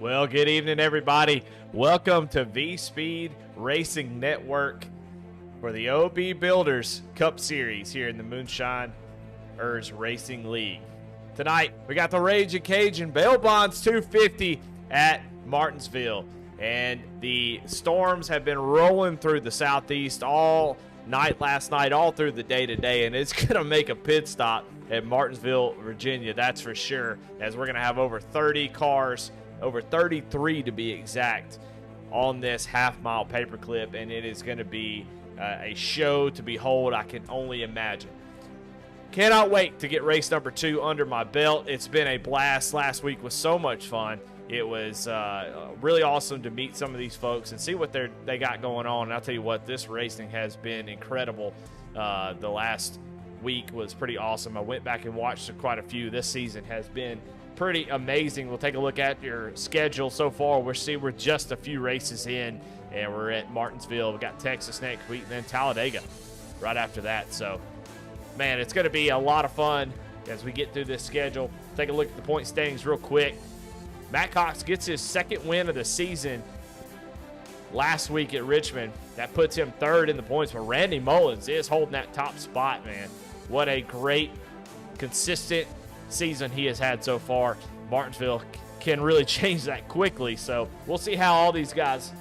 Well, good evening, everybody. Welcome to V-Speed Racing Network for the OB Builders Cup Series here in the Moonshiners Racing League. Tonight, we got the Ragin Cajun Bail Bonds 250 at Martinsville. And the storms have been rolling through the southeast all night last night, all through the day today, and it's going to make a pit stop at Martinsville, Virginia, that's for sure, as we're going to have over 30 cars, over 33 to be exact, on this half-mile paperclip, and it is going to be a show to behold, I can only imagine. Cannot wait to get race number 2 under my belt. It's been a blast. Last week was so much fun. It was really awesome to meet some of these folks and see what they got going on. And I'll tell you what, this racing has been incredible. The last week was pretty awesome. I went back and watched quite a few. This season has been pretty amazing. We'll take a look at your schedule so far. We're just a few races in, and we're at Martinsville. We got Texas next week, and then Talladega right after that. So, man, it's going to be a lot of fun as we get through this schedule. Take a look at the point standings real quick. Matt Cox gets his second win of the season last week at Richmond. That puts him third in the points, but Randy Mullins is holding that top spot, man. What a great, consistent season he has had so far. Martinsville can really change that quickly, so we'll see how all these guys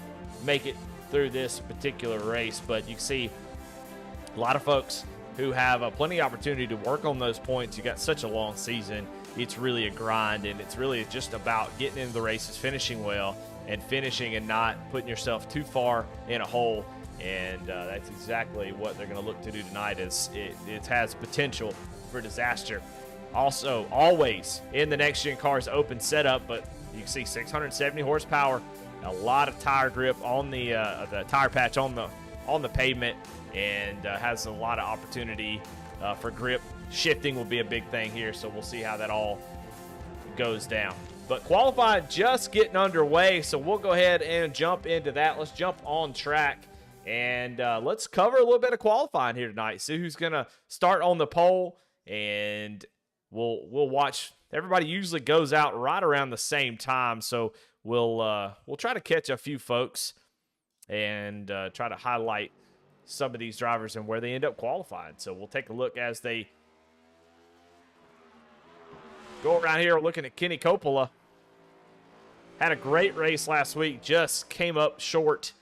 make it through this particular race. But you can see a lot of folks who have plenty of opportunity to work on those points. You got such a long season. It's really a grind, and it's really just about getting into the races, finishing well, and finishing and not putting yourself too far in a hole. And that's exactly what they're going to look to do tonight. Is it has potential for disaster. Also, always in the next-gen cars open setup, but you can see 670 horsepower, a lot of tire grip on the tire patch on the pavement, and has a lot of opportunity for grip. Shifting will be a big thing here, so we'll see how that all goes down. But qualifying just getting underway, so we'll go ahead and jump into that. Let's jump on track, and let's cover a little bit of qualifying here tonight. See who's going to start on the pole, and we'll watch. Everybody usually goes out right around the same time, so we'll try to catch a few folks and try to highlight some of these drivers and where they end up qualifying. So we'll take a look as they go around here. We're looking at Kenny Coppola. Had a great race last week, just came up short.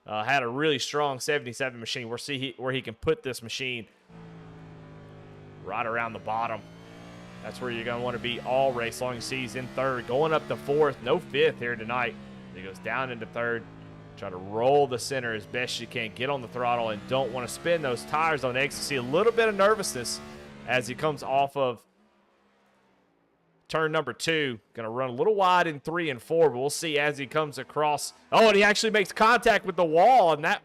Had a really strong 77 machine. We'll see where he can put this machine right around the bottom. That's where you're going to want to be all race long. You see he's in third, going up to fourth, no fifth here tonight. He goes down into third. Try to roll the center as best you can. Get on the throttle and don't want to spin those tires on exit. See a little bit of nervousness as he comes off of turn number 2. Going to run a little wide in 3 and 4, but we'll see as he comes across. Oh, and he actually makes contact with the wall, and that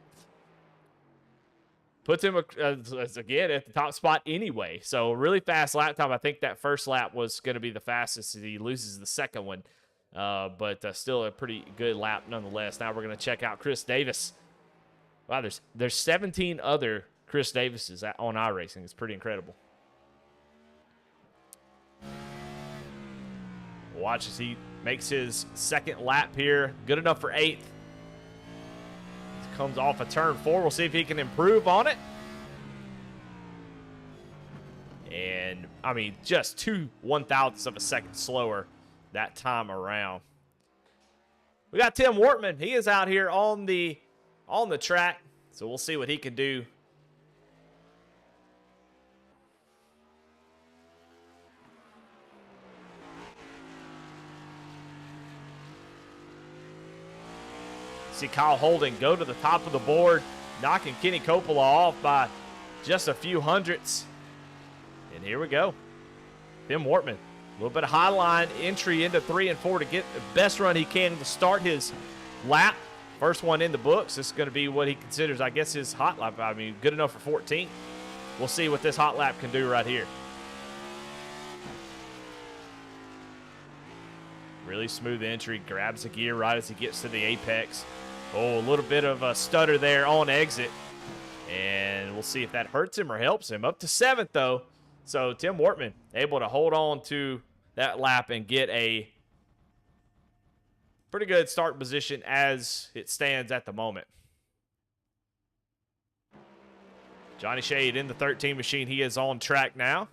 puts him, again, at the top spot anyway. So really fast lap time. I think that first lap was going to be the fastest. He loses the second one. But still a pretty good lap nonetheless. Now we're going to check out Chris Davis. Wow, there's 17 other Chris Davises on iRacing. It's pretty incredible. Watch as he makes his second lap here. Good enough for 8th. Comes off a turn 4. We'll see if he can improve on it. And, I mean, just 2 1/1000ths of a second slower that time around. We got Tim Wortman. He is out here on the track, so we'll see what he can do. See Kyle Holden go to the top of the board, knocking Kenny Coppola off by just a few hundredths. And here we go. Tim Wortman. A little bit of high line entry into 3 and 4 to get the best run he can to start his lap. First one in the books. This is going to be what he considers, I guess, his hot lap. I mean, good enough for 14. We'll see what this hot lap can do right here. Really smooth entry. Grabs the gear right as he gets to the apex. Oh, a little bit of a stutter there on exit. And we'll see if that hurts him or helps him. Up to 7th, though. So Tim Wortman able to hold on to that lap and get a pretty good start position as it stands at the moment. Johnny Shade in the 13 machine. He is on track now.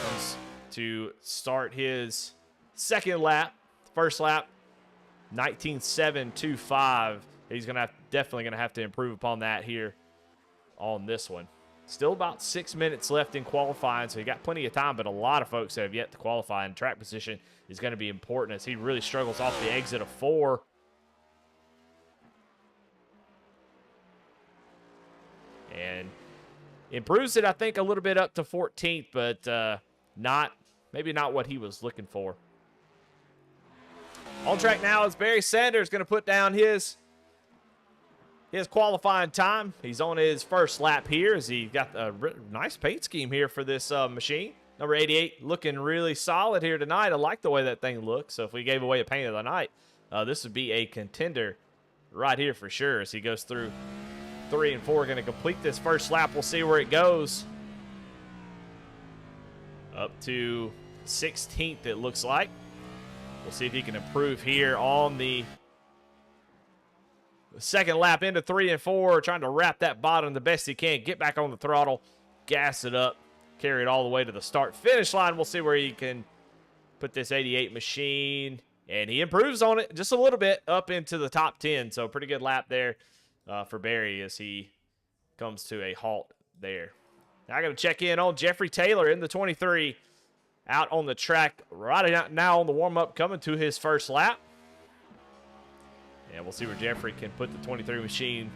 Comes to start his second lap. First lap, 19.725. He's definitely gonna have to improve upon that here on this one. Still about 6 minutes left in qualifying, so he got plenty of time, but a lot of folks have yet to qualify, and track position is going to be important as he really struggles off the exit of 4. And improves it, I think, a little bit up to 14th, but maybe not what he was looking for. On track now is Barry Sanders going to put down his qualifying time. He's on his first lap here as he got a nice paint scheme here for this machine. Number 88 looking really solid here tonight. I like the way that thing looks. So if we gave away a paint of the night, this would be a contender right here for sure as he goes through 3 and 4. Going to complete this first lap. We'll see where it goes. Up to 16th, it looks like. We'll see if he can improve here on the second lap into 3 and 4, trying to wrap that bottom the best he can. Get back on the throttle, gas it up, carry it all the way to the start-finish line. We'll see where he can put this 88 machine, and he improves on it just a little bit up into the top 10. So pretty good lap there for Barry as he comes to a halt there. Now I got to check in on Jeffrey Taylor in the 23, out on the track right now on the warm-up, coming to his first lap. And we'll see where Jeffrey can put the 23 machine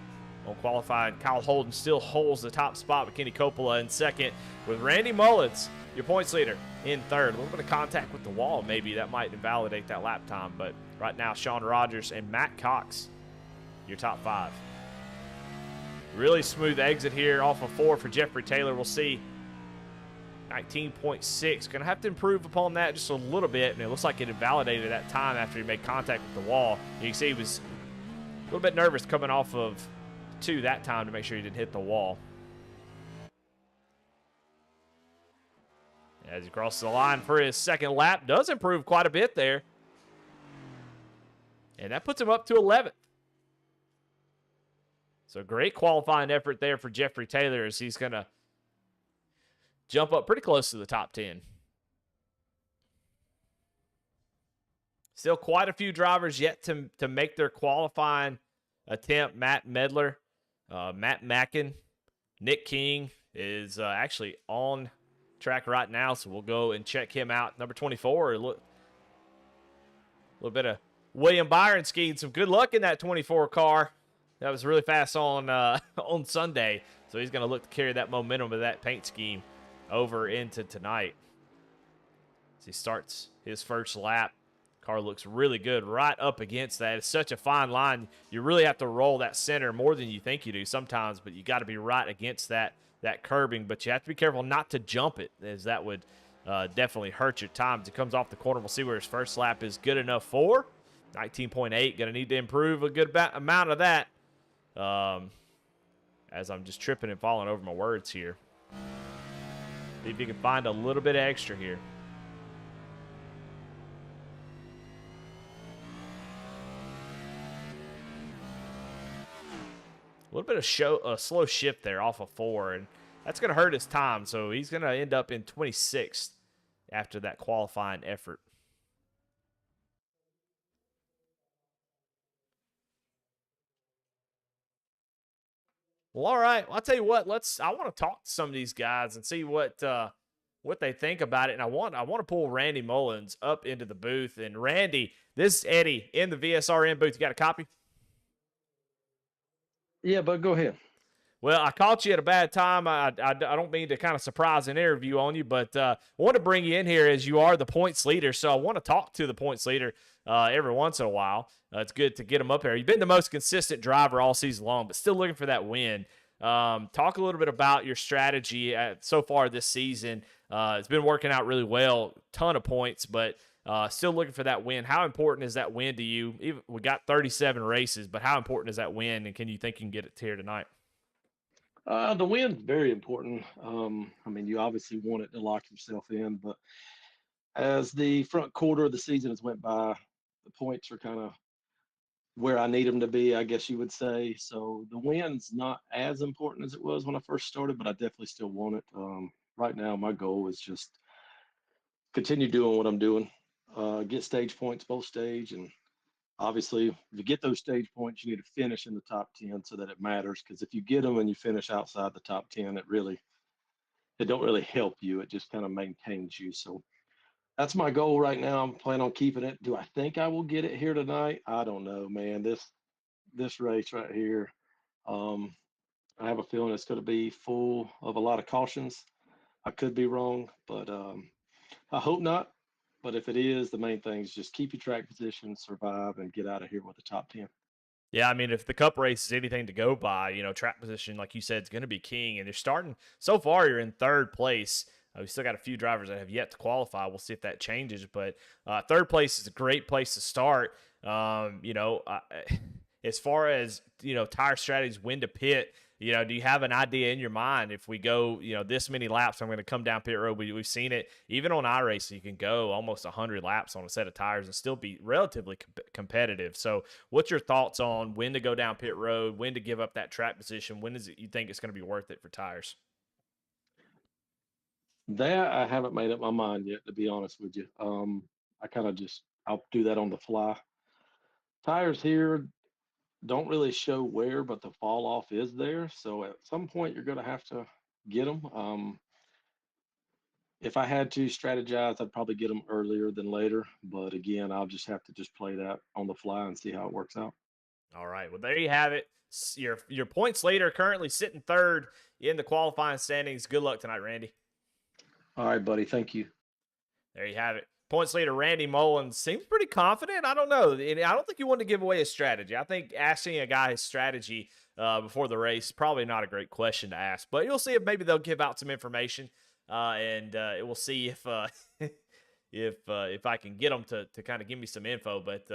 on qualifying. Kyle Holden still holds the top spot, with Kenny Coppola in second, with Randy Mullins, your points leader, in third. A little bit of contact with the wall, maybe that might invalidate that lap time. But right now, Sean Rogers and Matt Cox, your top 5. Really smooth exit here off of 4 for Jeffrey Taylor. We'll see. 19.6. Going to have to improve upon that just a little bit. And it looks like it invalidated that time after he made contact with the wall. You can see he was a little bit nervous coming off of 2 that time to make sure he didn't hit the wall. As he crosses the line for his second lap, does improve quite a bit there. And that puts him up to 11th. So great qualifying effort there for Jeffrey Taylor as he's going to jump up pretty close to the top 10. Still quite a few drivers yet to make their qualifying attempt. Matt Medler, Matt Mackin, Nick King is actually on track right now, so we'll go and check him out. Number 24, a little bit of William Byron skiing some good luck in that 24 car. That was really fast on on Sunday, so he's going to look to carry that momentum of that paint scheme over into tonight. As he starts his first lap, car looks really good right up against that. It's such a fine line. You really have to roll that center more than you think you do sometimes, but you got to be right against that curbing. But you have to be careful not to jump it, as that would definitely hurt your time. As he comes off the corner, we'll see where his first lap is good enough for. 19.8, going to need to improve a good amount of that. As I'm just tripping and falling over my words here. See if you can find a little bit of extra here. A little bit of a slow shift there off of 4, and that's going to hurt his time. So he's going to end up in 26th after that qualifying effort. Well, all right. Well, I'll tell you what. I want to talk to some of these guys and see what they think about it. And I want to pull Randy Mullins up into the booth. And Randy, this is Eddie in the VSRN booth. You got a copy? Yeah, but go ahead. Well, I caught you at a bad time. I don't mean to kind of surprise an interview on you, but I want to bring you in here as you are the points leader. So I want to talk to the points leader every once in a while. It's good to get him up here. You've been the most consistent driver all season long, but still looking for that win. Talk a little bit about your strategy so far this season. It's been working out really well, ton of points, but still looking for that win. How important is that win to you? We got 37 races, but how important is that win, and can you think you can get it here tonight? The win's very important. I mean, you obviously want it to lock yourself in, but as the front quarter of the season has went by, the points are kind of where I need them to be, I guess you would say. So the win's not as important as it was when I first started, but I definitely still want it. Right now, my goal is just continue doing what I'm doing, get stage points both stage, and obviously, if you get those stage points, you need to finish in the top 10 so that it matters. Because if you get them and you finish outside the top 10, it don't really help you. It just kind of maintains you. So that's my goal right now. I'm planning on keeping it. Do I think I will get it here tonight? I don't know, man. This race right here, um, I have a feeling it's going to be full of a lot of cautions. I could be wrong, but I hope not. But if it is, the main thing is just keep your track position, survive, and get out of here with the top 10. Yeah, I mean, if the Cup race is anything to go by, track position, like you said, is going to be king. And you're starting so far. You're in third place. We still got a few drivers that have yet to qualify. We'll see if that changes. But third place is a great place to start. As far as tire strategies, when to pit. Do you have an idea in your mind if we go, this many laps, I'm going to come down pit road? We've seen it even on iRacing. You can go almost 100 laps on a set of tires and still be relatively competitive. So what's your thoughts on when to go down pit road, when to give up that track position? When is it you think it's going to be worth it for tires? That I haven't made up my mind yet, to be honest with you. I kind of I'll do that on the fly. Tires here don't really show where, but the fall off is there. So at some point, you're going to have to get them. If I had to strategize, I'd probably get them earlier than later. But again, I'll just have to just play that on the fly and see how it works out. All right. Well, there you have it. Your points leader currently sitting third in the qualifying standings. Good luck tonight, Randy. All right, buddy. Thank you. There you have it. Points leader Randy Mullins seems pretty confident. I don't know. I don't think you want to give away his strategy. I think asking a guy his strategy before the race is probably not a great question to ask. But you'll see if maybe they'll give out some information, and we'll see if if I can get them to kind of give me some info. But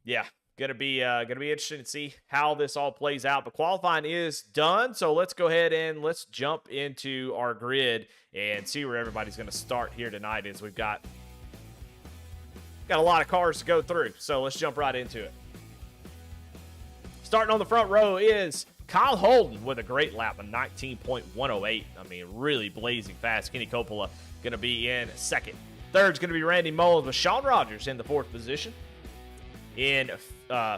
yeah. Gonna be interesting to see how this all plays out. But qualifying is done, so let's go ahead and let's jump into our grid and see where everybody's gonna start here tonight. As we've got a lot of cars to go through, so let's jump right into it. Starting on the front row is Kyle Holden with a great lap, a 19.108. I mean, really blazing fast. Kenny Coppola gonna be in second. Third's gonna be Randy Mullins with Sean Rogers in the fourth position. In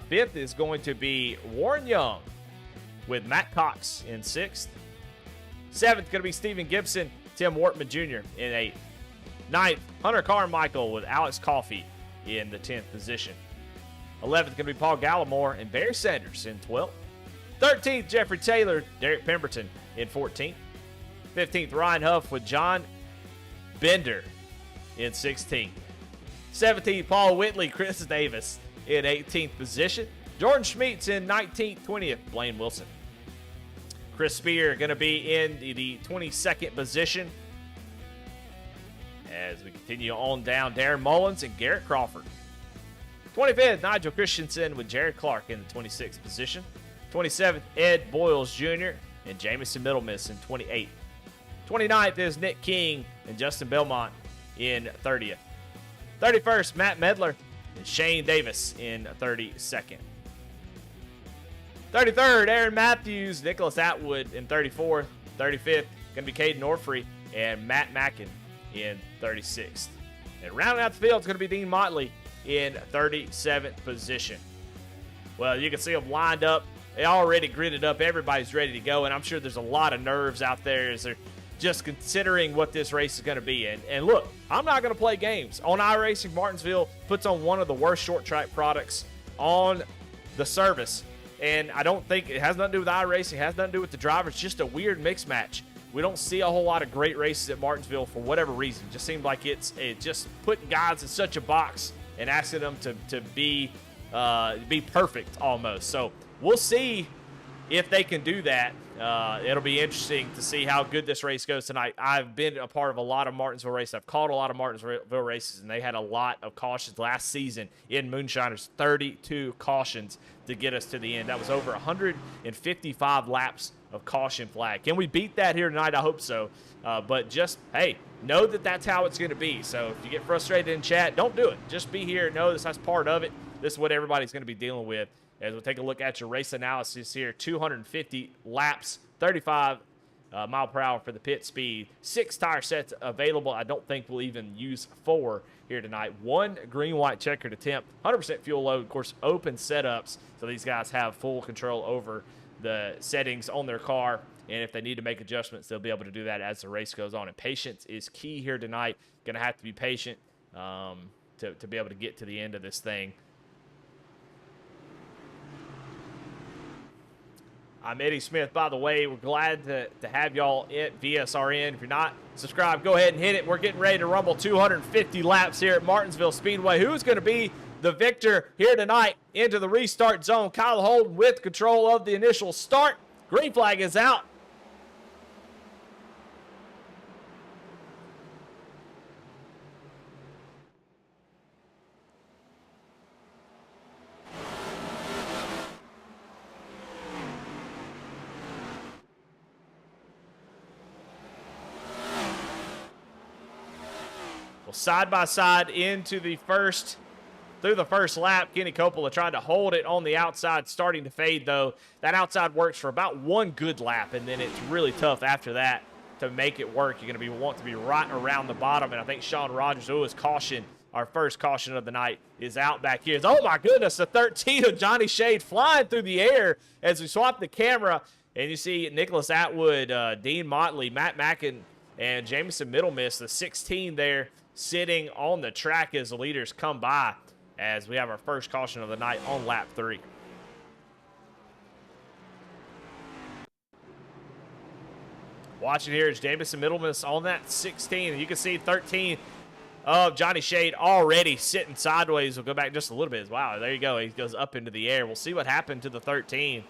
fifth is going to be Warren Young with Matt Cox in sixth. Seventh going to be Stephen Gibson, Tim Wortman Jr. in eighth. Ninth, Hunter Carmichael with Alex Coffey in the 10th position. 11th going to be Paul Gallimore and Barry Sanders in 12th. 13th, Jeffrey Taylor, Derek Pemberton in 14th. 15th, Ryan Huff with John Bender in 16th. 17th, Paul Whitley, Chris Davis in 18th position. Jordan Schmeets in 19th, 20th, Blaine Wilson. Chris Spear going to be in the 22nd position. As we continue on down, Darren Mullins and Garrett Crawford. 25th, Nigel Christensen with Jared Clark in the 26th position. 27th, Ed Boyles Jr. and Jamison Middlemiss in 28th. 29th is Nick King and Justin Belmont in 30th. 31st, Matt Medler and Shane Davis in 32nd. 33rd, Aaron Matthews, Nicholas Atwood in 34th. 35th, going to be Caden Orfrey and Matt Mackin in 36th. And rounding out the field is going to be Dean Motley in 37th position. Well, you can see them lined up. They already gridded up. Everybody's ready to go, and I'm sure there's a lot of nerves out there as they're just considering what this race is going to be. And look, I'm not going to play games. On iRacing, Martinsville puts on one of the worst short track products on the service. And I don't think it has nothing to do with iRacing, it has nothing to do with the drivers, just a weird mix match. We don't see a whole lot of great races at Martinsville for whatever reason. It just seemed like it just putting guys in such a box and asking them to be perfect almost. So we'll see if they can do that. It'll be interesting to see how good this race goes tonight. I've been a part of a lot of Martinsville races. I've called a lot of Martinsville races, and they had a lot of cautions last season in Moonshiners. 32 cautions to get us to the end. That was over 155 laps of caution flag. Can we beat that here tonight? I hope so. But just, hey, know that that's how it's going to be. So if you get frustrated in chat, don't do it. Just be here. Know that's part of it. This is what everybody's going to be dealing with. As we'll take a look at your race analysis here, 250 laps, 35 mile per hour for the pit speed. 6 tire sets available. I don't think we'll even use 4 here tonight. 1 green-white checkered attempt, 100% fuel load. Of course, open setups, so these guys have full control over the settings on their car. And if they need to make adjustments, they'll be able to do that as the race goes on. And patience is key here tonight. Going to have to be patient to be able to get to the end of this thing. I'm Eddie Smith, by the way. We're glad to have y'all at VSRN. If you're not subscribed, go ahead and hit it. We're getting ready to rumble 250 laps here at Martinsville Speedway. Who's going to be the victor here tonight into the restart zone? Kyle Holden with control of the initial start. Green flag is out. Side by side into the first, through the first lap. Kenny Coppola trying to hold it on the outside, starting to fade though. That outside works for about 1 good lap, and then it's really tough after that to make it work. You're going to want to be right around the bottom, and I think Sean Rogers, his caution, our first caution of the night, is out back here. Oh my goodness, the 13 of Johnny Shade flying through the air as we swap the camera, and you see Nicholas Atwood, Dean Motley, Matt Mackin, and Jameson Middlemiss, the 16 there, sitting on the track as the leaders come by as we have our first caution of the night on lap 3. Watching here is Jameson Middlemiss on that 16, and you can see 13 of Johnny Shade already sitting sideways. We'll go back just a little bit. Wow, there you go. He goes up into the air. We'll see what happened to the 13.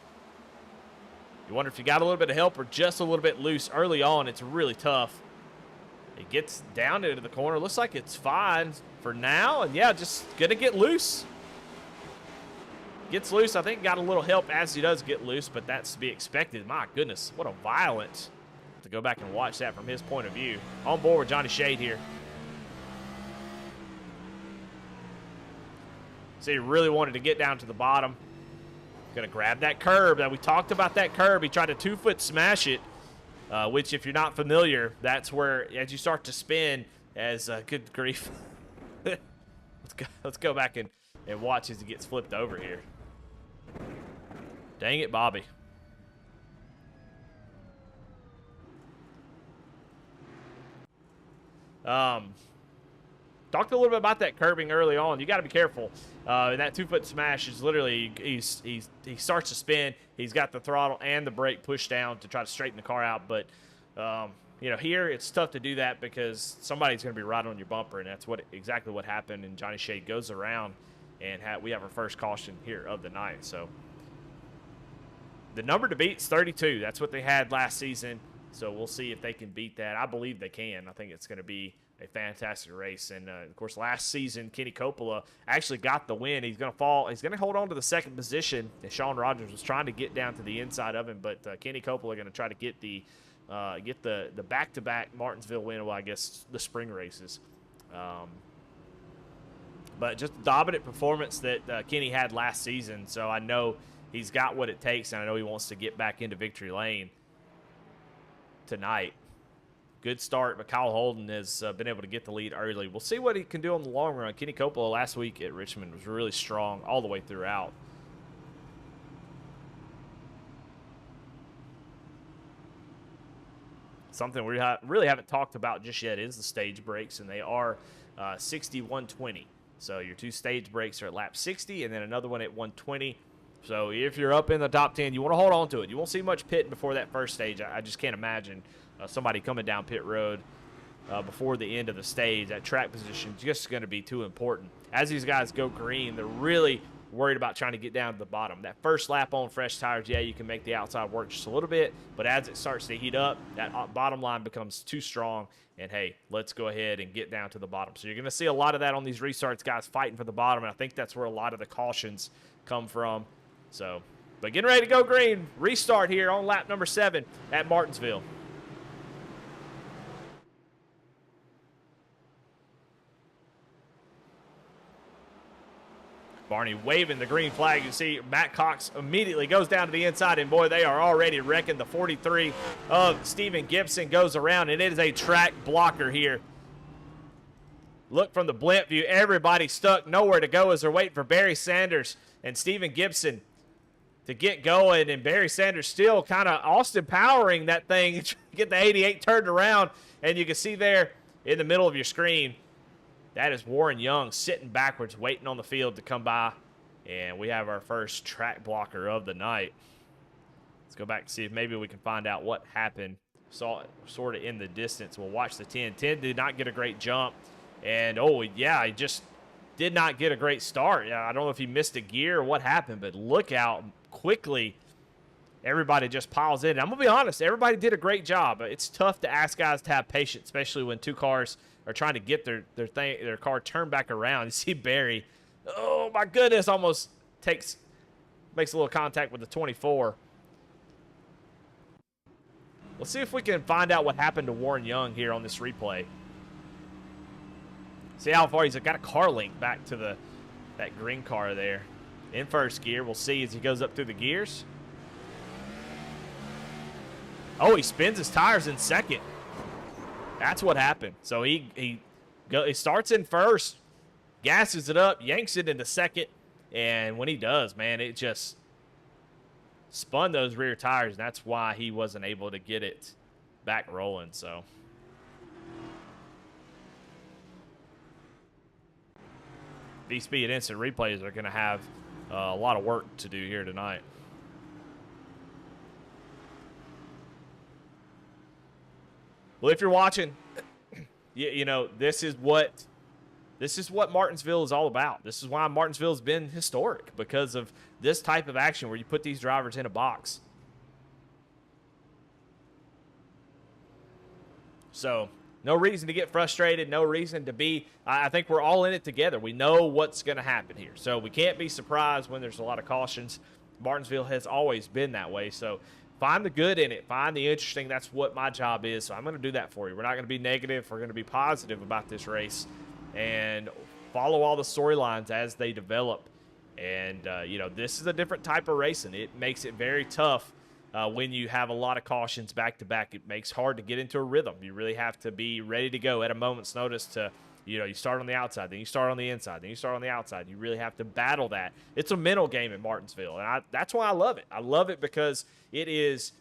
You wonder if you got a little bit of help or just a little bit loose early on. It's really tough. It gets down into the corner. Looks like it's fine for now. And, yeah, just going to get loose. Gets loose. I think got a little help as he does get loose, but that's to be expected. My goodness, what a violent. To go back and watch that from his point of view. On board with Johnny Shade here. So he really wanted to get down to the bottom. Going to grab that curb. Now, we talked about that curb. He tried to 2-foot smash it. Which, if you're not familiar, that's where, as you start to spin, as good grief. let's go back and watch as he gets flipped over here. Dang it, Bobby. Talked a little bit about that curbing early on. You got to be careful. And that 2-foot smash is literally, he starts to spin. He's got the throttle and the brake pushed down to try to straighten the car out. But, you know, here it's tough to do that because somebody's going to be right on your bumper, and that's exactly what happened. And Johnny Shade goes around, and we have our first caution here of the night. So the number to beat is 32. That's what they had last season. So we'll see if they can beat that. I believe they can. I think it's going to be a fantastic race. And, of course, last season, Kenny Coppola actually got the win. He's going to fall. He's going to hold on to the second position. And Sean Rogers was trying to get down to the inside of him, but Kenny Coppola going to try to get the back-to-back Martinsville win. Well, I guess the spring races. But just the dominant performance that Kenny had last season. So I know he's got what it takes, and I know he wants to get back into victory lane tonight. Good start, but Kyle Holden has been able to get the lead early. We'll see what he can do in the long run. Kenny Coppola last week at Richmond was really strong all the way throughout. Something we really haven't talked about just yet is the stage brakes, and they are 60-120. So your 2 stage brakes are at lap 60 and then another one at 120. So if you're up in the top 10, you want to hold on to it. You won't see much pitting before that first stage. I just can't imagine somebody coming down pit road before the end of the stage. That track position is just going to be too important. As these guys go green, they're really worried about trying to get down to the bottom. That first lap on fresh tires, yeah, you can make the outside work just a little bit, but as it starts to heat up, that bottom line becomes too strong, and hey, let's go ahead and get down to the bottom. So you're going to see a lot of that on these restarts, guys fighting for the bottom, and I think that's where a lot of the cautions come from. So, but getting ready to go green. Restart here on lap number 7 at Martinsville. Barney waving the green flag. You see Matt Cox immediately goes down to the inside, and boy, they are already wrecking. The 43 of Stephen Gibson goes around, and it is a track blocker here. Look from the blimp view, everybody stuck, nowhere to go as they're waiting for Barry Sanders and Stephen Gibson to get going, and Barry Sanders still kind of Austin powering that thing, get the 88 turned around, and you can see there in the middle of your screen, that is Warren Young sitting backwards, waiting on the field to come by, and we have our first track blocker of the night. Let's go back and see if maybe we can find out what happened. Saw it sort of in the distance. We'll watch the 10. 10 did not get a great jump, and oh, yeah, he just did not get a great start. I don't know if he missed a gear or what happened, but look out quickly. Everybody just piles in. I'm going to be honest, everybody did a great job. It's tough to ask guys to have patience, especially when two cars are trying to get their car turned back around. You see Barry, oh my goodness, almost makes a little contact with the 24. Let's see if we can find out what happened to Warren Young here on this replay. See how far he's got a car link back to that green car there. In first gear, we'll see as he goes up through the gears. Oh, he spins his tires in second. That's what happened. So he starts in first, gasses it up, yanks it into second, and when he does, man, it just spun those rear tires, and that's why he wasn't able to get it back rolling. So V-Speed instant replays are going to have a lot of work to do here tonight. Well, if you're watching, you know, this is what Martinsville is all about. This is why Martinsville has been historic, because of this type of action where you put these drivers in a box. So no reason to get frustrated, no reason to be, I think we're all in it together. We know what's going to happen here. So we can't be surprised when there's a lot of cautions. Martinsville has always been that way. So find the good in it. Find the interesting. That's what my job is. So I'm going to do that for you. We're not going to be negative. We're going to be positive about this race and follow all the storylines as they develop. And, you know, this is a different type of racing. It makes it very tough when you have a lot of cautions back-to-back. It makes it hard to get into a rhythm. You really have to be ready to go at a moment's notice to, you know, you start on the outside, then you start on the inside, then you start on the outside. You really have to battle that. It's a mental game in Martinsville, and that's why I love it. I love it because it is,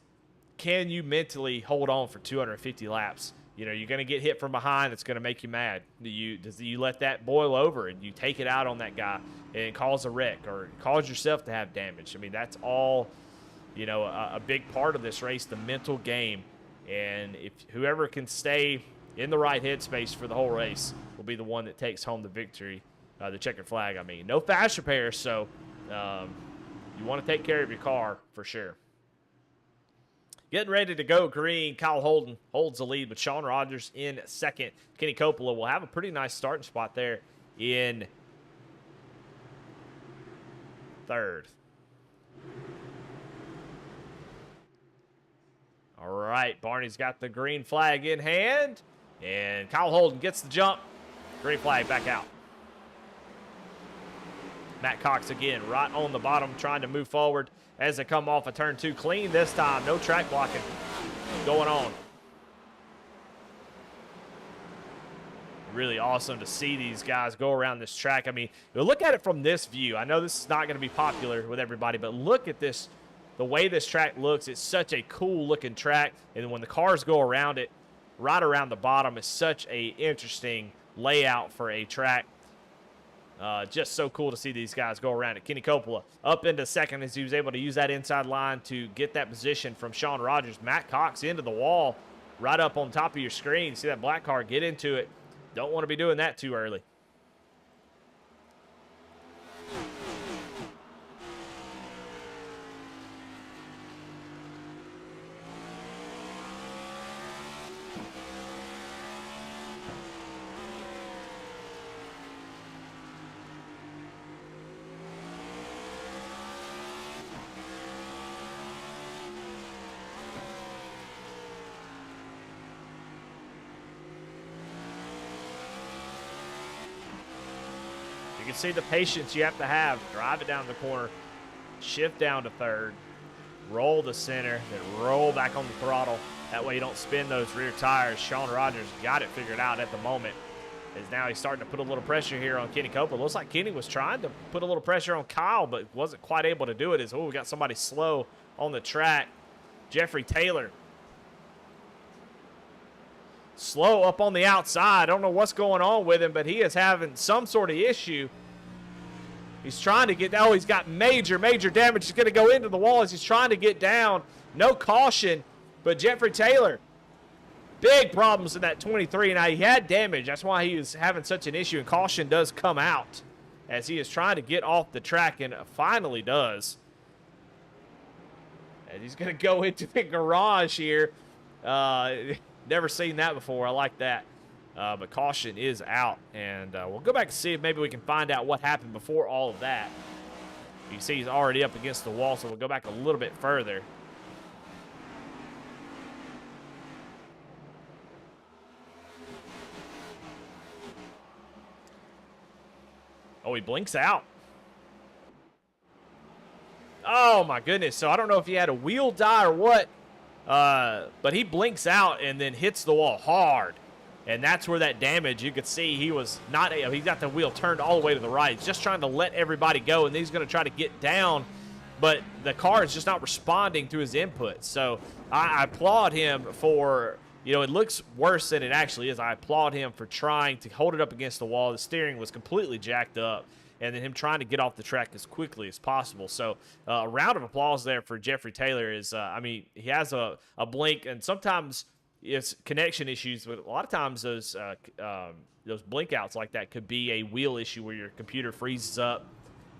can you mentally hold on for 250 laps? You know, you're going to get hit from behind. It's going to make you mad. Do you let that boil over and you take it out on that guy and cause a wreck or cause yourself to have damage? I mean, that's all, you know, a big part of this race, the mental game. And if whoever can stay in the right headspace for the whole race will be the one that takes home the victory, the checkered flag, I mean. No fast repairs, so you want to take care of your car for sure. Getting ready to go green, Kyle Holden holds the lead with Sean Rogers in second. Kenny Coppola will have a pretty nice starting spot there in third. All right, Barney's got the green flag in hand, and Kyle Holden gets the jump. Green flag back out. Matt Cox again right on the bottom trying to move forward as they come off of turn 2. Clean this time. No track blocking going on. Really awesome to see these guys go around this track. I mean, look at it from this view. I know this is not going to be popular with everybody, but look at this. The way this track looks, it's such a cool looking track. And when the cars go around it, right around the bottom, is such a interesting layout for a track. Just so cool to see these guys go around it. Kenny Coppola up into second as he was able to use that inside line to get that position from Sean Rogers. Matt Cox into the wall right up on top of your screen. See that black car get into it. Don't want to be doing that too early. can see the patience you have to have. Drive it down the corner, shift down to third, roll the center, then roll back on the throttle. That way you don't spin those rear tires. Sean Rogers got it figured out at the moment. As now he's starting to put a little pressure here on Kenny Copeland. Looks like Kenny was trying to put a little pressure on Kyle, but wasn't quite able to do it. As, we got somebody slow on the track. Jeffrey Taylor. Slow up on the outside. I don't know what's going on with him, but he is having some sort of issue. He's trying to get, he's got major damage. He's going to go into the wall as he's trying to get down. No caution, but Jeffrey Taylor, big problems in that 23. Now, he had damage. That's why he is having such an issue, and caution does come out as he is trying to get off the track, and finally does. And he's going to go into the garage here. Never seen that before. I like that. But caution is out, and we'll go back and see if maybe we can find out what happened before all of that. You can see he's already up against the wall, so we'll go back a little bit further. Oh, he blinks out. Oh, my goodness. So I don't know if he had a wheel die or what, but he blinks out and then hits the wall hard. And that's where that damage, you could see he was not, he got the wheel turned all the way to the right. He's just trying to let everybody go, and he's going to try to get down, but the car is just not responding to his input. So I applaud him for, you know, it looks worse than it actually is. I applaud him for trying to hold it up against the wall. The steering was completely jacked up, and then him trying to get off the track as quickly as possible. So a round of applause there for Jeffrey Taylor. Is I mean, he has a blink, and sometimes it's connection issues, but a lot of times those blink outs like that could be a wheel issue where your computer freezes up,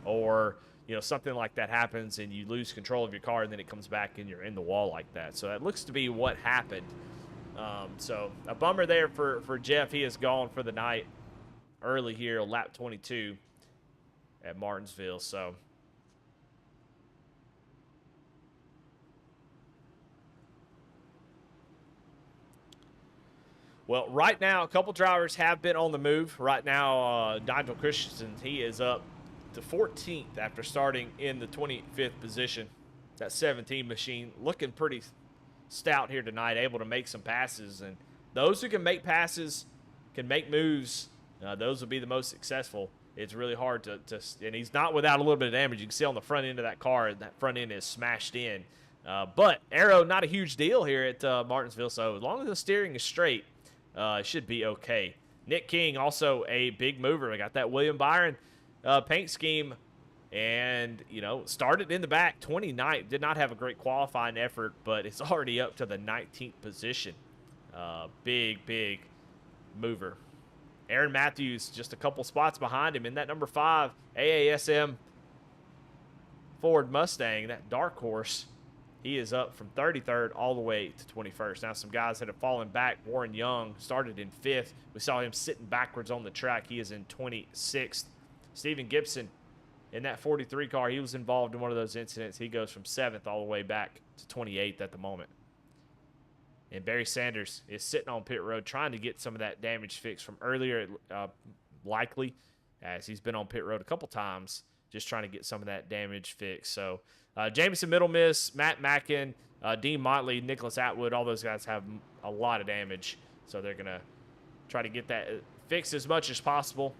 or you know, something like that happens and you lose control of your car, and then it comes back and you're in the wall like that. So that looks to be what happened. So a bummer there for Jeff. He is gone for the night early here, lap 22 at Martinsville. So well, right now, a couple drivers have been on the move. Right now, Nigel Christensen, he is up to 14th after starting in the 25th position. That 17 machine looking pretty stout here tonight, able to make some passes. And those who can make passes, can make moves, those will be the most successful. It's really hard to and he's not without a little bit of damage. You can see on the front end of that car, that front end is smashed in. But aero, not a huge deal here at Martinsville. So as long as the steering is straight, it should be okay. Nick King, also a big mover. We got that William Byron paint scheme, and, you know, started in the back, 29th. Did not have a great qualifying effort, but it's already up to the 19th position. Big mover. Aaron Matthews just a couple spots behind him in that number 5 AASM Ford Mustang, that dark horse. He is up from 33rd all the way to 21st. Now some guys that have fallen back. Warren Young started in 5th. We saw him sitting backwards on the track. He is in 26th. Steven Gibson in that 43 car, he was involved in one of those incidents. He goes from 7th all the way back to 28th at the moment. And Barry Sanders is sitting on pit road trying to get some of that damage fixed from earlier, likely, as he's been on pit road a couple times, just trying to get some of that damage fixed. So Jameson Middlemiss, Matt Mackin, Dean Motley, Nicholas Atwood, all those guys have a lot of damage. So they're going to try to get that fixed as much as possible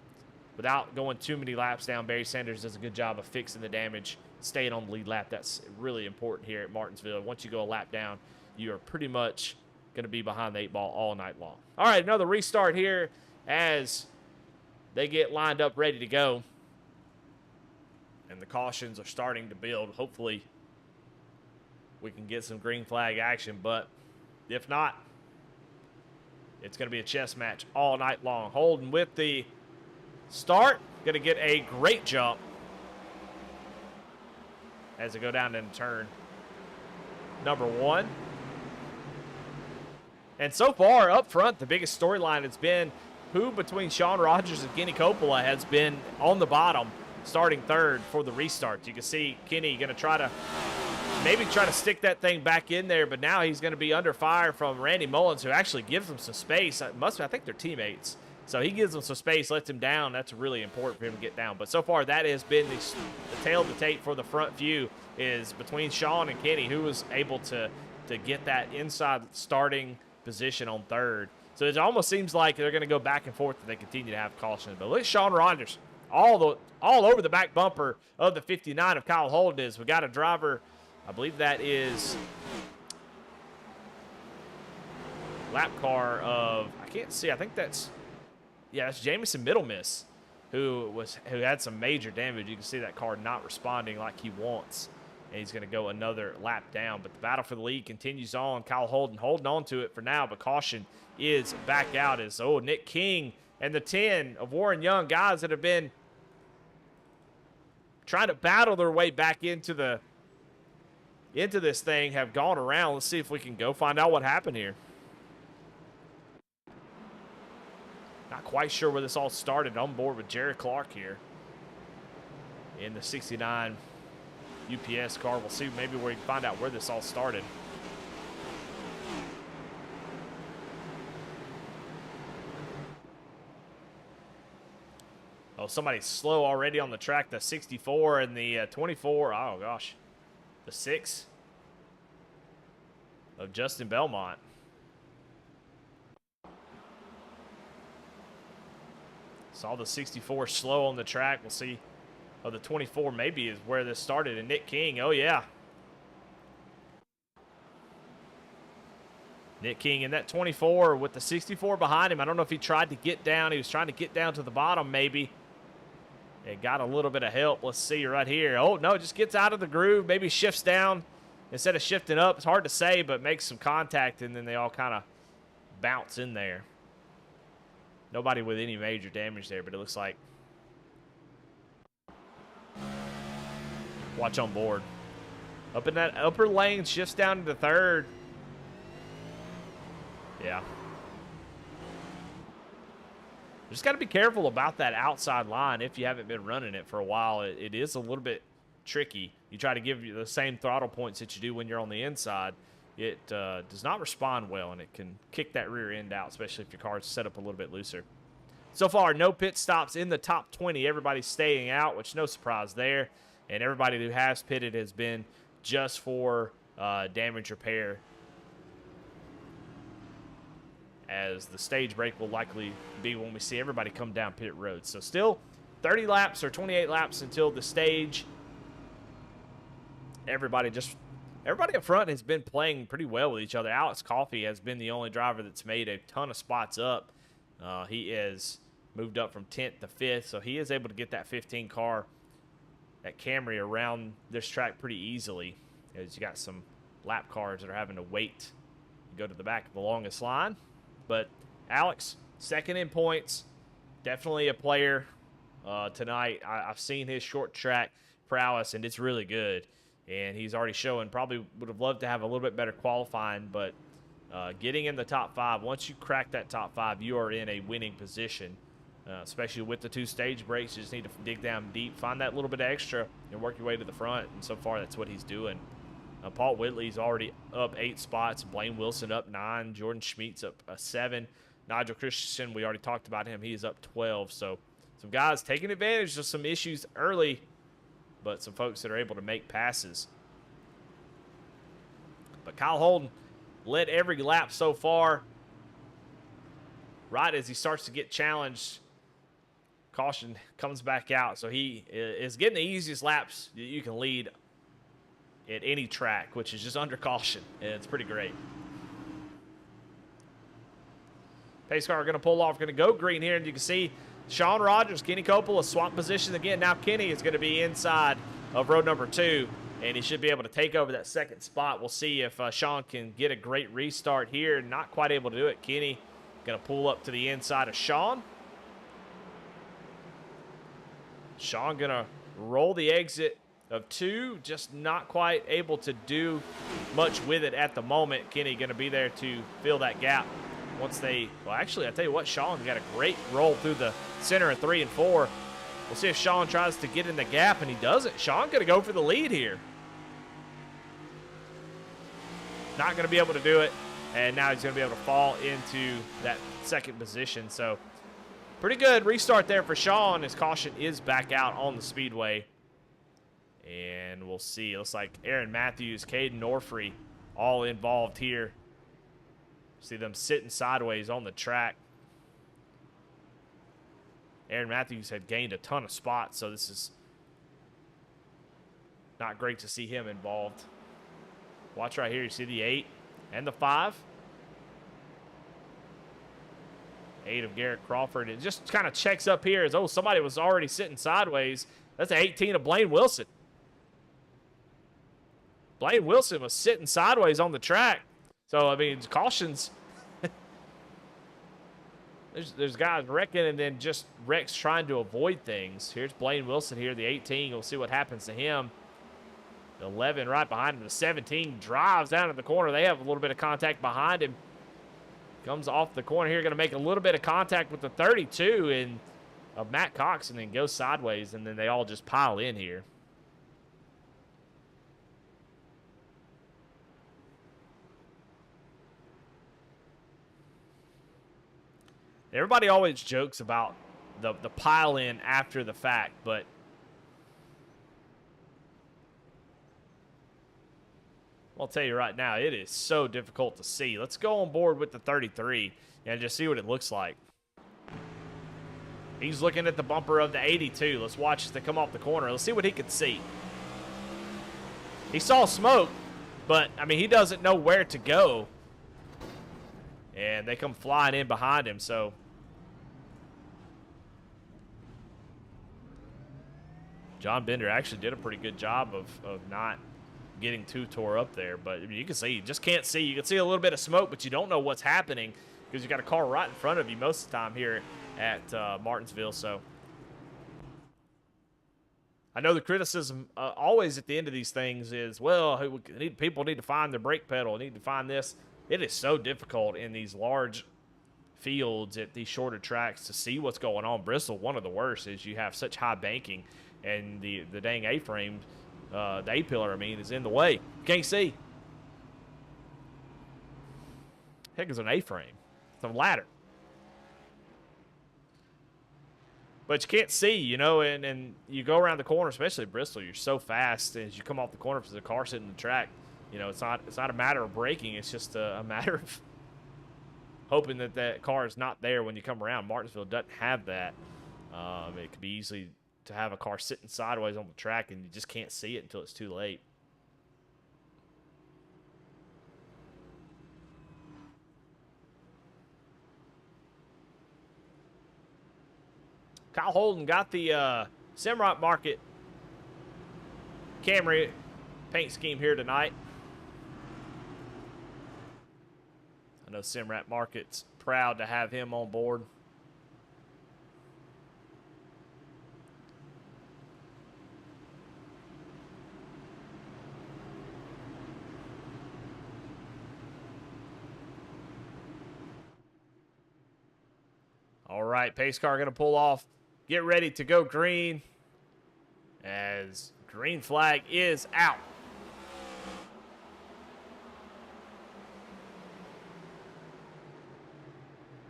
without going too many laps down. Barry Sanders does a good job of fixing the damage, staying on the lead lap. That's really important here at Martinsville. Once you go a lap down, you are pretty much going to be behind the 8 ball all night long. All right, another restart here as they get lined up ready to go. And the cautions are starting to build. Hopefully we can get some green flag action, but if not, it's going to be a chess match all night long. Holden with the start, going to get a great jump as they go down in turn number 1. And so far, up front, the biggest storyline has been who between Sean Rogers and Kenny Coppola has been on the bottom, starting 3rd for the restart. You can see Kenny going to try to stick that thing back in there, but now he's going to be under fire from Randy Mullins, who actually gives him some space. I think they're teammates. So he gives him some space, lets him down. That's really important for him to get down. But so far, that has been the tail of the tape for the front few is between Sean and Kenny, who was able to get that inside starting position on third. So it almost seems like they're going to go back and forth if they continue to have caution. But look at Sean Rogers, all over the back bumper of the 59 of Kyle Holden is. We got a driver, I believe that is lap car of, I can't see, I think that's, yeah, it's Jamison Middlemiss, who had some major damage. You can see that car not responding like he wants. And he's going to go another lap down. But the battle for the lead continues on. Kyle Holden holding on to it for now, but caution is back out as, Nick King and the 10 of Warren Young, guys that have been trying to battle their way back into this thing, have gone around. Let's see if we can go find out what happened here. Not quite sure where this all started. On board with Jared Clark here in the 69 UPS car. We'll see maybe where we can find out where this all started. Oh, somebody's slow already on the track. The 64 and the 24. Oh, gosh. The 6 of Justin Belmont. Saw the 64 slow on the track. We'll see. Oh, the 24 maybe is where this started. And Nick King, oh, yeah. Nick King in that 24 with the 64 behind him. I don't know if he tried to get down. He was trying to get down to the bottom maybe. And got a little bit of help. Let's see right here. Oh, no, just gets out of the groove. Maybe shifts down instead of shifting up. It's hard to say, but makes some contact, and then they all kind of bounce in there. Nobody with any major damage there, but it looks like. Watch on board. Up in that upper lane, shifts down to the third. Yeah. Just got to be careful about that outside line if you haven't been running it for a while. It is a little bit tricky. You try to give you the same throttle points that you do when you're on the inside. It does not respond well, and it can kick that rear end out, especially if your car's set up a little bit looser. So far, no pit stops in the top 20. Everybody's staying out, which no surprise there. And everybody who has pitted has been just for damage repair, as the stage break will likely be when we see everybody come down pit road. So still 30 laps or 28 laps until the stage. Everybody up front has been playing pretty well with each other. Alex Coffey has been the only driver that's made a ton of spots up. He has moved up from 10th to 5th, so he is able to get that 15 car, that Camry, around this track pretty easily, as you got some lap cars that are having to wait to go to the back of the longest line. But Alex, second in points, definitely a player tonight. I've seen his short track prowess, and it's really good. And he's already showing, probably would have loved to have a little bit better qualifying, but getting in the top 5, once you crack that top 5, you are in a winning position, especially with the 2 stage breaks. You just need to dig down deep, find that little bit extra, and work your way to the front. And so far, that's what he's doing. Paul Whitley's already up 8 spots. Blaine Wilson up 9. Jordan Schmeet's up 7. Nigel Christensen, we already talked about him. He is up 12. So some guys taking advantage of some issues early, but some folks that are able to make passes. But Kyle Holden led every lap so far. Right as he starts to get challenged, caution comes back out. So he is getting the easiest laps that you can lead at any track, which is just under caution, and it's pretty great. Pace car going to pull off, going to go green here, and you can see Sean Rogers, Kenny Coppola swap position again. Now Kenny is going to be inside of row number 2, and he should be able to take over that second spot. We'll see if Sean can get a great restart here. Not quite able to do it. Kenny going to pull up to the inside of Sean. Sean going to roll the exit of 2, just not quite able to do much with it at the moment. Kenny going to be there to fill that gap once they, well, actually, I tell you what, Sean got a great roll through the center of 3 and 4. We'll see if Sean tries to get in the gap, and he doesn't. Sean going to go for the lead here. Not going to be able to do it, and now he's going to be able to fall into that second position. So Pretty good restart there for Sean. His caution is back out on the speedway. And we'll see. It looks like Aaron Matthews, Caden Norfrey, all involved here. See them sitting sideways on the track. Aaron Matthews had gained a ton of spots, so this is not great to see him involved. Watch right here. You see the 8 and the 5. 8 of Garrett Crawford. It just kind of checks up here as, oh, somebody was already sitting sideways. That's an 18 of Blaine Wilson. Blaine Wilson was sitting sideways on the track. So, I mean, cautions. there's guys wrecking and then just wrecks trying to avoid things. Here's Blaine Wilson here, the 18. We'll see what happens to him. The 11 right behind him. The 17 drives down to the corner. They have a little bit of contact behind him. Comes off the corner here, going to make a little bit of contact with the 32 of Matt Cox and then goes sideways, and then they all just pile in here. Everybody always jokes about the pile in after the fact, but I'll tell you right now, it is so difficult to see. Let's go on board with the 33 and just see what it looks like. He's looking at the bumper of the 82. Let's watch as they come off the corner. Let's see what he can see. He saw smoke, but, I mean, he doesn't know where to go. And they come flying in behind him, so. John Bender actually did a pretty good job of not getting too tore up there, but I mean, you can see, you just can't see. You can see a little bit of smoke, but you don't know what's happening because you got a car right in front of you most of the time here at Martinsville. So I know the criticism always at the end of these things is, well, people need to find their brake pedal, need to find this. It is so difficult in these large fields at these shorter tracks to see what's going on. Bristol, one of the worst is you have such high banking, and the dang A-frame, the A-pillar, I mean, is in the way. You can't see. Heck is an A-frame. It's a ladder. But you can't see, you know, and you go around the corner, especially at Bristol, you're so fast as you come off the corner for the car sitting in the track. You know, it's not a matter of braking. It's just a matter of hoping that that car is not there when you come around. Martinsville doesn't have that. It could be easy to have a car sitting sideways on the track and you just can't see it until it's too late. Kyle Holden got the Simrock Market Camry paint scheme here tonight. I know Simrat Market's proud to have him on board. All right, pace car going to pull off. Get ready to go green as green flag is out.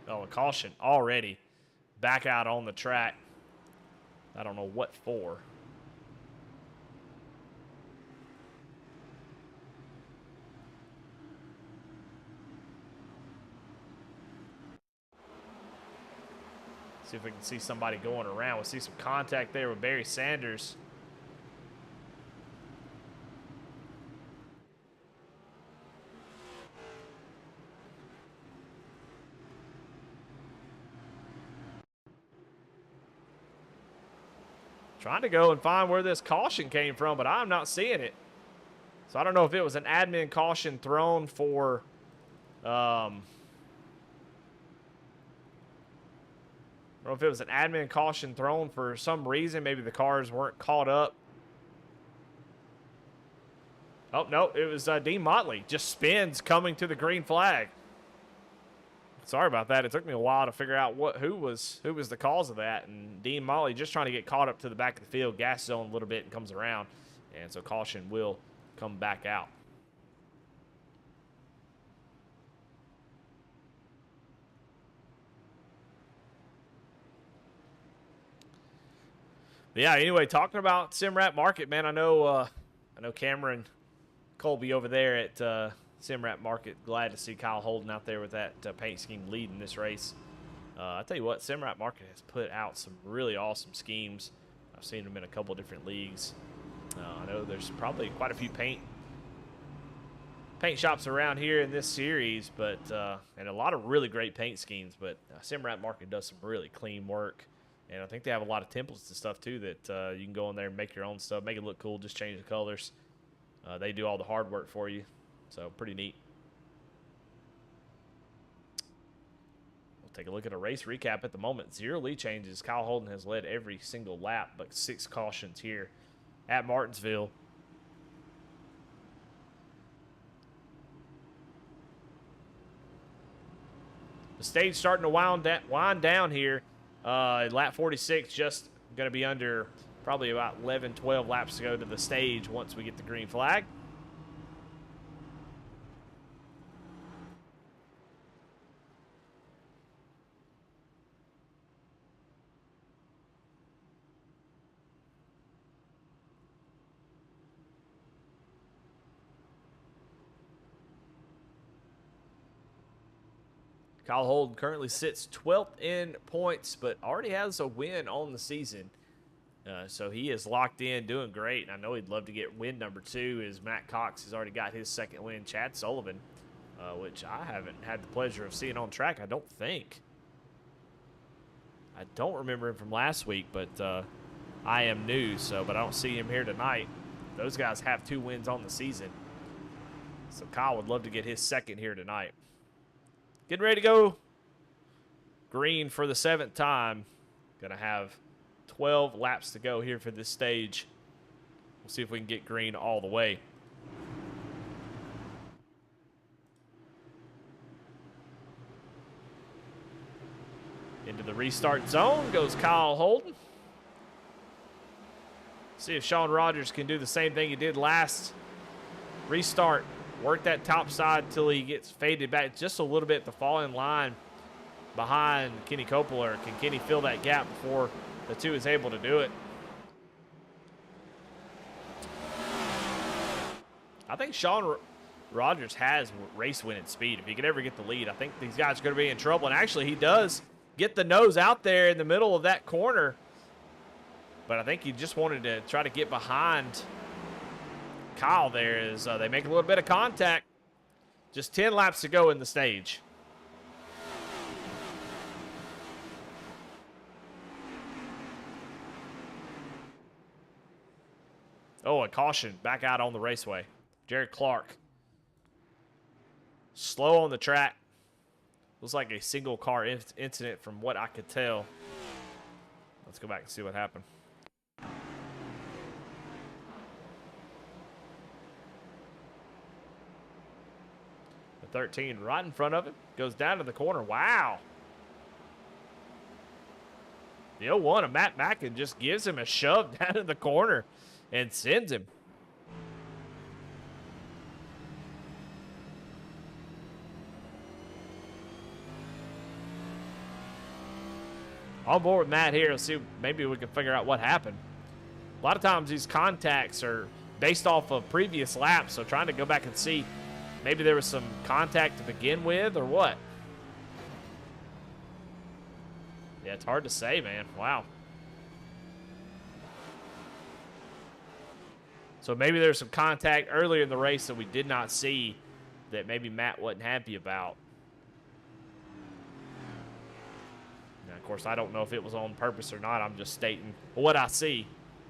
Oh, a caution already back out on the track. I don't know what for. See if we can see somebody going around. We'll see some contact there with Barry Sanders. Trying to go and find where this caution came from, but I'm not seeing it. So I don't know if it was an admin caution thrown for I don't know if it was an admin caution thrown for some reason. Maybe the cars weren't caught up. Oh, no, it was Dean Motley. Just spins coming to the green flag. Sorry about that. It took me a while to figure out who was the cause of that. And Dean Motley just trying to get caught up to the back of the field, gas zone a little bit, and comes around. And so caution will come back out. Yeah. Anyway, talking about Simrat Market, man. I know Cameron Colby over there at Simrat Market. Glad to see Kyle Holden out there with that paint scheme leading this race. I tell you what, Simrat Market has put out some really awesome schemes. I've seen them in a couple different leagues. I know there's probably quite a few paint shops around here in this series, but and a lot of really great paint schemes. But Simrat Market does some really clean work, and I think they have a lot of templates and stuff too that you can go in there and make your own stuff, make it look cool, just change the colors. They do all the hard work for you, so pretty neat. We'll take a look at a race recap at the moment. 0 lead changes. Kyle Holden has led every single lap, but 6 cautions here at Martinsville. The stage starting to wind down here. Lap 46, just going to be under probably about 11, 12 laps to go to the stage once we get the green flag. Kyle Holden currently sits 12th in points, but already has a win on the season. So he is locked in, doing great. And I know he'd love to get win number 2 as Matt Cox has already got his second win. Chad Sullivan, which I haven't had the pleasure of seeing on track, I don't think. I don't remember him from last week, but I am new, but I don't see him here tonight. Those guys have 2 wins on the season. So Kyle would love to get his second here tonight. Getting ready to go green for the 7th time. Gonna have 12 laps to go here for this stage. We'll see if we can get green all the way. Into the restart zone goes Kyle Holden. See if Sean Rogers can do the same thing he did last restart. Work that top side until he gets faded back just a little bit to fall in line behind Kenny Coppola. Can Kenny fill that gap before the 2 is able to do it? I think Sean Rogers has race-winning speed. If he could ever get the lead, I think these guys are going to be in trouble. And actually, he does get the nose out there in the middle of that corner. But I think he just wanted to try to get behind Kyle there as they make a little bit of contact. Just 10 laps to go in the stage. Oh, a caution back out on the raceway. Jared Clark. Slow on the track. Looks like a single car incident from what I could tell. Let's go back and see what happened. The 13 right in front of him. Goes down to the corner. Wow. The 01 of Matt Mackin just gives him a shove down in the corner and sends him. On board with Matt here. Let's see, maybe we can figure out what happened. A lot of times these contacts are based off of previous laps, so trying to go back and see maybe there was some contact to begin with or what. Yeah, it's hard to say, man. Wow. So maybe there's some contact earlier in the race that we did not see that maybe Matt wasn't happy about. Now, of course, I don't know if it was on purpose or not. I'm just stating what I see.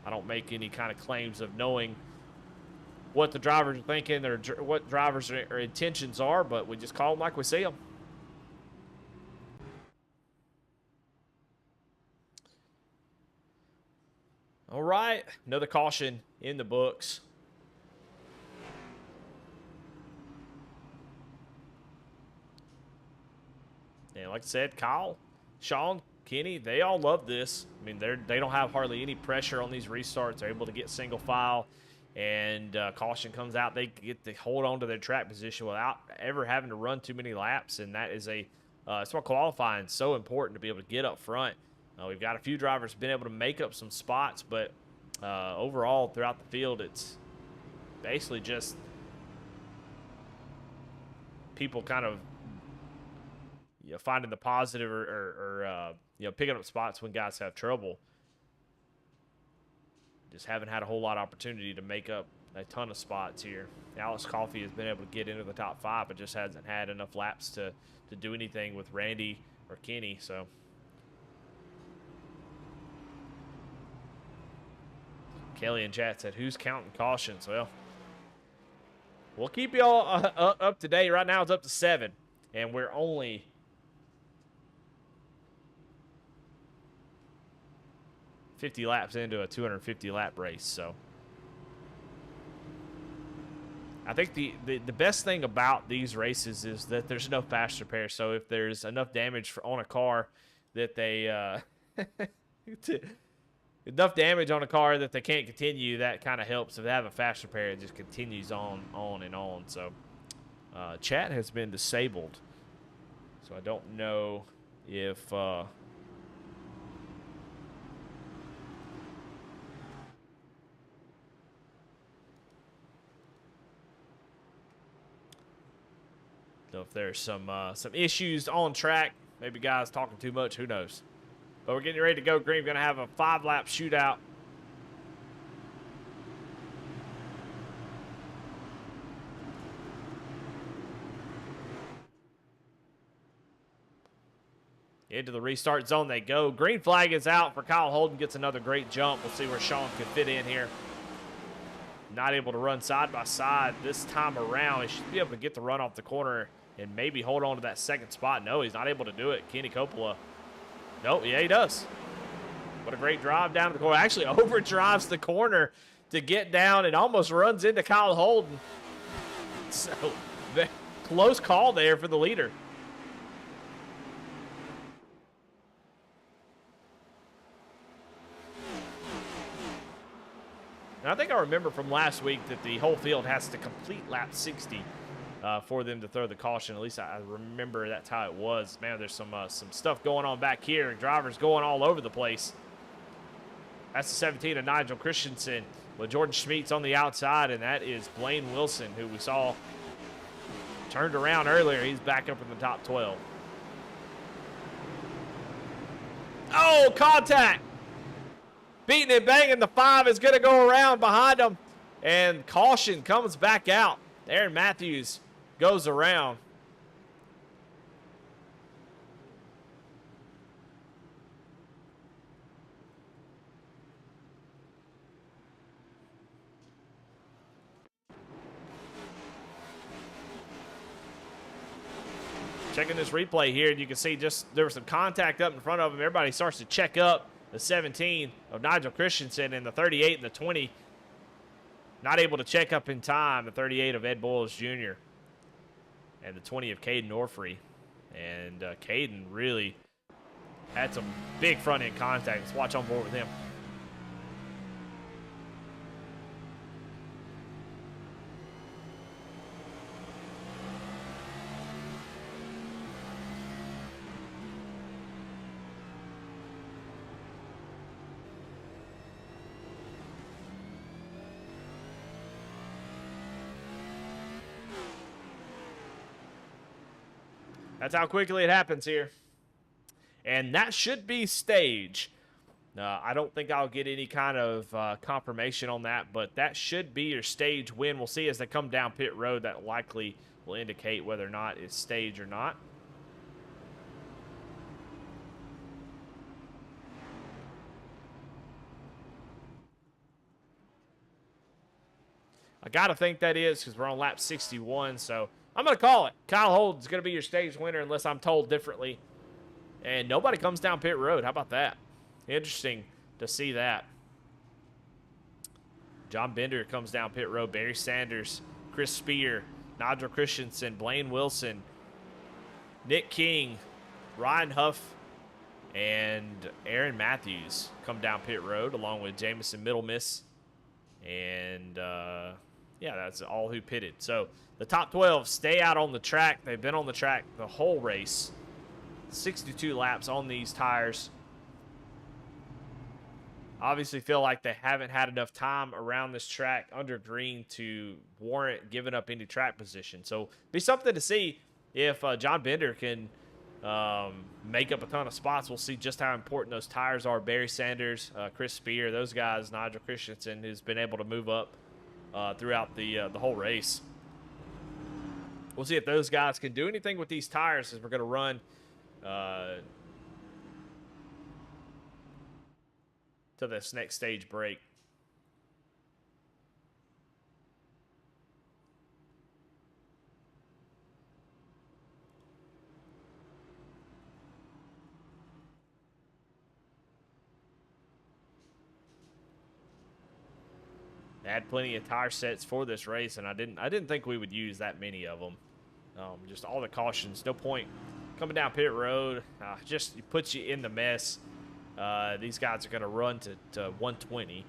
I don't make any kind of claims of knowing what the drivers are thinking or what drivers' intentions are, but we just call them like we see them. All right, another caution in the books. And like I said, Kyle, Sean, Kenny, they all love this. I mean, they don't have hardly any pressure on these restarts. They're able to get single file, and caution comes out. They get to hold on to their track position without ever having to run too many laps, and that is that's why qualifying is so important, to be able to get up front We've got a few drivers been able to make up some spots, but overall throughout the field, it's basically just people kind of finding the positive or picking up spots when guys have trouble. Just haven't had a whole lot of opportunity to make up a ton of spots here. Alex Coffey has been able to get into the top 5, but just hasn't had enough laps to do anything with Randy or Kenny. So Kelly and chat said, who's counting cautions? Well, we'll keep y'all up to date. Right now it's up to 7, and we're only 50 laps into a 250 lap race. So I think the best thing about these races is that there's no fast repair. So if there's enough damage on a car that they enough damage on a car that they can't continue, that kind of helps. If they have a fast repair, it just continues on and on. So chat has been disabled, so I don't know if there's some issues on track. Maybe guys talking too much. Who knows? But we're getting ready to go green. We're going to have a 5-lap shootout. Into the restart zone they go. Green flag is out for Kyle Holden. Gets another great jump. We'll see where Sean can fit in here. Not able to run side by side this time around. He should be able to get the run off the corner and maybe hold on to that second spot. No, he's not able to do it. Kenny Coppola. Nope, yeah, he does. What a great drive down to the corner. Actually overdrives the corner to get down and almost runs into Kyle Holden. So, close call there for the leader. And I think I remember from last week that the whole field has to complete lap 60 for them to throw the caution. At least I remember that's how it was. Man, there's some stuff going on back here, and drivers going all over the place. That's the 17 of Nigel Christensen with Jordan Schmeets on the outside, and that is Blaine Wilson, who we saw turned around earlier. He's back up in the top 12. Oh, contact! Beating and banging, the 5 is going to go around behind him, and caution comes back out. Aaron Matthews goes around. Checking this replay here, and you can see just there was some contact up in front of him. Everybody starts to check up. The 17 of Nigel Christensen and the 38 and the 20 not able to check up in time. The 38 of Ed Boyles Jr. and the 20 of Caden Orfrey. And Caden really had some big front-end contact. Let's watch on board with him. That's how quickly it happens here. And that should be stage. I don't think I'll get any kind of confirmation on that, but that should be your stage win. We'll see as they come down pit road. That likely will indicate whether or not it's stage or not. I got to think that is because we're on lap 61, so I'm going to call it. Kyle Holden's going to be your stage winner unless I'm told differently. And nobody comes down pit road. How about that? Interesting to see that. John Bender comes down pit road. Barry Sanders, Chris Spear, Nigel Christensen, Blaine Wilson, Nick King, Ryan Huff, and Aaron Matthews come down pit road along with Jamison Middlemiss. And, yeah, that's all who pitted. So the top 12 stay out on the track. They've been on the track the whole race. 62 laps on these tires. obviously feel like they haven't had enough time around this track under green to warrant giving up any track position. So be something to see if John Bender can make up a ton of spots. We'll see just how important those tires are. Barry Sanders, Chris Spear, those guys, Nigel Christensen, who's been able to move up throughout the whole race. We'll see if those guys can do anything with these tires as we're going to run to this next stage break. They had plenty of tire sets for this race, and I didn't think we would use that many of them. Just all the cautions. No point coming down pit road. Just puts you in the mess. These guys are going to run to 120.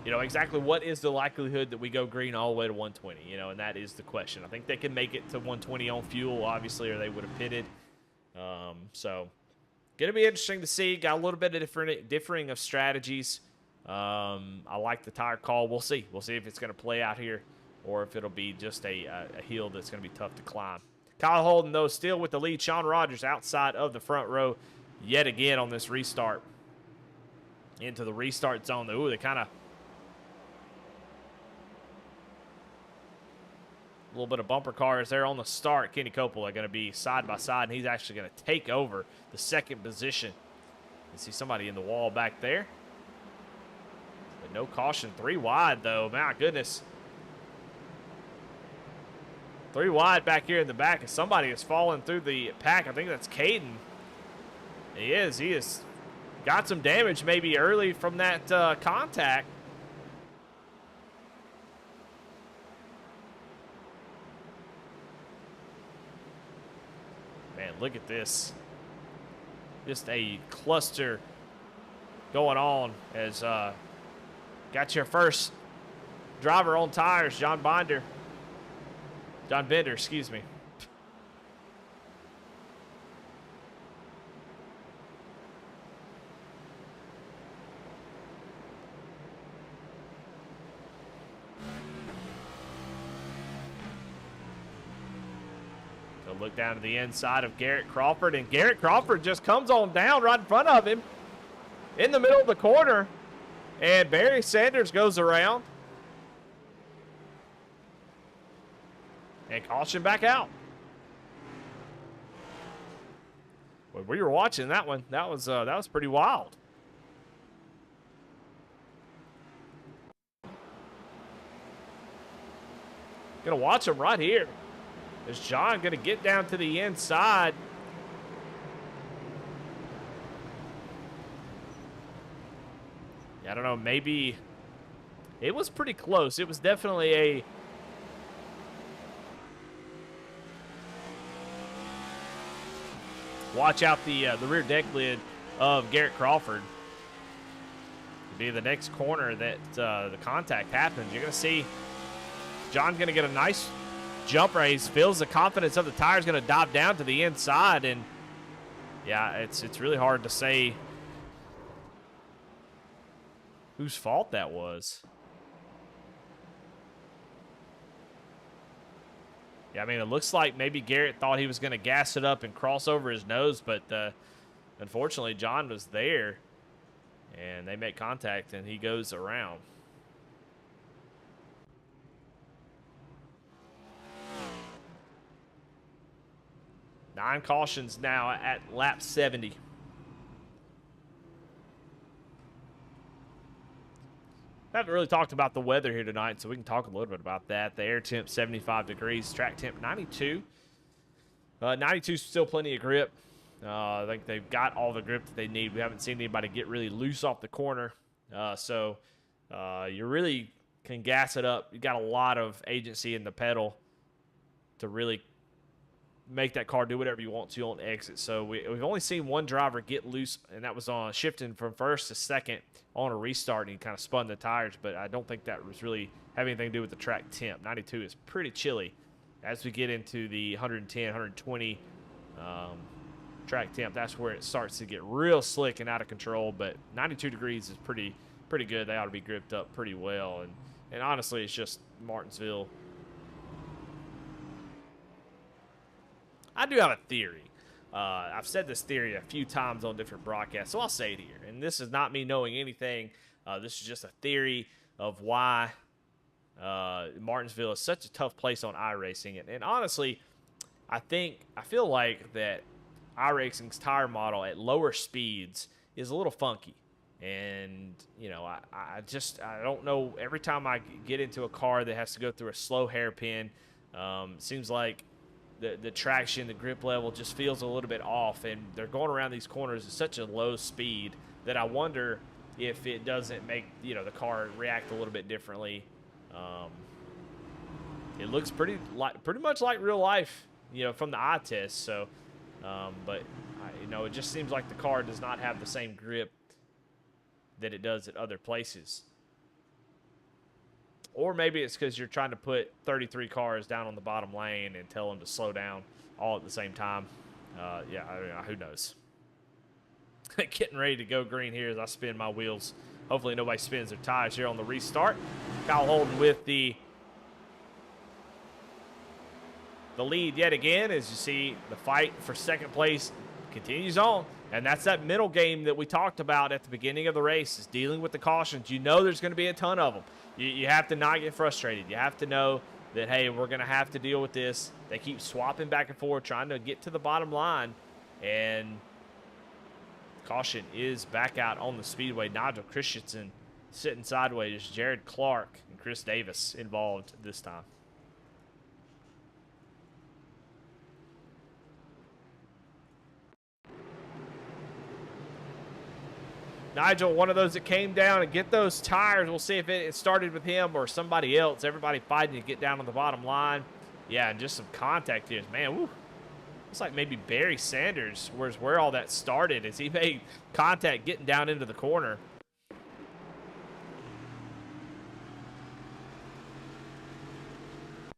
You know, exactly what is the likelihood that we go green all the way to 120? You know, and that is the question. I think they can make it to 120 on fuel, obviously, or they would have pitted. So, going to be interesting to see. Got a little bit of differing of strategies. I like the tire call. We'll see. We'll see if it's going to play out here or if it'll be just a hill that's going to be tough to climb. Kyle Holden, though, still with the lead. Sean Rogers outside of the front row yet again on this restart. Into the restart zone. Ooh, they kind of... a little bit of bumper cars there on the start. Kenny Coppola going to be side by side, and he's actually going to take over the second position. You see somebody in the wall back there. But no caution. 3 wide, though. My goodness. 3 wide back here in the back, and somebody is falling through the pack. I think that's Caden. He is. He has got some damage maybe early from that contact. Man, look at this. Just a cluster going on as got your first driver on tires, John Bender, excuse me. So look down to the inside of Garrett Crawford, and Garrett Crawford just comes on down right in front of him in the middle of the corner, and Barry Sanders goes around. And caution back out. When we were watching that one, that was pretty wild. Gonna watch him right here. Is John gonna get down to the inside? I don't know, maybe it was pretty close. It was definitely a watch out the rear deck lid of Garrett Crawford. It'll be the next corner that the contact happens. You're going to see John going to get a nice jump raise. Feels the confidence of the tire is going to dive down to the inside. And, yeah, it's really hard to say whose fault that was. Yeah, I mean, it looks like maybe Garrett thought he was going to gas it up and cross over his nose, but unfortunately, John was there, and they make contact, and he goes around. Nine cautions now at lap 70. I haven't really talked about the weather here tonight, so we can talk a little bit about that. The air temp 75 degrees, track temp 92. 92 is still plenty of grip. I think they've got all the grip that they need. We haven't seen anybody get really loose off the corner. So you really can gas it up. You got a lot of agency in the pedal to really make that car do whatever you want to on exit. So we've only seen one driver get loose, and that was on shifting from first to second on a restart, and he kind of spun the tires, but I don't think that was really having anything to do with the track temp. 92 is pretty chilly as we get into the 110, 120 track temp, that's where it starts to get real slick and out of control. But 92 degrees is pretty good. They ought to be gripped up pretty well. And honestly, it's just Martinsville. I do have a theory. I've said this theory a few times on different broadcasts, so I'll say it here. And this is not me knowing anything. This is just a theory of why Martinsville is such a tough place on iRacing. And honestly, I feel like that iRacing's tire model at lower speeds is a little funky. And, you know, I don't know. Every time I get into a car that has to go through a slow hairpin, seems like the traction, the grip level just feels a little bit off. And they're going around these corners at such a low speed that I wonder if it doesn't make, you know, the car react a little bit differently. It looks pretty much like real life, you know, from the eye test. So, but you know, it just seems like the car does not have the same grip that it does at other places. Or maybe it's because you're trying to put 33 cars down on the bottom lane and tell them to slow down all at the same time. Yeah, I don't know, who knows? Getting ready to go green here as I spin my wheels. Hopefully nobody spins their tires here on the restart. Kyle Holden with the lead yet again. As you see, the fight for second place continues on. And that's that mental game that we talked about at the beginning of the race, is dealing with the cautions. You know there's going to be a ton of them. You have to not get frustrated. You have to know that, hey, we're going to have to deal with this. They keep swapping back and forth, trying to get to the bottom line. And caution is back out on the speedway. Nigel Christensen sitting sideways. Jared Clark and Chris Davis involved this time. Nigel, one of those that came down and get those tires. We'll see if it started with him or somebody else. Everybody fighting to get down on the bottom line. Yeah, and just some contact here. Man, woo. Looks like maybe Barry Sanders was where all that started, as he made contact getting down into the corner.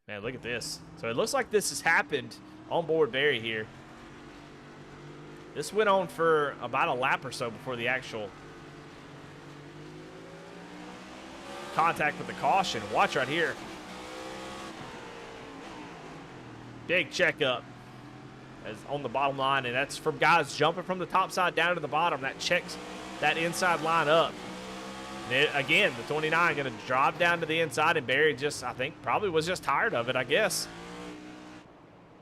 Man, look at this. So it looks like this has happened on board Barry here. This went on for about a lap or so before the actual contact with the caution. Watch right here. Big checkup as on the bottom line, and that's from guys jumping from the top side down to the bottom. That checks that inside line up. And again, the 29 going to drop down to the inside, and Barry just, I think, probably was just tired of it, I guess,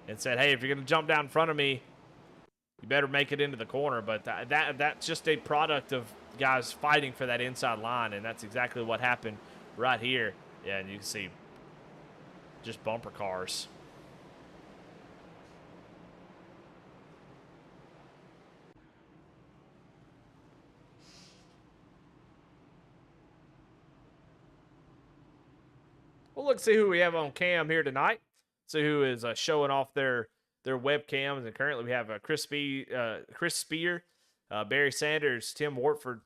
and said, hey, if you're going to jump down in front of me, you better make it into the corner. But that's just a product of guys fighting for that inside line, and that's exactly what happened right here. Yeah, and you can see just bumper cars. Well, let's see who we have on cam here tonight. See who is showing off their webcams. And currently we have Chris Spear, Barry Sanders, Tim Wartford.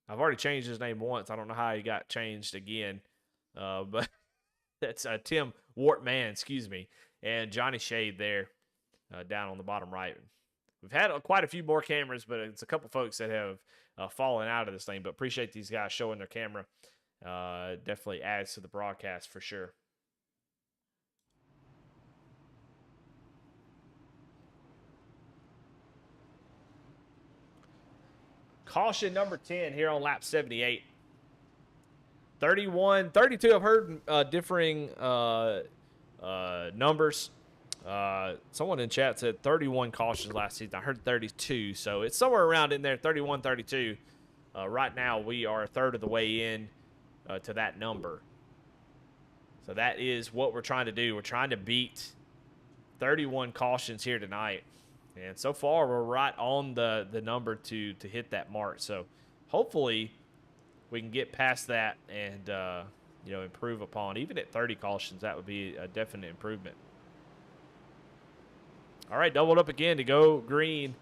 I've already changed his name once. I don't know how he got changed again. But that's Tim Wartman, excuse me. And Johnny Shade there down on the bottom right. We've had quite a few more cameras, but it's a couple folks that have fallen out of this thing. But appreciate these guys showing their camera. Definitely adds to the broadcast for sure. Caution number 10 here on lap 78. 31, 32, I've heard differing numbers. Someone in chat said 31 cautions last season. I heard 32, so it's somewhere around in there, 31, 32. Right now, we are a third of the way in to that number. So that is what we're trying to do. We're trying to beat 31 cautions here tonight. And so far, we're right on the number to hit that mark. So hopefully we can get past that and improve upon. Even at 30 cautions, that would be a definite improvement. All right, doubled up again to go green.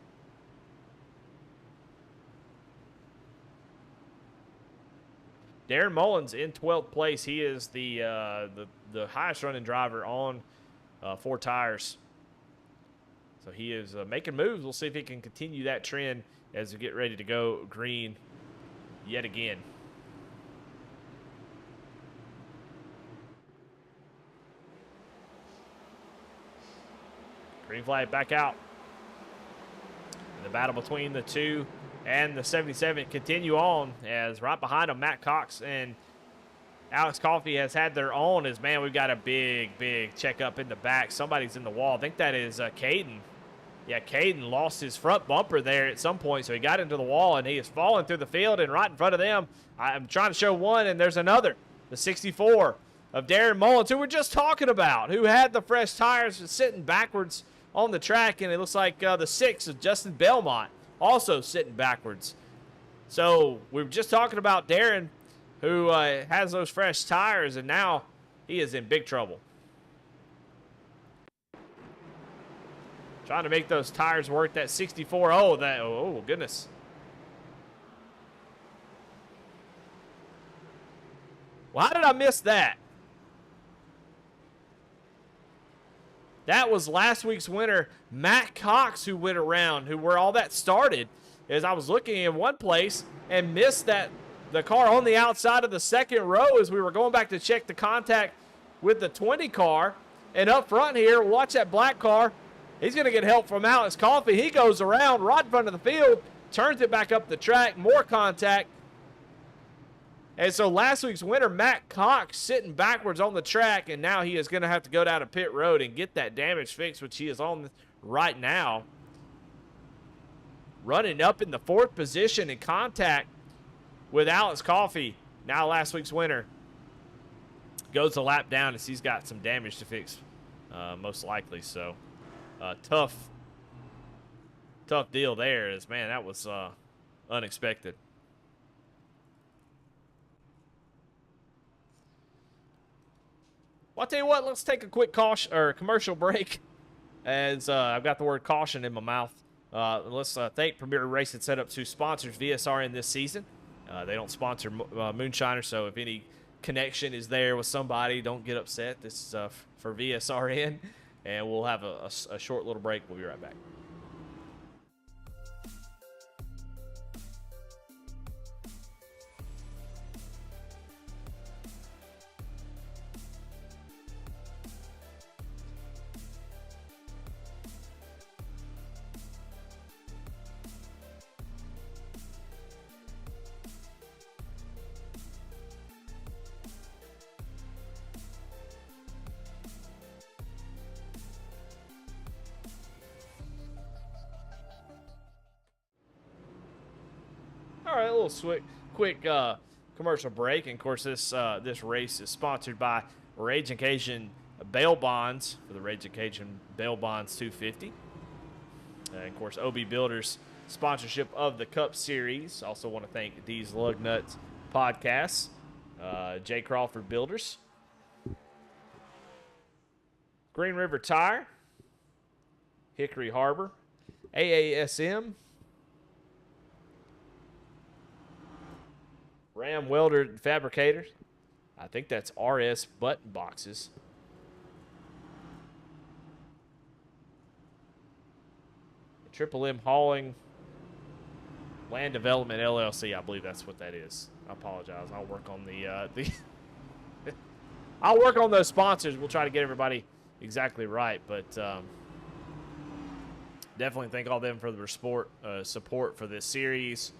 Darren Mullins in 12th place. He is the highest running driver on 4 tires. So he is making moves. We'll see if he can continue that trend as we get ready to go green yet again. Green flag back out. And the battle between the 2 and the 77 continue on as right behind them, Matt Cox and Alex Coffey has had their own. As, man, we've got a big checkup in the back. Somebody's in the wall. I think that is Caden. Yeah, Caden lost his front bumper there at some point, so he got into the wall, and he is falling through the field, and right in front of them, I'm trying to show one, and there's another. The 64 of Darren Mullins, who we're just talking about, who had the fresh tires sitting backwards on the track, and it looks like the 6 of Justin Belmont also sitting backwards. So we were just talking about Darren, who has those fresh tires, and now he is in big trouble. Trying to make those tires work. That 64. Oh, goodness. Well, how did I miss that? That was last week's winner, Matt Cox, who went around, where all that started. As I was looking in one place and missed the car on the outside of the second row as we were going back to check the contact with the 20 car. And up front here, watch that black car. He's going to get help from Alex Coffey. He goes around right in front of the field, turns it back up the track, more contact. And so last week's winner, Matt Cox, sitting backwards on the track, and now he is going to have to go down to pit road and get that damage fixed, which he is on right now. Running up in the 4th position in contact with Alex Coffey. Now last week's winner goes a lap down as he's got some damage to fix, most likely. So tough deal there. As, man, that was unexpected. Well, I'll tell you what, let's take a quick commercial break as I've got the word caution in my mouth. Let's thank Premier Racing Setups, who sponsors VSRN this season. They don't sponsor Moonshiners, so if any connection is there with somebody, don't get upset. This is for VSRN, and we'll have a short little break. We'll be right back. All right, a little quick commercial break. And, of course, this race is sponsored by Ragin Cajun Bail Bonds for the Ragin Cajun Bail Bonds 250. And, of course, OB Builders sponsorship of the Cup Series. Also want to thank D's Lug Nuts Podcasts, J. Crawford Builders, Green River Tire, Hickory Harbor, AASM, Ram Welder Fabricators. I think that's RS Button Boxes. Triple M Hauling Land Development LLC. I believe that's what that is. I apologize. I'll work on I'll work on those sponsors. We'll try to get everybody exactly right, but definitely thank all them for the support for this series.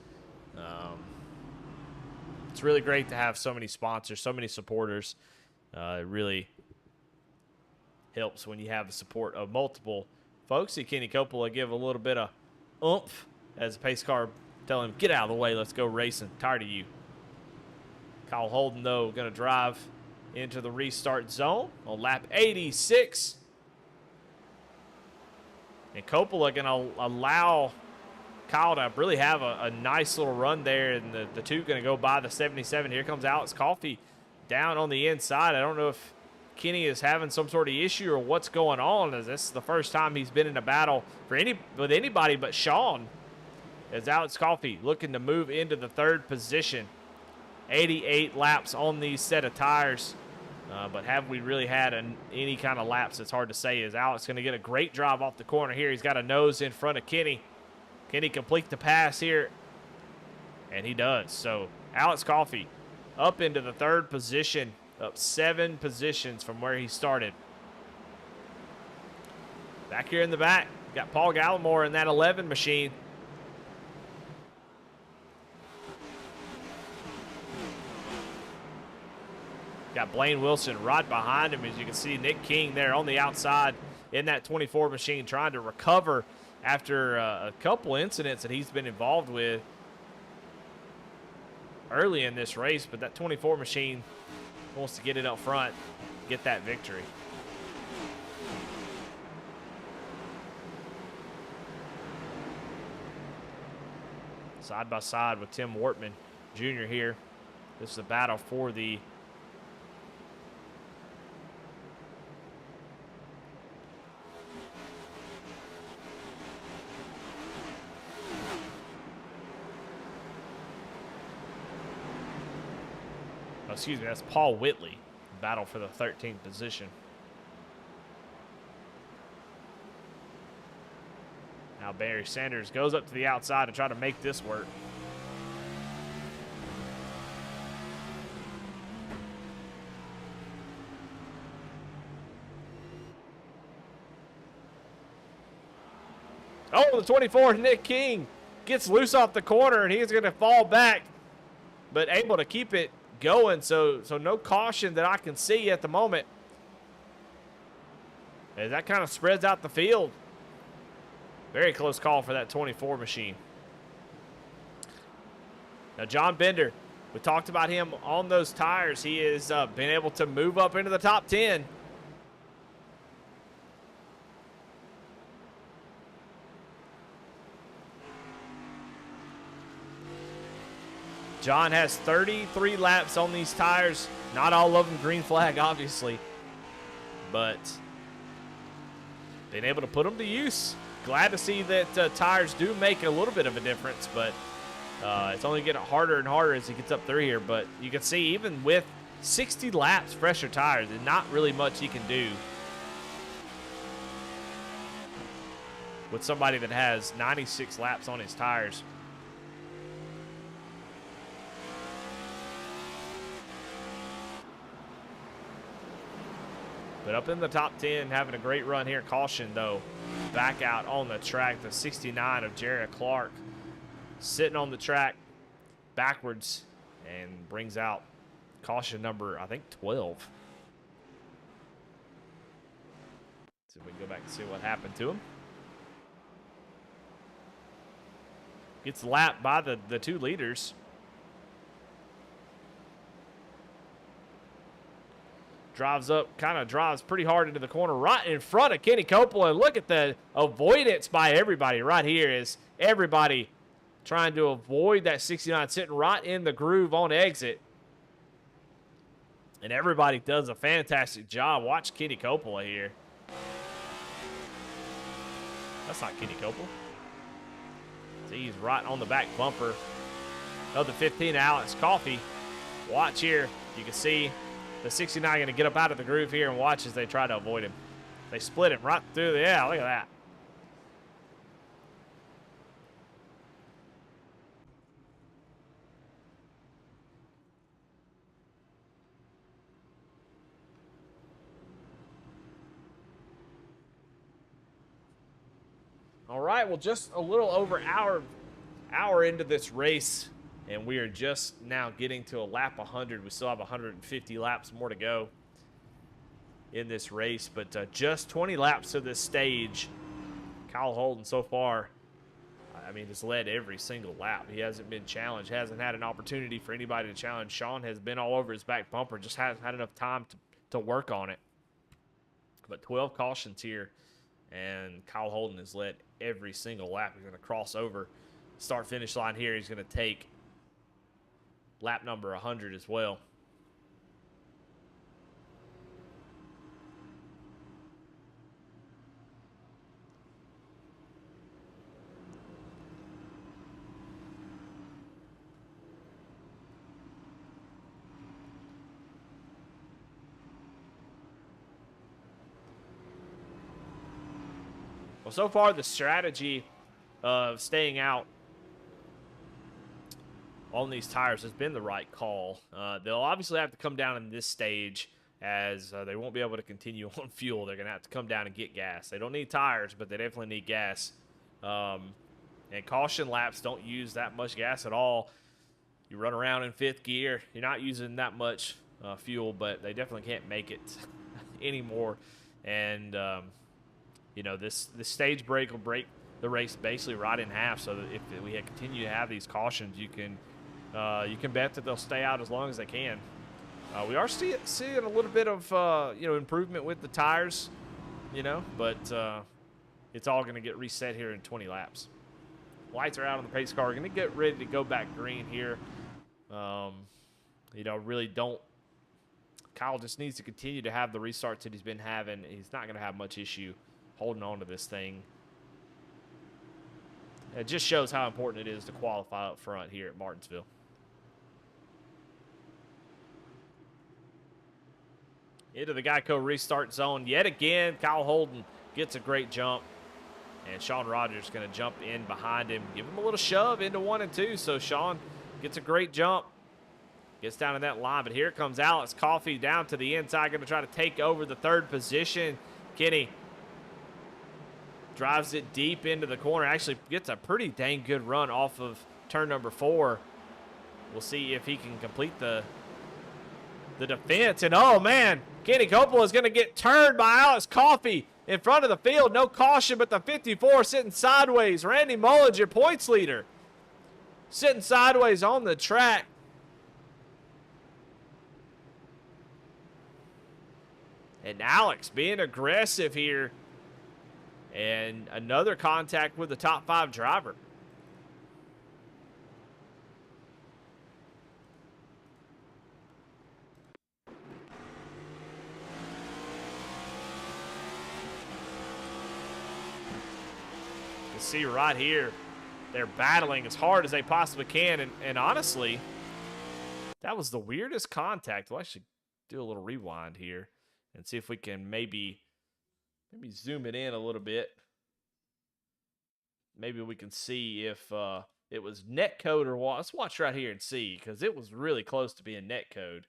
It's really great to have so many sponsors, so many supporters. It really helps when you have the support of multiple folks. See Kenny Coppola give a little bit of oomph as the pace car telling him, get out of the way, let's go racing. Tired of you. Kyle Holden, though, going to drive into the restart zone on lap 86. And Coppola going to allow Kyle to really have a nice little run there, and the two going to go by the 77. Here comes Alex Coffey down on the inside. I don't know if Kenny is having some sort of issue or what's going on, as this is the first time he's been in a battle with anybody but Sean, as Alex Coffey looking to move into the 3rd position. 88 laps on these set of tires. But have we really had any kind of laps? It's hard to say. Is Alex going to get a great drive off the corner here? He's got a nose in front of Kenny. Can he complete the pass here? And he does. So Alex Coffey up into the 3rd position, up 7 positions from where he started. Back here in the back, got Paul Gallimore in that 11 machine. Got Blaine Wilson right behind him. As you can see, Nick King there on the outside in that 24 machine trying to recover after a couple incidents that he's been involved with early in this race. But that 24 machine wants to get it up front, get that victory. Side by side with Tim Wortman Jr. here. This is a battle for the excuse me, that's Paul Whitley. Battle for the 13th position. Now Barry Sanders goes up to the outside to try to make this work. Oh, the 24, Nick King gets loose off the corner, and he's going to fall back, but able to keep it going, so no caution that I can see at the moment. As that kind of spreads out the field. Very close call for that 24 machine. Now John Bender, we talked about him on those tires. He has been able to move up into the top 10. John has 33 laps on these tires. Not all of them green flag, obviously. But been able to put them to use. Glad to see that tires do make a little bit of a difference. But it's only getting harder and harder as he gets up through here. But you can see even with 60 laps, fresher tires, there's not really much he can do with somebody that has 96 laps on his tires. But up in the top 10, having a great run here. Caution, though, back out on the track. The 69 of Jarrett Clark sitting on the track backwards and brings out caution number, I think, 12. So we can go back and see what happened to him. Gets lapped by the 2 leaders. Drives up, kind of drives pretty hard into the corner right in front of Kenny Coppola. And look at the avoidance by everybody right here. Is everybody trying to avoid that 69 sitting right in the groove on exit. And everybody does a fantastic job. Watch Kenny Coppola here. That's not Kenny Coppola. See, he's right on the back bumper of the 15, Alex Coffey. Watch here. You can see the 69 going to get up out of the groove here and watch as they try to avoid him. They split him right through. Yeah, look at that. All right, well, just a little over hour into this race, and we are just now getting to a lap 100. We still have 150 laps more to go in this race, but just 20 laps to this stage. Kyle Holden so far, I mean, has led every single lap. He hasn't been challenged, hasn't had an opportunity for anybody to challenge. Sean has been all over his back bumper, just hasn't had enough time to work on it. But 12 cautions here, and Kyle Holden has led every single lap. He's going to cross over start-finish line here. He's going to take lap number 100 as well. Well, so far the strategy of staying out on these tires has been the right call. They'll obviously have to come down in this stage as they won't be able to continue on fuel. They're going to have to come down and get gas. They don't need tires, but they definitely need gas. And caution laps don't use that much gas at all. You run around in 5th gear, you're not using that much fuel, but they definitely can't make it anymore. And, this stage break will break the race basically right in half, so that if we continue to have these cautions, you can bet that they'll stay out as long as they can. We are seeing a little bit of improvement with the tires, but it's all going to get reset here in 20 laps. Lights are out on the pace car. We're going to get ready to go back green here. Really don't. Kyle just needs to continue to have the restarts that he's been having. He's not going to have much issue holding on to this thing. It just shows how important it is to qualify up front here at Martinsville. Into the Geico restart zone yet again. Kyle Holden gets a great jump. And Sean Rogers is going to jump in behind him. Give him a little shove into 1 and 2. So Sean gets a great jump. Gets down in that line. But here comes Alex Coffey down to the inside. Going to try to take over the 3rd position. Kenny drives it deep into the corner. Actually gets a pretty dang good run off of turn number 4. We'll see if he can complete the defense. And, oh, man, Kenny Coppola is going to get turned by Alex Coffey in front of the field. No caution, but the 54 sitting sideways. Randy Mullins, your points leader, sitting sideways on the track. And Alex being aggressive here. And another contact with the top 5 driver. You see right here, they're battling as hard as they possibly can. And honestly, that was the weirdest contact. We'll actually do a little rewind here and see if we can maybe zoom it in a little bit. Maybe we can see if it was net code or what. Let's watch right here and see, because it was really close to being net code.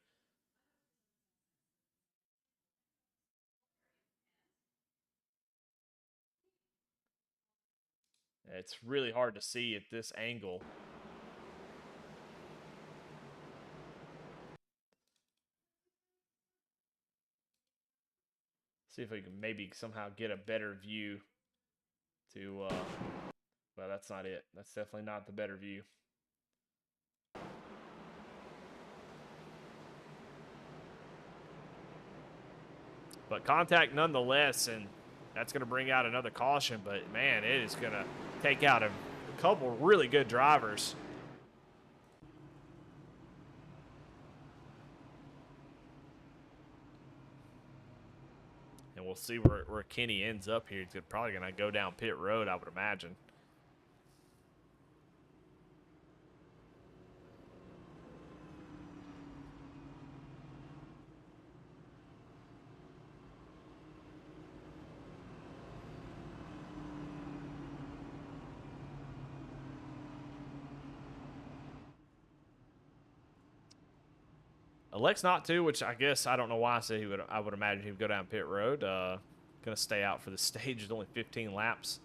It's really hard to see at this angle. See if we can maybe somehow get a better view to, well, that's not it. That's definitely not the better view. But contact nonetheless, and that's going to bring out another caution. But, man, it is going to take out a couple really good drivers. And we'll see where Kenny ends up here. He's probably going to go down pit road, I would imagine. Elects not to, which I guess I don't know why I said he would. I would imagine he would go down pit road. Going to stay out for the stage. There's only 15 laps.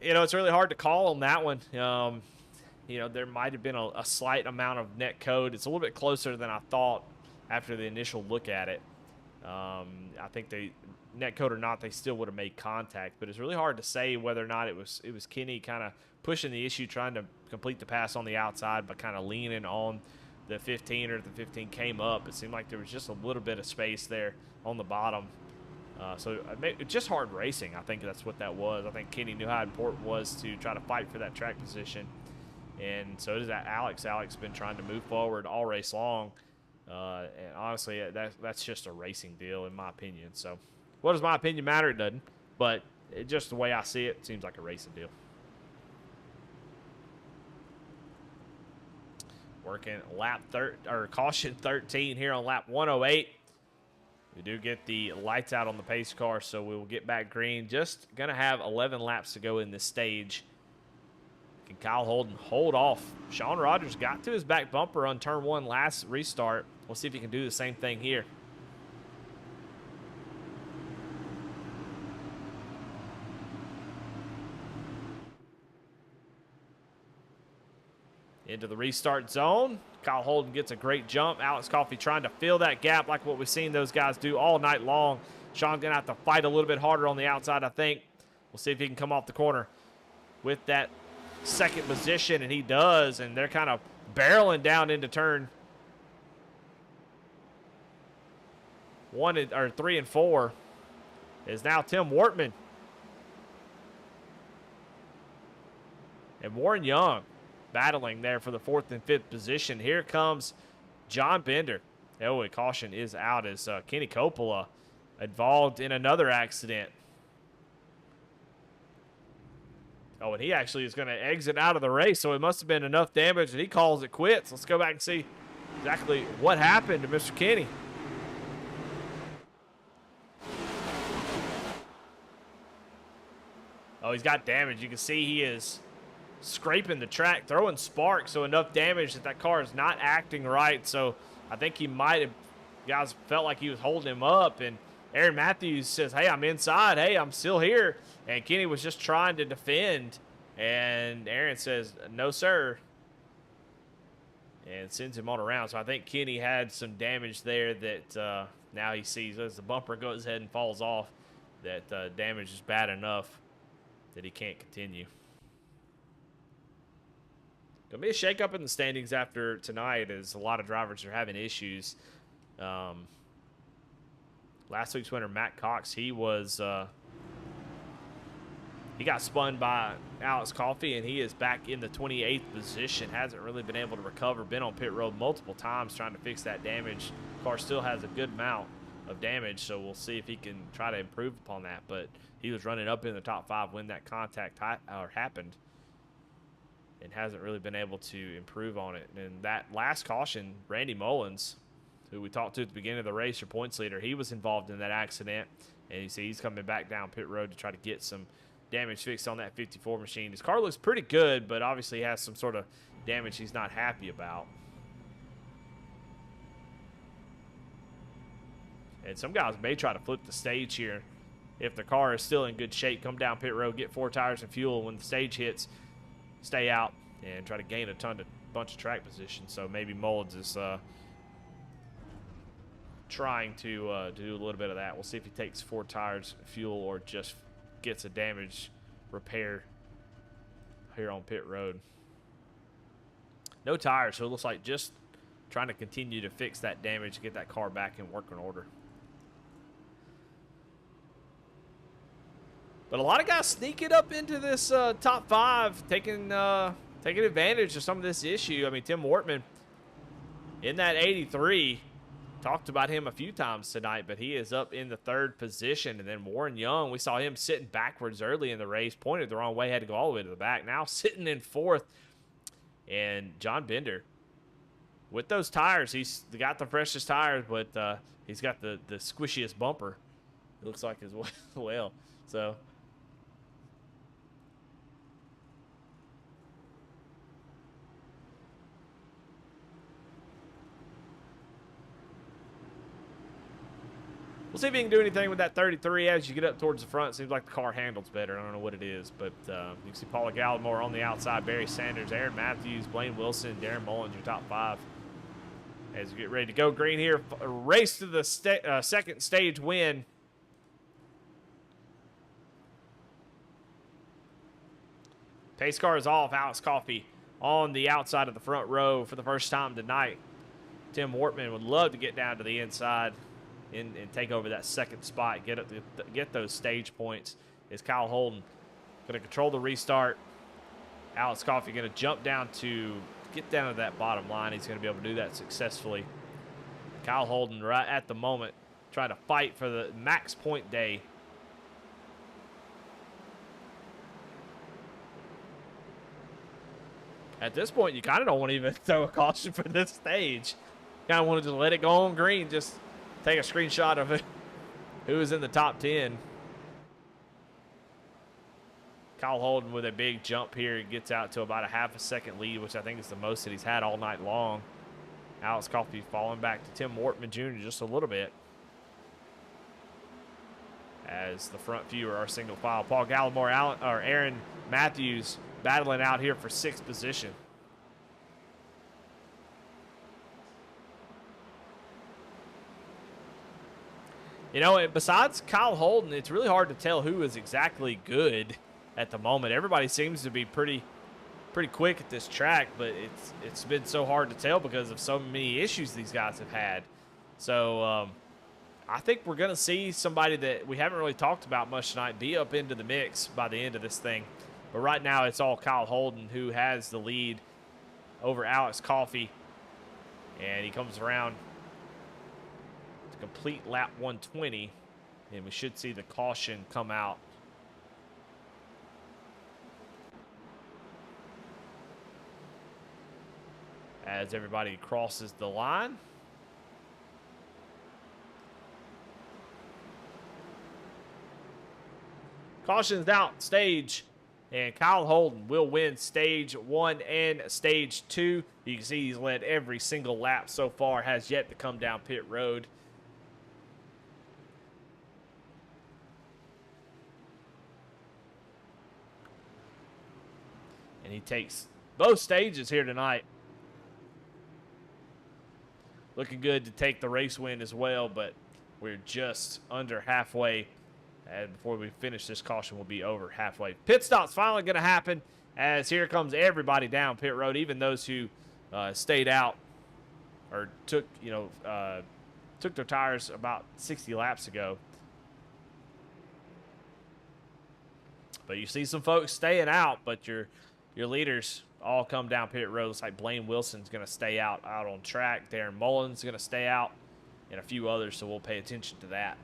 It's really hard to call on that one. There might have been a slight amount of net code. It's a little bit closer than I thought after the initial look at it. I think they net code or not, they still would have made contact. But it's really hard to say whether or not it was Kenny kind of pushing the issue, trying to complete the pass on the outside, but kind of leaning on the 15, or if the 15 came up. It seemed like there was just a little bit of space there on the bottom. So just hard racing. I think that's what that was. I think Kenny knew how important it was to try to fight for that track position. And so does that Alex. Alex been trying to move forward all race long. And honestly, that's just a racing deal in my opinion. So what does my opinion matter? It doesn't. But just the way I see it, seems like a racing deal. Working caution 13 here on lap 108. We do get the lights out on the pace car, so we will get back green. Just going to have 11 laps to go in this stage. Can Kyle Holden hold off? Sean Rogers got to his back bumper on turn 1 last restart. We'll see if he can do the same thing here. Into the restart zone. Kyle Holden gets a great jump. Alex Coffey trying to fill that gap like what we've seen those guys do all night long. Sean's going to have to fight a little bit harder on the outside, I think. We'll see if he can come off the corner with that second position, and he does, and they're kind of barreling down into turn 3 and 4. Is now Tim Wortman and Warren Young battling there for the 4th and 5th position. Here comes John Bender. Oh, a caution is out as Kenny Coppola involved in another accident. Oh, and he actually is going to exit out of the race, so it must have been enough damage that he calls it quits. Let's go back and see exactly what happened to Mr. Kenny. Oh, he's got damage. You can see he is scraping the track, throwing sparks, so enough damage that car is not acting right. So I think he might have, guys felt like he was holding him up, and Aaron Matthews says, hey, I'm inside. Hey, I'm still here. And Kenny was just trying to defend, and Aaron says, no, sir, and sends him on around. So I think Kenny had some damage there that now he sees as the bumper goes ahead and falls off, that damage is bad enough that he can't continue. Gonna be a shakeup in the standings after tonight, as a lot of drivers are having issues. Last week's winner, Matt Cox, he was he got spun by Alex Coffey, and he is back in the 28th position. Hasn't really been able to recover. Been on pit road multiple times trying to fix that damage. Car still has a good amount of damage, so we'll see if he can try to improve upon that. But he was running up in the top 5 when that contact happened, and hasn't really been able to improve on it. And that last caution, Randy Mullins, who we talked to at the beginning of the race, your points leader, he was involved in that accident. And you see he's coming back down pit road to try to get some damage fixed on that 54 machine. His car looks pretty good, but obviously has some sort of damage he's not happy about. And some guys may try to flip the stage here if the car is still in good shape. Come down pit road, get 4 tires and fuel. When the stage hits, stay out and try to gain a bunch of track position. So maybe Mullins is trying to do a little bit of that. We'll see if he takes 4 tires, fuel, or just gets a damage repair here on pit road. No tires, so it looks like just trying to continue to fix that damage, get that car back in working order. But a lot of guys sneaking up into this top 5, taking advantage of some of this issue. I mean, Tim Wortman in that 83, talked about him a few times tonight, but he is up in the 3rd position. And then Warren Young, we saw him sitting backwards early in the race, pointed the wrong way, had to go all the way to the back. Now sitting in 4th. And John Bender, with those tires, he's got the freshest tires, but he's got the squishiest bumper, it looks like, as well. So we'll see if he can do anything with that 33 as you get up towards the front. Seems like the car handles better. I don't know what it is, but you can see Paula Gallimore on the outside, Barry Sanders, Aaron Matthews, Blaine Wilson, Darren Mullins, your top 5. As you get ready to go green here, race to the second stage win. Pace car is off. Alex Coffey on the outside of the front row for the first time tonight. Tim Wortman would love to get down to the inside and take over that second spot, get those stage points. Is Kyle Holden going to control the restart? Alex Coffey going to jump down to get down to that bottom line. He's going to be able to do that successfully. Kyle Holden right at the moment trying to fight for the max point day. At this point, you kind of don't want to even throw a caution for this stage. Kind of want to just let it go on green, just take a screenshot of it. Who is in the top 10? Kyle Holden with a big jump here. He gets out to about a half a second lead, which I think is the most that he's had all night long. Alex Coffey falling back to Tim Wortman Jr. just a little bit. As the front few are our single file. Paul Gallimore, Aaron Matthews battling out here for 6th position. You know, besides Kyle Holden, it's really hard to tell who is exactly good at the moment. Everybody seems to be pretty quick at this track, but it's been so hard to tell because of so many issues these guys have had. So I think we're going to see somebody that we haven't really talked about much tonight be up into the mix by the end of this thing. But right now it's all Kyle Holden who has the lead over Alex Coffey. And he comes around to complete lap 120. And we should see the caution come out. As everybody crosses the line. Caution's out stage, and Kyle Holden will win stage 1 and stage 2. You can see he's led every single lap so far, has yet to come down pit road. And he takes both stages here tonight. Looking good to take the race win as well, but we're just under halfway. And before we finish this caution, we'll be over halfway. Pit stop's finally going to happen as here comes everybody down pit road, even those who stayed out or took their tires about 60 laps ago. But you see some folks staying out, but your leaders all come down pit road. Looks like Blaine Wilson's going to stay out on track. Darren Mullins is going to stay out, and a few others, so we'll pay attention to that.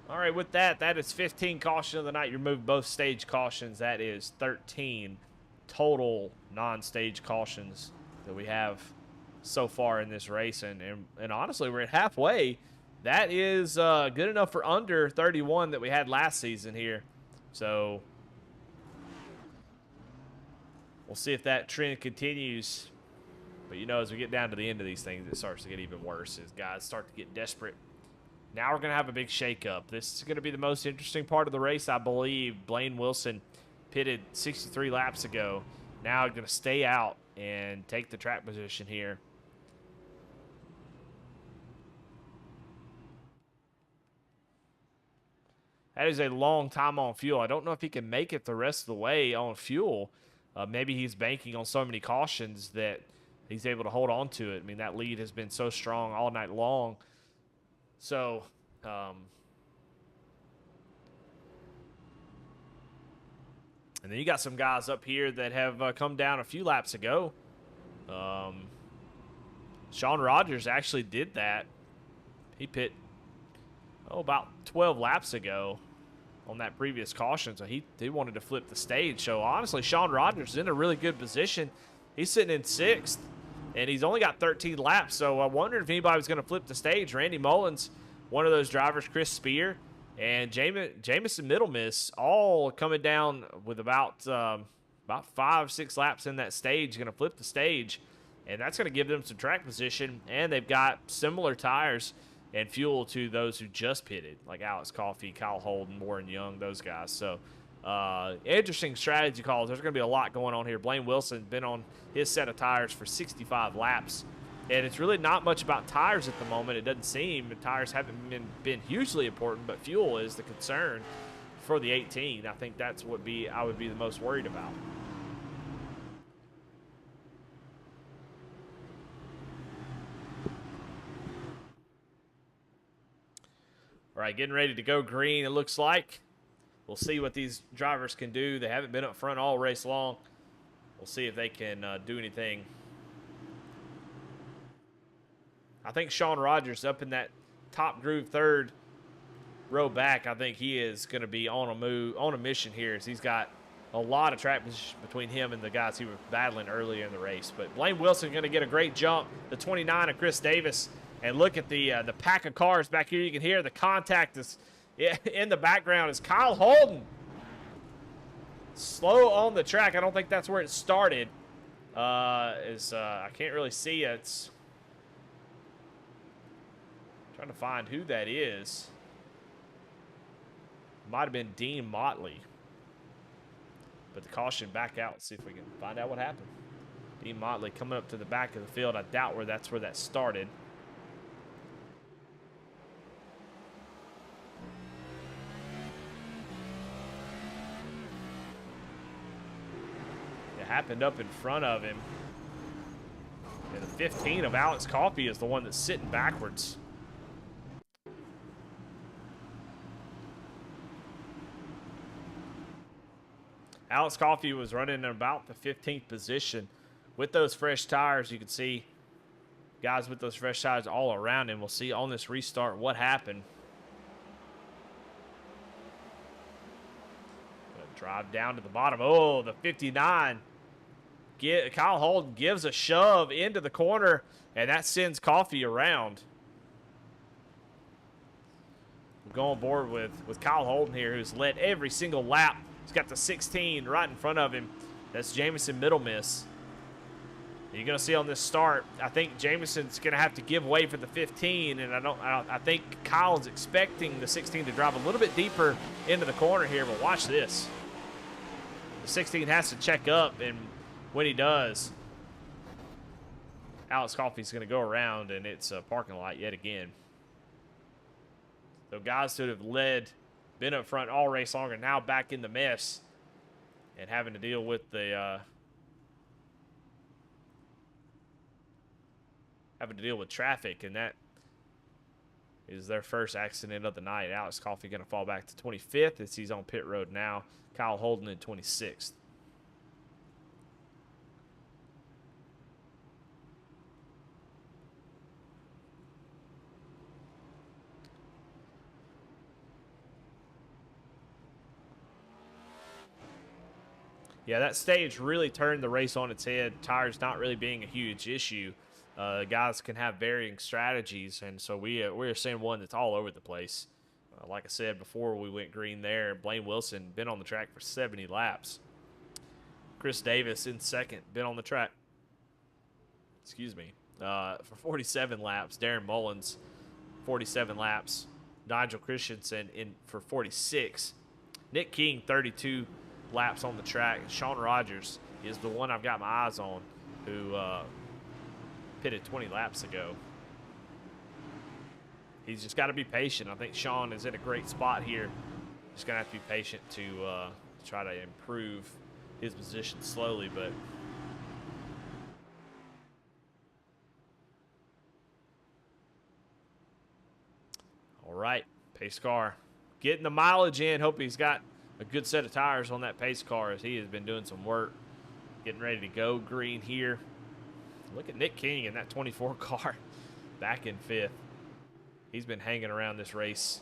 All right, with that, that is 15 caution of the night. You remove both stage cautions. That is 13 total non-stage cautions that we have so far in this race. And honestly, we're at halfway. That is good enough for under 31 that we had last season here. So we'll see if that trend continues. But, you know, as we get down to the end of these things, it starts to get even worse as guys start to get desperate. Now we're going to have a big shakeup. This is going to be the most interesting part of the race, I believe. Blaine Wilson pitted 63 laps ago. Now going to stay out and take the track position here. That is a long time on fuel. I don't know if he can make it the rest of the way on fuel. Maybe he's banking on so many cautions that he's able to hold on to it. I mean, that lead has been so strong all night long. So, and then you got some guys up here that have come down a few laps ago. Sean Rogers actually did that. He pit, about 12 laps ago on that previous caution. So he wanted to flip the stage. So, honestly, Sean Rogers is in a really good position. He's sitting in 6th. And he's only got 13 laps, so I wondered if anybody was going to flip the stage. Randy Mullins, one of those drivers, Chris Spear, and Jamison Middlemiss, all coming down with about 5-6 laps in that stage, going to flip the stage. And that's going to give them some track position. And they've got similar tires and fuel to those who just pitted, like Alex Coffey, Kyle Holden, Warren Young, those guys. So, interesting strategy calls. There's going to be a lot going on here. Blaine Wilson been on his set of tires for 65 laps, and it's really not much about tires at the moment. It doesn't seem. The tires haven't been hugely important, but fuel is the concern for the 18. I think that's what I would be the most worried about. All right, getting ready to go green, it looks like. We'll see what these drivers can do. They haven't been up front all race long. We'll see if they can do anything. I think Sean Rogers up in that top groove third row back, I think he is going to be on a mission here, as he's got a lot of track position between him and the guys he was battling earlier in the race. But Blaine Wilson going to get a great jump, the 29 of Chris Davis. And look at the pack of cars back here. You can hear the contact is in the background is Kyle Holden. Slow on the track. I don't think that's where it started. I can't really see it. It's trying to find who that is. Might have been Dean Motley. But the caution back out. See if we can find out what happened. Dean Motley coming up to the back of the field. I doubt that's where that started. It happened up in front of him. And the 15 of Alex Coffey is the one that's sitting backwards. Alex Coffey was running in about the 15th position. With those fresh tires, you can see guys with those fresh tires all around him. We'll see on this restart what happened. Drive down to the bottom. Oh, the 59. Kyle Holden gives a shove into the corner, and that sends Coffey around. We'll go on board with Kyle Holden here, who's led every single lap. He's got the 16 right in front of him. That's Jamison Middlemiss. You're going to see on this start, I think Jamison's going to have to give way for the 15, and I think Kyle's expecting the 16 to drive a little bit deeper into the corner here, but watch this. The 16 has to check up, and when he does, Alex Coffey's going to go around, and it's a parking lot yet again. So guys who have been up front all race long are now back in the mess and having to deal with traffic, and that is their first accident of the night. Alex Coffey going to fall back to 25th as he's on pit road now. Kyle Holden in 26th. Yeah, that stage really turned the race on its head. Tires not really being a huge issue. Guys can have varying strategies, and so we're seeing one that's all over the place. Like I said before we went green there, Blaine Wilson been on the track for 70 laps. Chris Davis in second, been on the track, for 47 laps. Darren Mullins, 47 laps. Nigel Christensen for 46. Nick King, 32 laps on the track. Sean Rogers is the one I've got my eyes on, who pitted 20 laps ago. He's just got to be patient. I think Sean is in a great spot here. Just going to have to be patient to try to improve his position slowly, but all right, pace car getting the mileage in. Hope he's got a good set of tires on that pace car, as he has been doing some work getting ready to go green here. Look at Nick King in that 24 car back in 5th. He's been hanging around this race.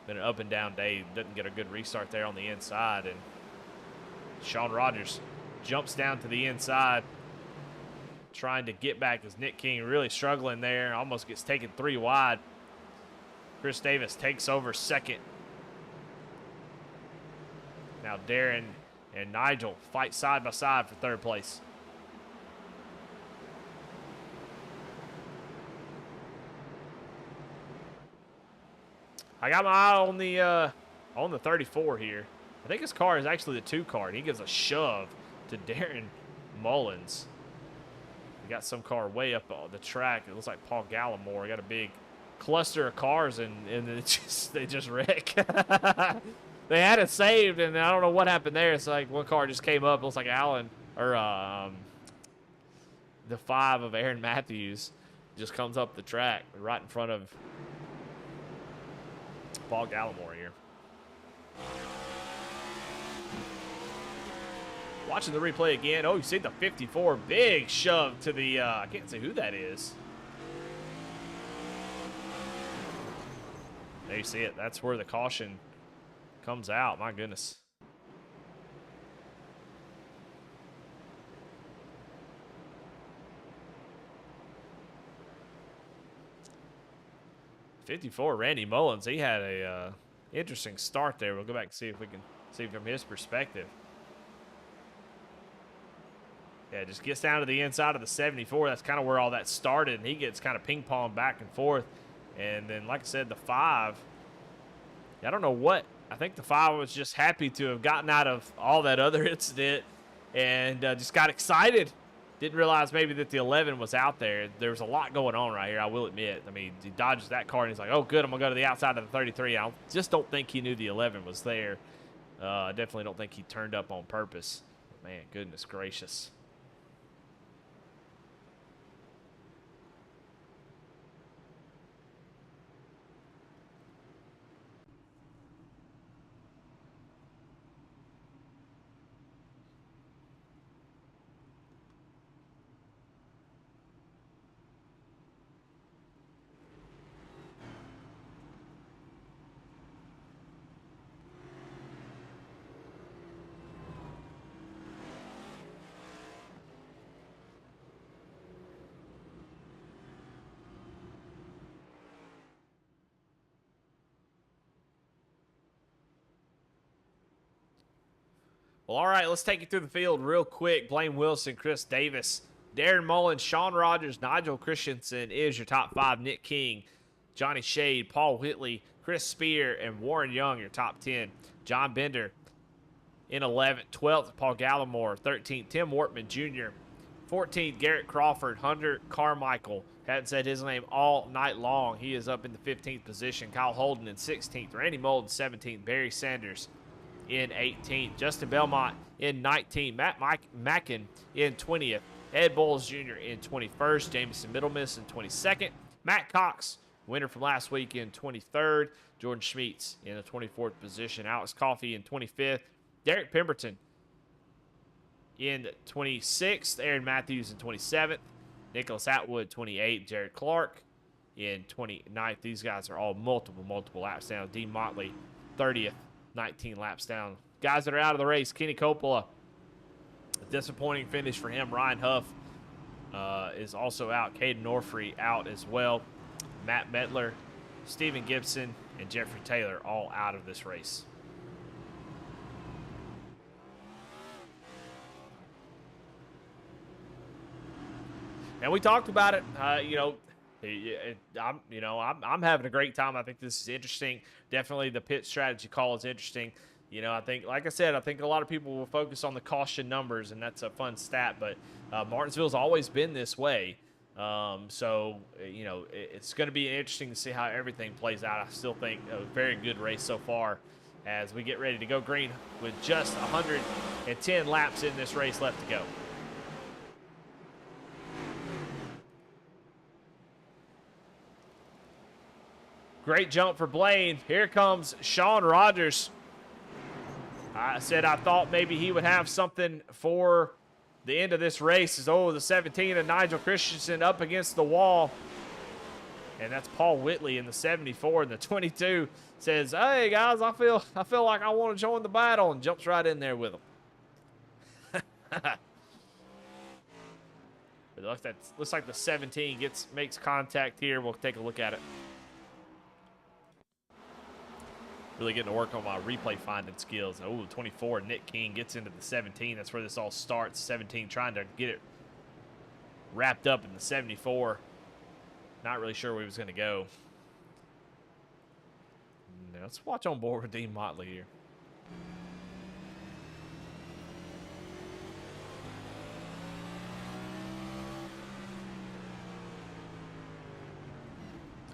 Been an up and down day. Doesn't get a good restart there on the inside. And Sean Rogers jumps down to the inside, trying to get back, as Nick King really struggling there. Almost gets taken 3 wide. Chris Davis takes over second. Now Darren and Nigel fight side by side for 3rd place. I got my eye on the 34 here. I think his car is actually the 2 car, and he gives a shove to Darren Mullins. We got some car way up on the track. It looks like Paul Gallimore. Got a big cluster of cars, and they just wreck. They had it saved, and I don't know what happened there. It's like one car just came up. It looks like Allen, or the 5 of Aaron Matthews just comes up the track right in front of Paul Gallimore here. Watching the replay again. Oh, you see the 54. Big shove to the, I can't say who that is. There you see it. That's where the caution comes out. My goodness. '54, Randy Mullins. He had a interesting start there. We'll go back and see if we can see from his perspective. Yeah, just gets down to the inside of the 74. That's kind of where all that started, and he gets kind of ping-pong back and forth. And then, like I said, the 5, I don't know what. I think the 5 was just happy to have gotten out of all that other incident and just got excited. Didn't realize maybe that the 11 was out there. There was a lot going on right here, I will admit. I mean, he dodges that car, and he's like, oh, good, I'm going to go to the outside of the 33. I just don't think he knew the 11 was there. I definitely don't think he turned up on purpose. Man, goodness gracious. Well, all right, let's take you through the field real quick. Blaine Wilson, Chris Davis, Darren Mullen, Sean Rogers, Nigel Christensen is your top 5. Nick King, Johnny Shade, Paul Whitley, Chris Spear, and Warren Young, your top 10. John Bender in 11th. 12th, Paul Gallimore. 13th, Tim Wortman Jr. 14th, Garrett Crawford. Hunter Carmichael. Hadn't said his name all night long. He is up in the 15th position. Kyle Holden in 16th. Randy Molden 17th. Barry Sanders in 18th. Justin Belmont in 19th. Matt Mackin in 20th. Ed Bowles Jr. in 21st. Jamison Middlemiss in 22nd. Matt Cox, winner from last week, in 23rd. Jordan Schmeets in the 24th position. Alex Coffey in 25th. Derek Pemberton in 26th. Aaron Matthews in 27th. Nicholas Atwood 28th. Jared Clark in 29th. These guys are all multiple laps down. Dean Motley 30th. 19 laps down. Guys that are out of the race, Kenny Coppola, a disappointing finish for him. Ryan Huff is also out. Caden Norfree out as well. Matt Medler, Stephen Gibson, and Jeffrey Taylor all out of this race. And we talked about it. I'm having a great time. I think this is interesting. Definitely the pit strategy call is interesting. I think, like I said, I think a lot of people will focus on the caution numbers, and that's a fun stat. But Martinsville's always been this way. It's going to be interesting to see how everything plays out. I still think a very good race so far as we get ready to go green with just 110 laps in this race left to go. Great jump for Blaine. Here comes Sean Rogers. I said I thought maybe he would have something for the end of this race. The 17 and Nigel Christensen up against the wall. And that's Paul Whitley in the 74. And the 22 says, hey, guys, I feel like I want to join the battle, and jumps right in there with them. It looks like the 17 makes contact here. We'll take a look at it. Really getting to work on my replay finding skills. 24, Nick King gets into the 17. That's where this all starts. 17 trying to get it wrapped up in the 74. Not really sure where he was going to go. Now, let's watch on board with Dean Motley here.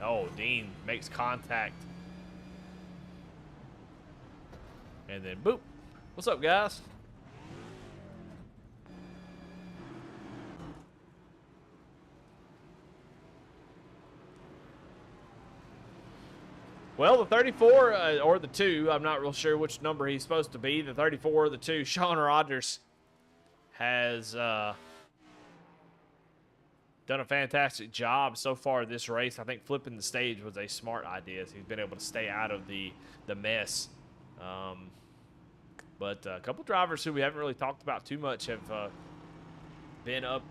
Oh, Dean makes contact. And then, boop. What's up, guys? Well, the 34 or the 2, I'm not real sure which number he's supposed to be. The 34 or the 2, Sean Rogers has done a fantastic job so far this race. I think flipping the stage was a smart idea. So he's been able to stay out of the mess. But a couple drivers who we haven't really talked about too much have been able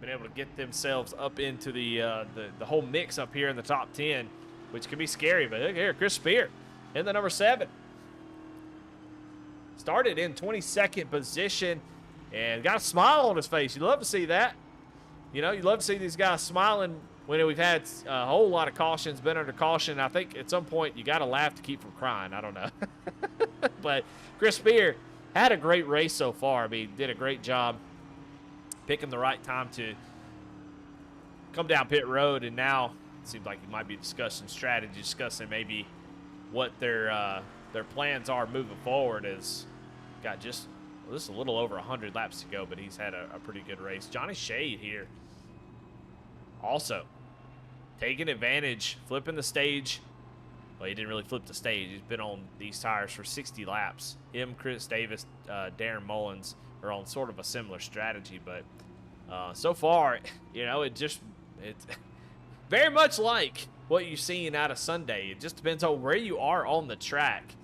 to get themselves up into the whole mix up here in the top 10, which can be scary. But look here, Chris Spear in the number 7. Started in 22nd position and got a smile on his face. You love to see that. You know, you love to see these guys smiling when we've had a whole lot of cautions, been under caution. I think at some point you got to laugh to keep from crying. I don't know. But Chris Spear had a great race so far. I mean, did a great job picking the right time to come down pit road, and now it seems like he might be discussing strategy, discussing maybe what their plans are moving forward. As got just this is a little over 100 laps to go, but he's had a pretty good race. Johnny Shade here also taking advantage, flipping the stage. Well, he didn't really flip the stage. He's been on these tires for 60 laps. Him, Chris Davis, Darren Mullins are on sort of a similar strategy, but so far, you know, it's very much like what you've seen out of Sunday. It just depends on where you are on the track.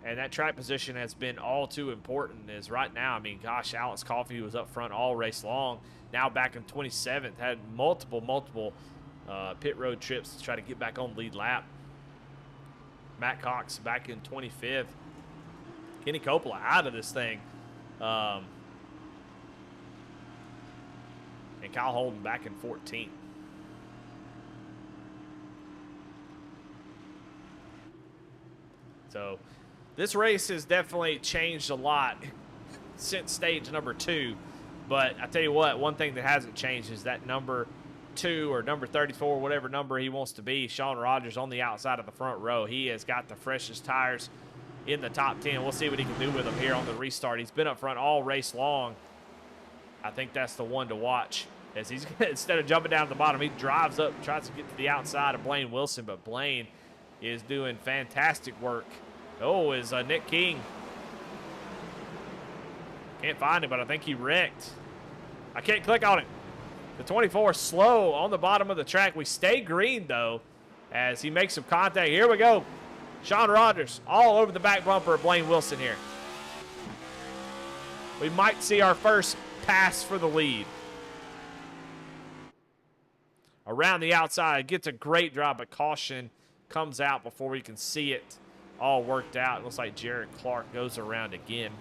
And that track position has been all too important. Is right now, I mean, gosh, Alex Coffey was up front all race long. Now back in 27th, had multiple pit road trips to try to get back on lead lap. Matt Cox back in 25th. Kenny Coppola out of this thing. And Kyle Holden back in 14th. So this race has definitely changed a lot since stage number 2. But I tell you what, one thing that hasn't changed is that number 2 or number 34, whatever number he wants to be, Sean Rogers on the outside of the front row. He has got the freshest tires in the top 10. We'll see what he can do with them here on the restart. He's been up front all race long. I think that's the one to watch. As he's instead of jumping down at the bottom, he drives up, tries to get to the outside of Blaine Wilson, but Blaine is doing fantastic work. Oh, is Nick King. Can't find him, but I think he wrecked. I can't click on it. The 24 slow on the bottom of the track. We stay green, though, as he makes some contact. Here we go. Sean Rogers all over the back bumper of Blaine Wilson here. We might see our first pass for the lead. Around the outside, gets a great drop, but caution comes out before we can see it all worked out. It looks like Jared Clark goes around again.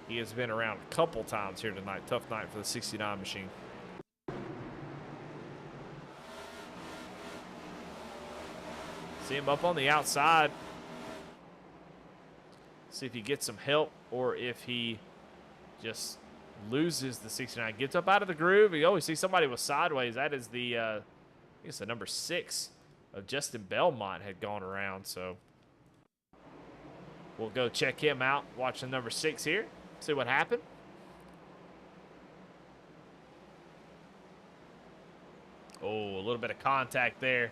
He has been around a couple times here tonight. Tough night for the 69 machine. See him up on the outside. See if he gets some help or if he just loses the 69. Gets up out of the groove. You always see somebody with sideways. That is the, I guess the number 6 of Justin Belmont had gone around. So we'll go check him out. Watch the number 6 here. See what happened. Oh, a little bit of contact there.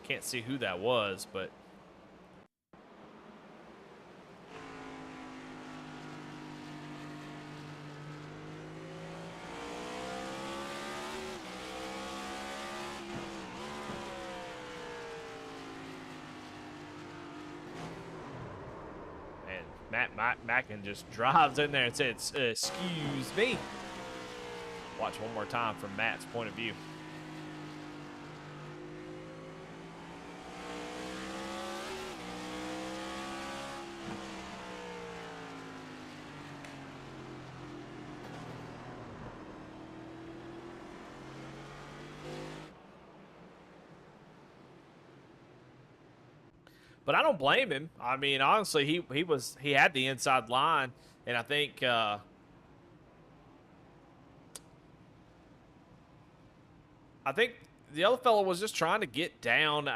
Can't see who that was, but Matt Mackin just drives in there and says, excuse me. Watch one more time from Matt's point of view. But I don't blame him. I mean, honestly, he had the inside line, and I think the other fellow was just trying to get down.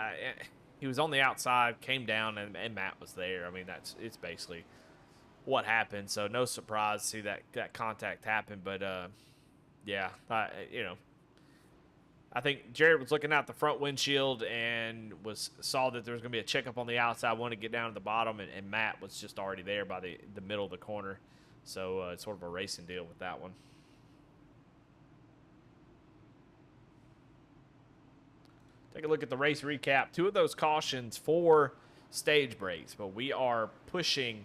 He was on the outside, came down, and Matt was there. I mean, it's basically what happened. So no surprise to see that contact happen. But yeah, I think Jared was looking out the front windshield and saw that there was going to be a checkup on the outside, wanted to get down to the bottom, and Matt was just already there by the middle of the corner. So it's sort of a racing deal with that one. take a look at the race recap. 2 of those cautions for stage breaks, but we are pushing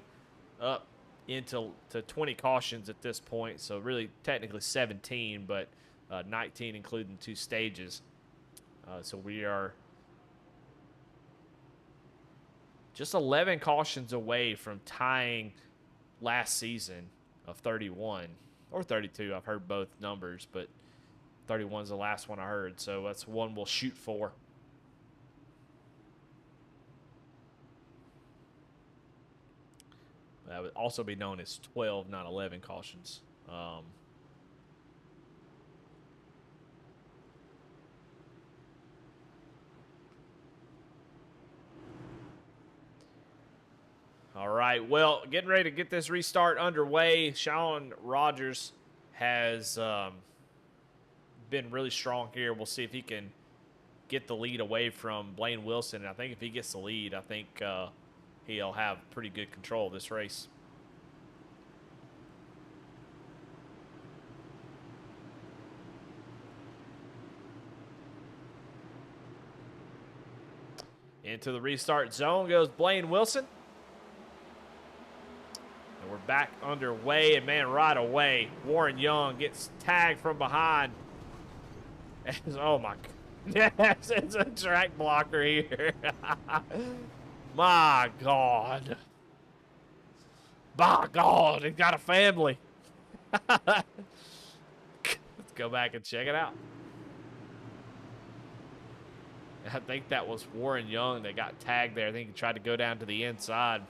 up into 20 cautions at this point. So really technically 17, but 19 including 2 stages. So we are just 11 cautions away from tying last season of 31 or 32. I've heard both numbers, but 31 is the last one I heard. So that's one we'll shoot for. That would also be known as 12, not 11 cautions. All right, well, getting ready to get this restart underway. Sean Rogers has been really strong here. We'll see if he can get the lead away from Blaine Wilson. And I think if he gets the lead, I think he'll have pretty good control of this race. Into the restart zone goes Blaine Wilson. And we're back underway, and man, right away, Warren Young gets tagged from behind. Oh my, yes, it's a track blocker here. My God. By God, he's got a family. Let's go back and check it out. I think that was Warren Young that got tagged there. I think he tried to go down to the inside.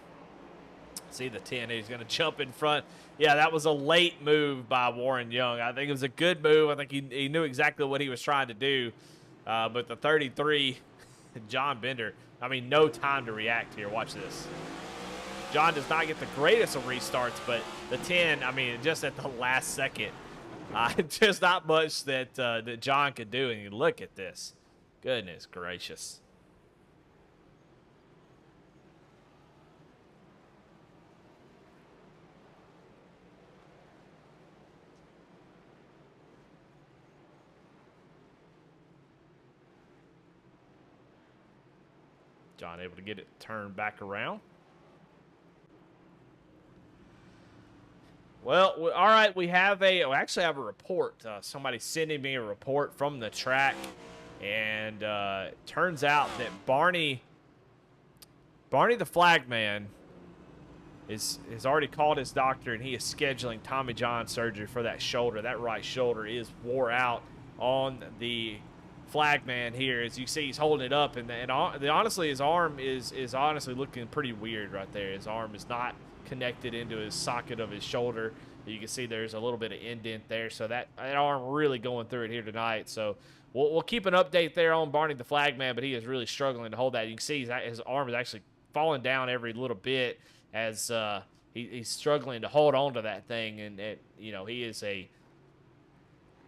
See the 10, he's going to jump in front. Yeah, that was a late move by Warren Young. I think it was a good move. I think he knew exactly what he was trying to do. But the 33, John Bender, I mean, no time to react here. Watch this. John does not get the greatest of restarts, but the 10, I mean, just at the last second, just not much that John could do. And you look at this. Goodness gracious. John able to get it turned back around. Well, all right, we actually have a report. Somebody's sending me a report from the track, and it turns out that Barney the flagman has already called his doctor, and he is scheduling Tommy John surgery for that shoulder. That right shoulder is wore out on the flagman here. As you see, he's holding it up, and honestly, his arm is honestly looking pretty weird right there. His arm is not connected into his socket of his shoulder. You can see there's a little bit of indent there, so that arm really going through it here tonight. So we'll keep an update there on Barney the flagman, but he is really struggling to hold that. You can see his arm is actually falling down every little bit as he's struggling to hold on to that thing, and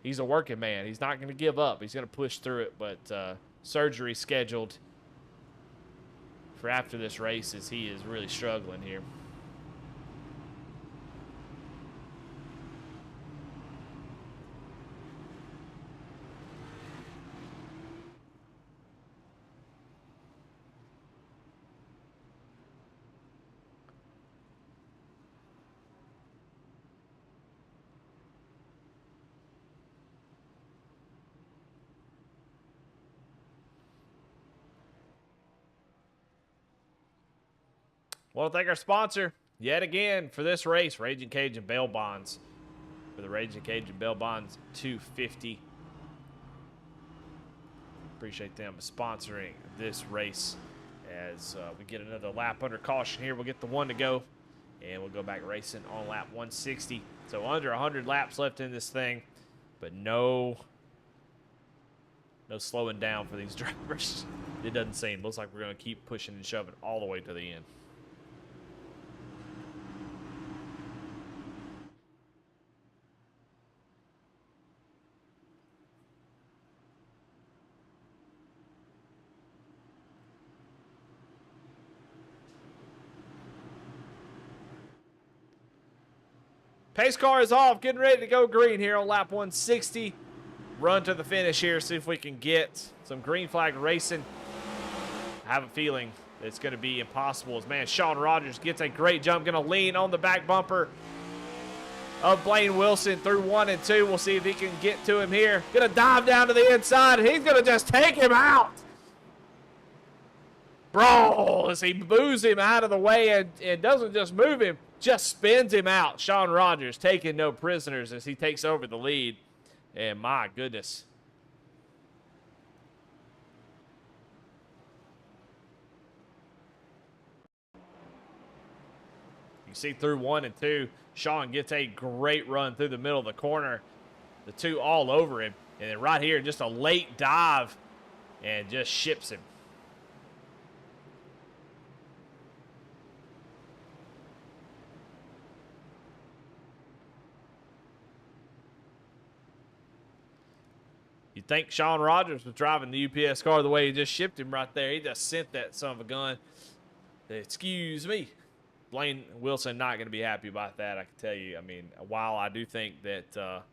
he's a working man. He's not going to give up. He's going to push through it, but surgery scheduled for after this race as he is really struggling here. Well, thank our sponsor yet again for this race, Ragin Cajun Bail Bonds. For the Ragin Cajun Bail Bonds 250. Appreciate them sponsoring this race as we get another lap under caution here. We'll get the 1 to go, and we'll go back racing on lap 160. So under 100 laps left in this thing, but no slowing down for these drivers. It doesn't seem. Looks like we're going to keep pushing and shoving all the way to the end. Pace car is off, getting ready to go green here on lap 160. run to the finish here, see if we can get some green flag racing. I have a feeling it's going to be impossible as, man, Sean Rogers gets a great jump, going to lean on the back bumper of Blaine Wilson through 1 and 2. We'll see if he can get to him here. Going to dive down to the inside, and he's going to just take him out. Bro, as he moves him out of the way and doesn't just move him, just spins him out. Sean Rogers taking no prisoners as he takes over the lead. And my goodness. You see through 1 and 2, Sean gets a great run through the middle of the corner. The two all over him. And then right here, just a late dive and just ships him. You think Sean Rogers was driving the UPS car the way he just shipped him right there. He just sent that son of a gun. Excuse me. Blaine Wilson not going to be happy about that, I can tell you. I mean, while I do think that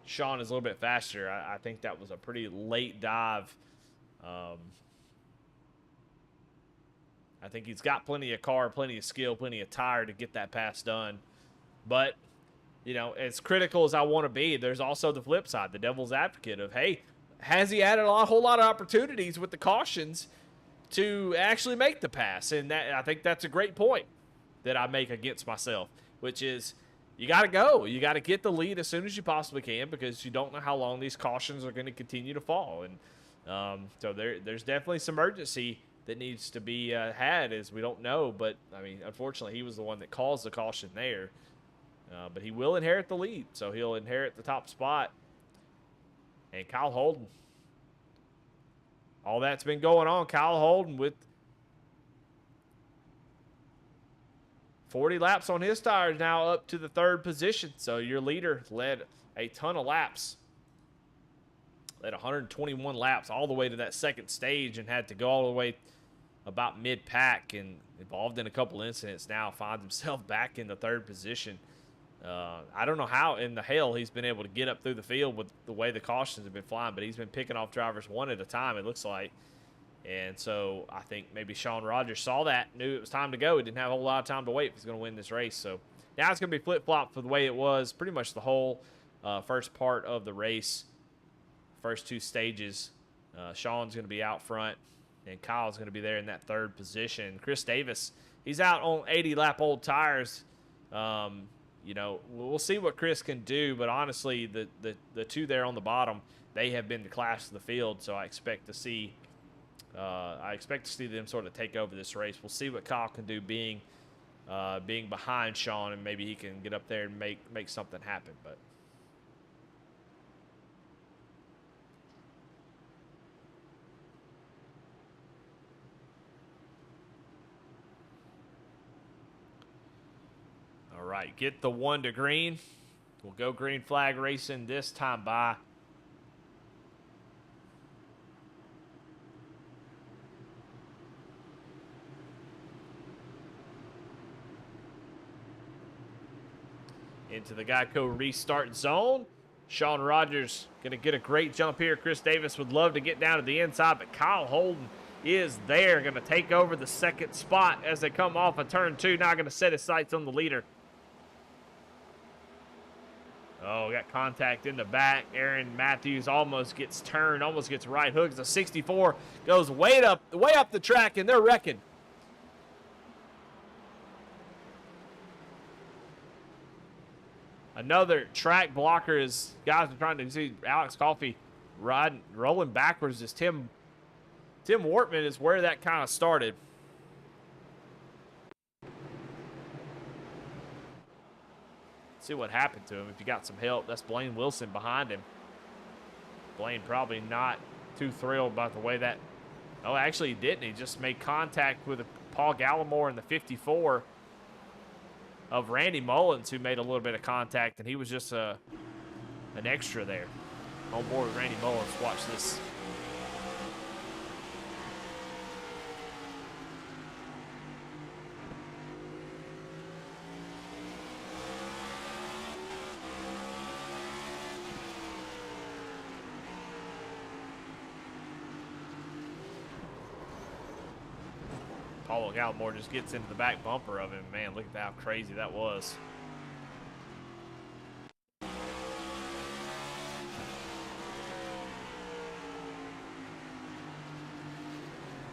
Sean is a little bit faster, I think that was a pretty late dive. I think he's got plenty of car, plenty of skill, plenty of tire to get that pass done. But you know, as critical as I want to be, there's also the flip side, the devil's advocate of, hey, has he added a whole lot of opportunities with the cautions to actually make the pass? And that, I think that's a great point that I make against myself, which is you got to go. You got to get the lead as soon as you possibly can because you don't know how long these cautions are going to continue to fall. And so there's definitely some urgency that needs to be had, as we don't know. But, I mean, unfortunately, he was the one that caused the caution there. But he will inherit the lead, so he'll inherit the top spot. And Kyle Holden. All that's been going on. Kyle Holden with 40 laps on his tires now up to the 3rd position. So your leader led a ton of laps. Led 121 laps all the way to that 2nd stage and had to go all the way about mid-pack and involved in a couple incidents. Now finds himself back in the 3rd position. I don't know how in the hell he's been able to get up through the field with the way the cautions have been flying, but he's been picking off drivers one at a time, it looks like. And so I think maybe Sean Rogers saw that, knew it was time to go. He didn't have a whole lot of time to wait if he's going to win this race. So now it's going to be flip-flop for the way it was pretty much the whole first part of the race, first 2 stages. Sean's going to be out front, and Kyle's going to be there in that 3rd position. Chris Davis, he's out on 80-lap old tires. You know, we'll see what Chris can do, but honestly, the 2 there on the bottom, they have been the class of the field, so I expect to see them sort of take over this race. We'll see what Kyle can do being behind Sean, and maybe he can get up there and make something happen. But all right, get the 1 to green. We'll go green flag racing this time by. Into the Geico restart zone. Sean Rogers going to get a great jump here. Chris Davis would love to get down to the inside, but Kyle Holden is there. Going to take over the 2nd spot as they come off of turn 2. Now going to set his sights on the leader. Oh, got contact in the back. Aaron Matthews almost gets turned, almost gets right hooked. The 64 goes way up the track, and they're wrecking. Another track blocker is guys are trying to see Alex Coffey rolling backwards as Tim Wortman is where that kind of started. See what happened to him if you got some help. That's Blaine Wilson behind him. Blaine probably not too thrilled about the way that. Oh, actually he didn't. He just made contact with Paul Gallimore in the 54 of Randy Mullins, who made a little bit of contact, and he was just an extra there. On board with Randy Mullins. Watch this. Oh, Gallimore just gets into the back bumper of him. Man, look at how crazy that was.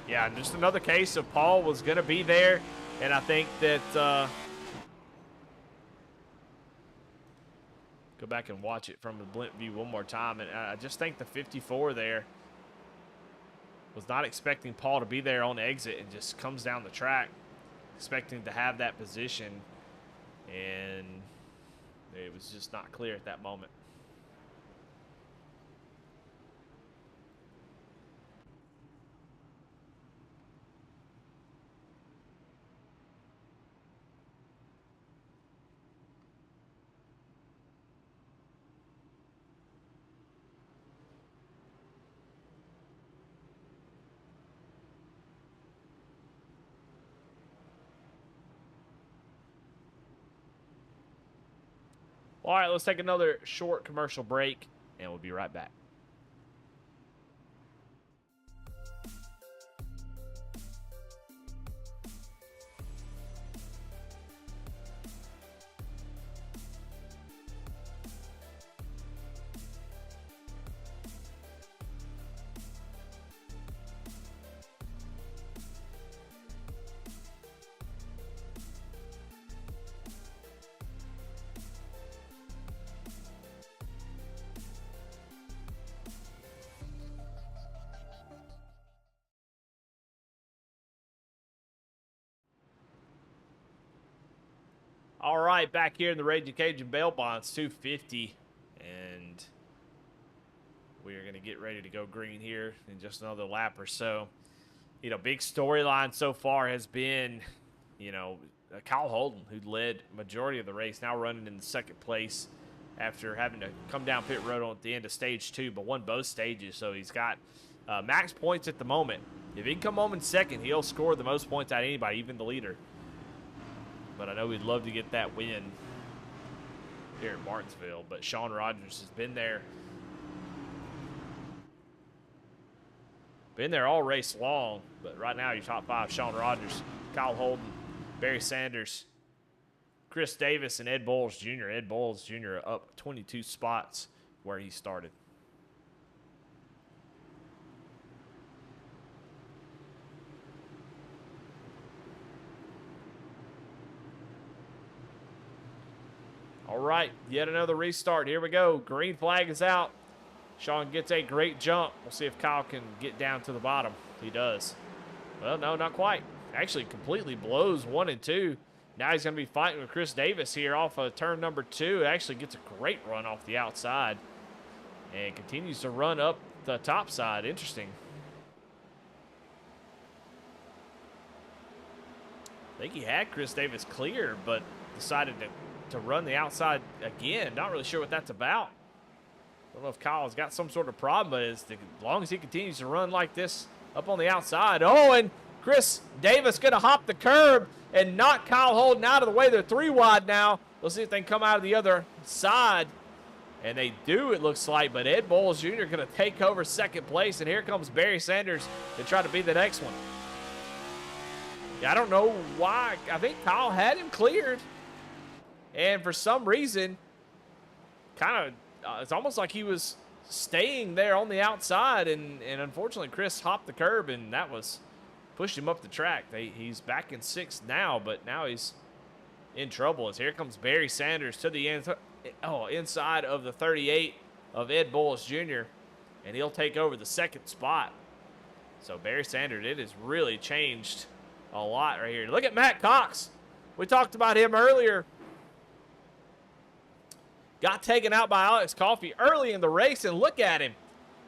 Yeah, and just another case of Paul was going to be there, and I think that go back and watch it from the blimp view one more time, and I just think the 54 there was not expecting Paul to be there on exit and just comes down the track expecting to have that position, and it was just not clear at that moment. All right, let's take another short commercial break, and we'll be right back. All right, back here in the Ragin' Cajun bail bonds, 250, and we are going to get ready to go green here in just another lap or so. You know, big storyline so far has been, you know, Kyle Holden, who led majority of the race, now running in the second place after having to come down pit road at the end of stage 2, but won both stages, so he's got max points at the moment. If he can come home in second, he'll score the most points out of anybody, even the leader. But I know we'd love to get that win here at Martinsville. But Sean Rogers has been there. Been there all race long. But right now, your top 5, Sean Rogers, Kyle Holden, Barry Sanders, Chris Davis, and Ed Bowles Jr. Ed Bowles Jr. up 22 spots where he started. All right, yet another restart. Here we go. Green flag is out. Sean gets a great jump. We'll see if Kyle can get down to the bottom. He does. Well, no, not quite. Actually completely blows 1 and 2. Now he's going to be fighting with Chris Davis here off of turn number 2. It actually gets a great run off the outside and continues to run up the top side. Interesting. I think he had Chris Davis clear, but decided to run the outside again. Not really sure what that's about. Don't know if Kyle's got some sort of problem, but as long as he continues to run like this up on the outside. Oh, and Chris Davis going to hop the curb and knock Kyle Holden out of the way. They're 3 wide now. We'll see if they can come out of the other side. And they do, it looks like, but Ed Bowles Jr. going to take over second place, and here comes Barry Sanders to try to be the next one. Yeah, I don't know why. I think Kyle had him cleared. And for some reason, kind of, it's almost like he was staying there on the outside. And unfortunately, Chris hopped the curb, and that was pushed him up the track. He's back in 6th now, but now he's in trouble. As here comes Barry Sanders to the end, inside of the 38 of Ed Bowles Jr., and he'll take over the second spot. So Barry Sanders, it has really changed a lot right here. Look at Matt Cox. We talked about him earlier. Got taken out by Alex Coffey early in the race, and look at him.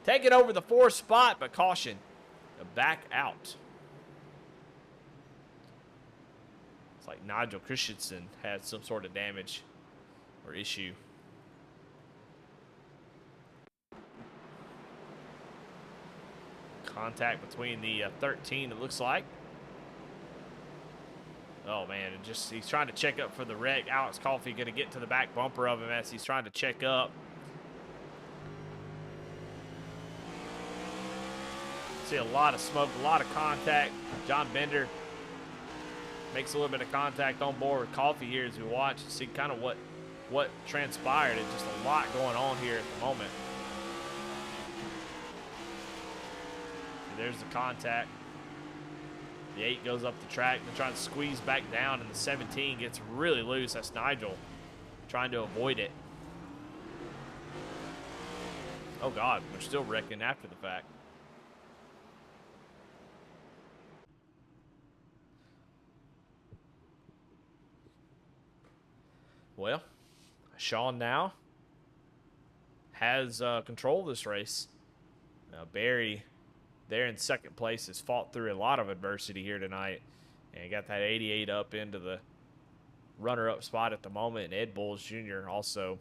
Taking over the 4th spot, but caution, back out. It's like Nigel Christensen had some sort of damage or issue. Contact between the 13, it looks like. Oh, man, he's trying to check up for the wreck. Alex Coffey going to get to the back bumper of him as he's trying to check up. See a lot of smoke, a lot of contact. John Bender Makes a little bit of contact on board with Coffee here as we watch and see kind of what transpired. It's just a lot going on here at the moment. And there's the contact. The 8 goes up the track and trying to squeeze back down, and the 17 gets really loose. That's Nigel trying to avoid it. Oh, God, we're still wrecking after the fact. Well, Sean now has control of this race. Now, Barry, there in second place, has fought through a lot of adversity here tonight and got that 88 up into the runner-up spot at the moment. And Ed Bowles Jr. also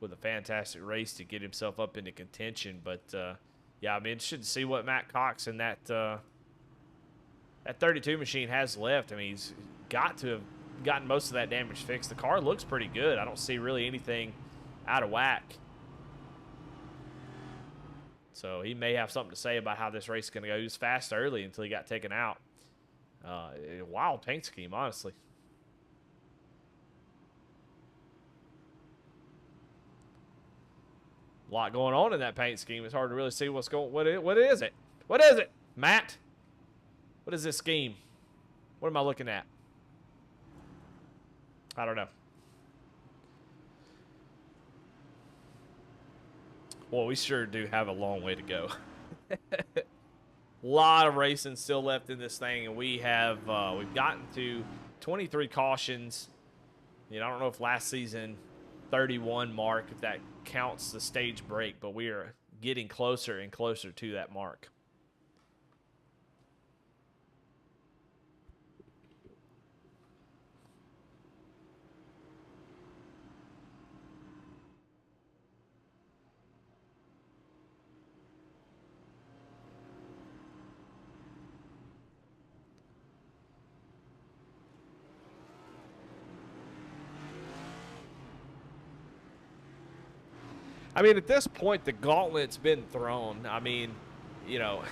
with a fantastic race to get himself up into contention. But, yeah, I'm interested to see what Matt Cox and that 32 machine has left. I mean, he's got to have gotten most of that damage fixed. The car looks pretty good. I don't see really anything out of whack. So he may have something to say about how this race is going to go. He was fast early until he got taken out. Wild paint scheme, honestly. A lot going on in that paint scheme. It's hard to really see what's going. What is it? What is it, Matt? What is this scheme? What am I looking at? I don't know. Well, we sure do have a long way to go. A lot of racing still left in this thing, and we've gotten to 23 cautions. You know, I don't know if last season 31 mark, if that counts the stage break, but we are getting closer and closer to that mark. I mean, at this point, the gauntlet's been thrown. I mean, you know,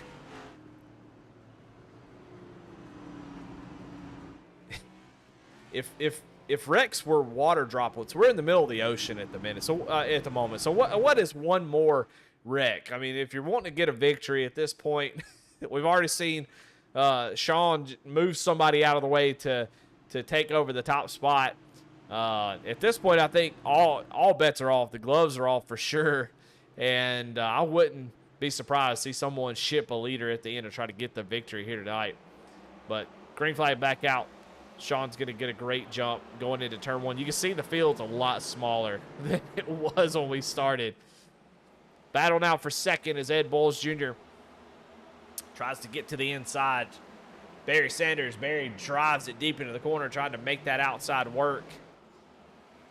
if wrecks were water droplets, we're in the middle of the ocean at the minute. So at the moment, so what is one more wreck? I mean, if you're wanting to get a victory at this point, we've already seen Sean move somebody out of the way to take over the top spot. At this point, I think all bets are off. The gloves are off for sure, and I wouldn't be surprised to see someone ship a leader at the end to try to get the victory here tonight. But green flag back out. Sean's going to get a great jump going into turn one. You can see the field's a lot smaller than it was when we started. Battle now for second as Ed Bowles Jr. tries to get to the inside. Barry Sanders. Barry drives it deep into the corner, trying to make that outside work.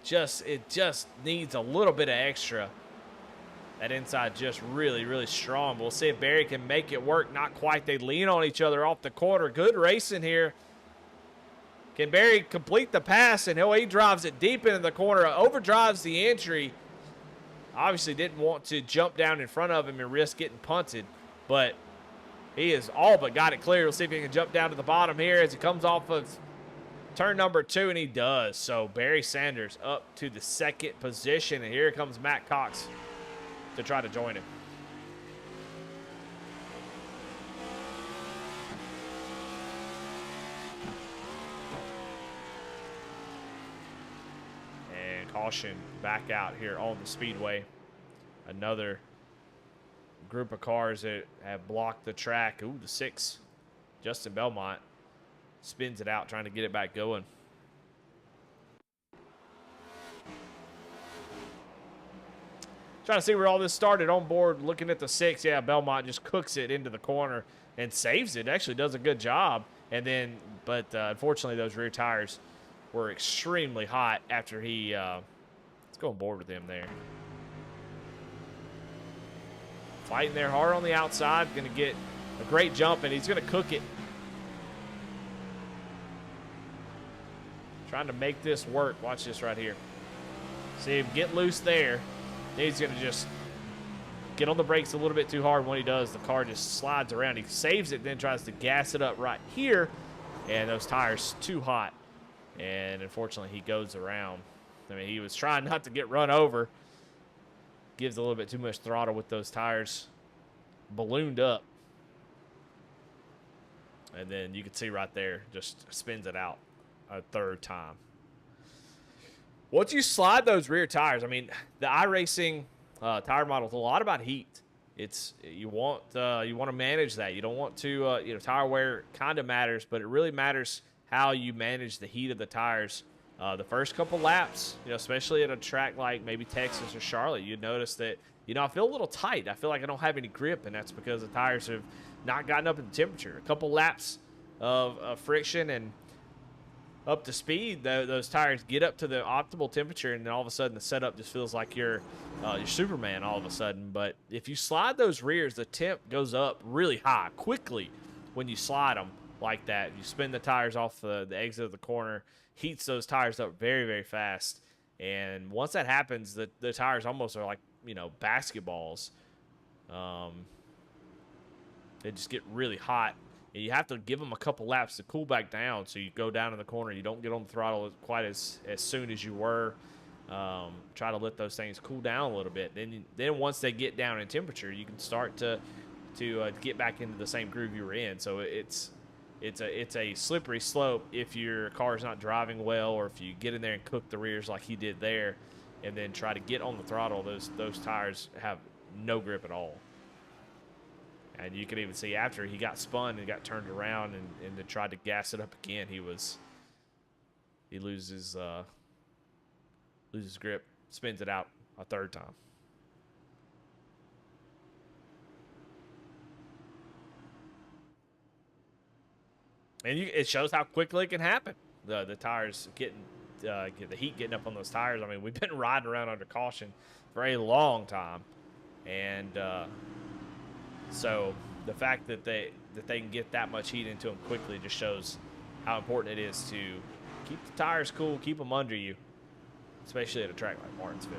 It just needs a little bit of extra. That inside just really, really strong. We'll see if Barry can make it work. Not quite. They lean on each other off the corner. Good racing here. Can Barry complete the pass? And he drives it deep into the corner. Overdrives the entry. Obviously didn't want to jump down in front of him and risk getting punted. But he has all but got it clear. We'll see if he can jump down to the bottom here as he comes off of turn number 2, and he does. So Barry Sanders up to the second position, and here comes Matt Cox to try to join him. And caution back out here on the Speedway. Another group of cars that have blocked the track. Ooh, the 6, Justin Belmont, spins it out, trying to get it back going. Trying to see where all this started on board, looking at the 6. Yeah, Belmont just cooks it into the corner and saves it. Actually does a good job. And then, but unfortunately, those rear tires were extremely hot after he, let's go on board with him there. Fighting there hard on the outside, going to get a great jump, and he's going to cook it. Trying to make this work. Watch this right here. See him get loose there. Then he's going to just get on the brakes a little bit too hard. When he does, the car just slides around. He saves it, then tries to gas it up right here. and those tires too hot. And unfortunately, he goes around. I mean, he was trying not to get run over. Gives a little bit too much throttle with those tires ballooned up. And then you can see right there, just spins it out a third time. Once you slide those rear tires, I mean, the iRacing tire model is a lot about heat. It's you want to manage that. You don't want to tire wear kind of matters, but it really matters how you manage the heat of the tires. The first couple laps, especially at a track like maybe Texas or Charlotte, you'd notice that I feel a little tight. I feel like I don't have any grip, and that's because the tires have not gotten up in temperature. A couple laps of friction and up to speed, those tires get up to the optimal temperature, and then all of a sudden the setup just feels like you're Superman all of a sudden. But if you slide those rears, the temp goes up really high quickly when you slide them like that. You spin the tires off the exit of the corner, heats those tires up very, very fast. And once that happens, the tires almost are like, basketballs. They just get really hot. And you have to give them a couple laps to cool back down, so you go down in the corner. You don't get on the throttle quite as soon as you were. Try to let those things cool down a little bit. Then once they get down in temperature, you can start to get back into the same groove you were in. So it's a slippery slope if your car is not driving well, or if you get in there and cook the rears like he did there, and then try to get on the throttle. Those tires have no grip at all. And you can even see after he got spun and got turned around and then tried to gas it up again, he loses grip, spins it out a third time. And it shows how quickly it can happen. The tires getting the heat getting up on those tires. I mean, we've been riding around under caution for a long time, and so the fact that they can get that much heat into them quickly just shows how important it is to keep the tires cool, keep them under you, especially at a track like Martinsville.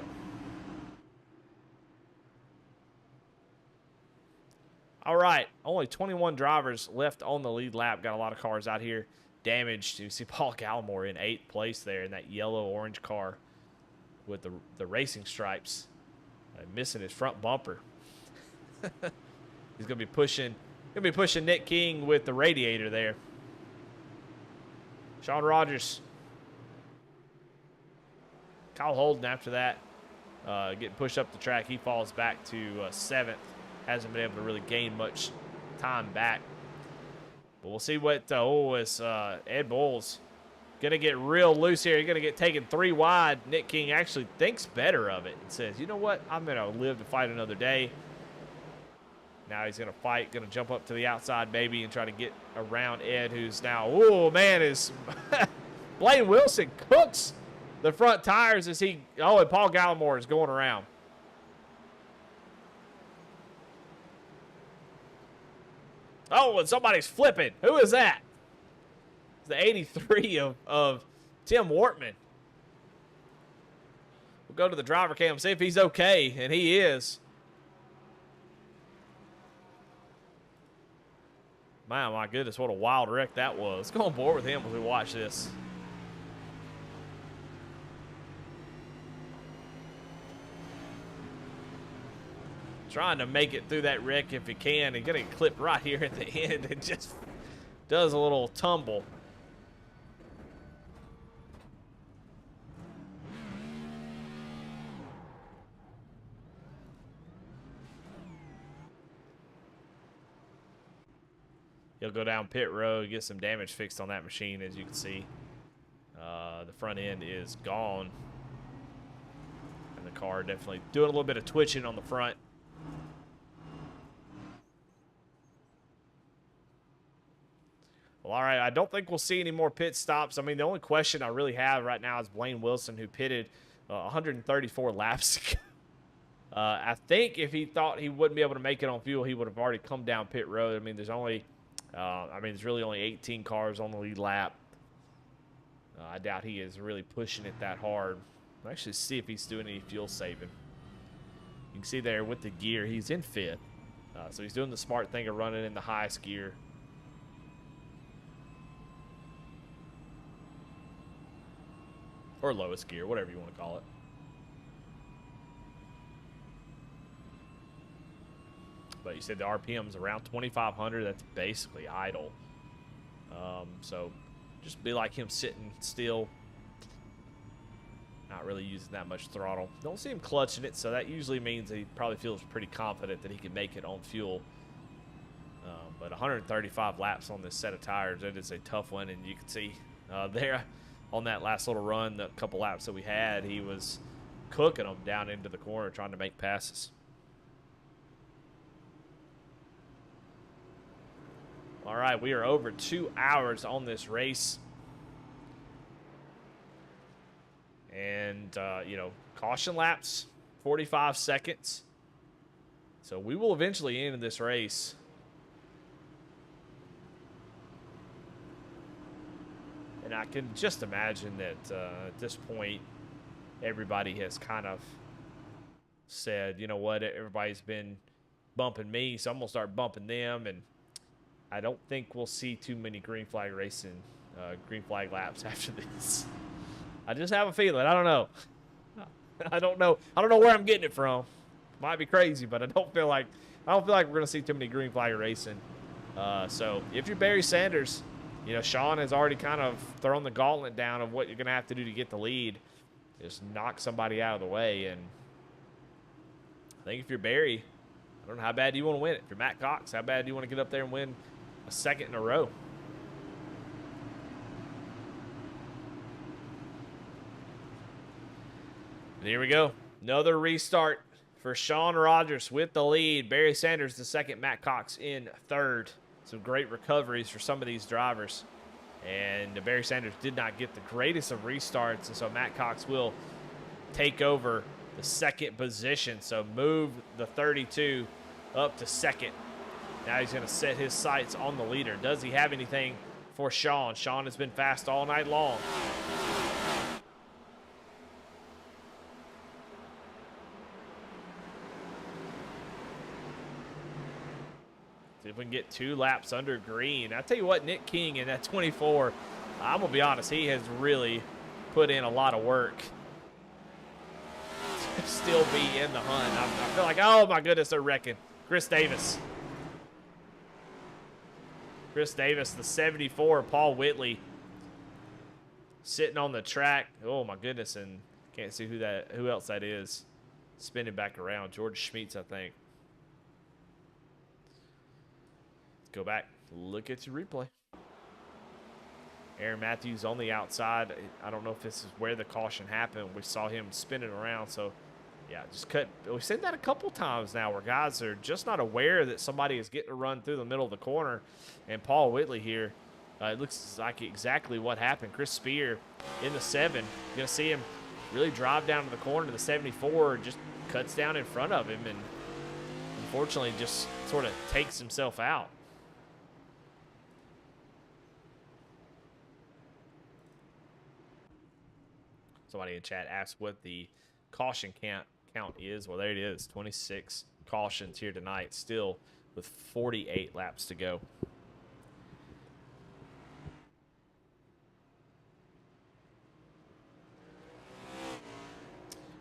All right, only 21 drivers left on the lead lap. Got a lot of cars out here damaged. You see Paul Gallimore in 8th place there in that yellow-orange car with the racing stripes, missing his front bumper. He's gonna be pushing Nick King with the radiator there. Sean Rogers, Kyle Holden after that, getting pushed up the track. He falls back to 7th. Hasn't been able to really gain much time back. But we'll see what Ed Bowles gonna get real loose here. He's gonna get taken 3 wide. Nick King actually thinks better of it and says, "You know what? I'm gonna live to fight another day." Now he's going to fight, going to jump up to the outside maybe and try to get around Ed, who's now, oh, man, is Blaine Wilson cooks the front tires as and Paul Gallimore is going around. Oh, and somebody's flipping. Who is that? It's the 83 of Tim Wortman. We'll go to the driver cam, see if he's okay, and he is. Man, my goodness, what a wild wreck that was. Let's go on board with him as we watch this. Trying to make it through that wreck if he can. He's going to get clipped right here at the end and just does a little tumble. He'll go down pit road, get some damage fixed on that machine, as you can see. The front end is gone. And the car definitely doing a little bit of twitching on the front. Well, all right, I don't think we'll see any more pit stops. I mean, the only question I really have right now is Blaine Wilson, who pitted 134 laps ago. I think if he thought he wouldn't be able to make it on fuel, he would have already come down pit road. I mean, there's really only 18 cars on the lead lap. I doubt he is really pushing it that hard. I'll actually see if he's doing any fuel saving. You can see there with the gear, he's in 5th. So he's doing the smart thing of running in the highest gear. or lowest gear, whatever you want to call it. But you said the RPM's around 2,500. That's basically idle. So just be like him sitting still, not really using that much throttle. Don't see him clutching it, so that usually means he probably feels pretty confident that he can make it on fuel. But 135 laps on this set of tires, that is a tough one. And you can see there on that last little run, the couple laps that we had, he was cooking them down into the corner trying to make passes. All right, we are over 2 hours on this race. And, you know, caution laps, 45 seconds. So we will eventually end this race. And I can just imagine that at this point, everybody has kind of said, you know what, everybody's been bumping me, so I'm going to start bumping them. And I don't think we'll see too many green flag racing, green flag laps after this. I just have a feeling. I don't know. I don't know where I'm getting it from. Might be crazy, but I don't feel like we're gonna see too many green flag racing. So if you're Barry Sanders, you know, Sean has already kind of thrown the gauntlet down of what you're gonna have to do to get the lead. Just knock somebody out of the way. And I think if you're Barry, I don't know how bad do you want to win it. If you're Matt Cox, how bad do you want to get up there and win a second in a row? And here we go. Another restart for Sean Rogers with the lead. Barry Sanders the second, Matt Cox in third. Some great recoveries for some of these drivers. And Barry Sanders did not get the greatest of restarts, and so Matt Cox will take over the second position. So move the 32 up to second. Now he's going to set his sights on the leader. Does he have anything for Sean? Sean has been fast all night long. See if we can get 2 laps under green. I tell you what, Nick King in that 24, I'm going to be honest, he has really put in a lot of work to still be in the hunt. I feel like, oh my goodness, they're wrecking. Chris Davis. Chris Davis, the 74, Paul Whitley sitting on the track. Oh my goodness, and can't see who else that is. Spinning back around. George Schmitz, I think. Go back, look at your replay. Aaron Matthews on the outside. I don't know if this is where the caution happened. We saw him spinning around, so yeah, just cut. We've seen that a couple times now where guys are just not aware that somebody is getting a run through the middle of the corner. And Paul Whitley here, it looks like exactly what happened. Chris Spear in the 7. You're going to see him really drive down to the corner to the 74, just cuts down in front of him, and unfortunately just sort of takes himself out. Somebody in chat asked what the caution count is. Well, there it is. 26 cautions here tonight, still with 48 laps to go.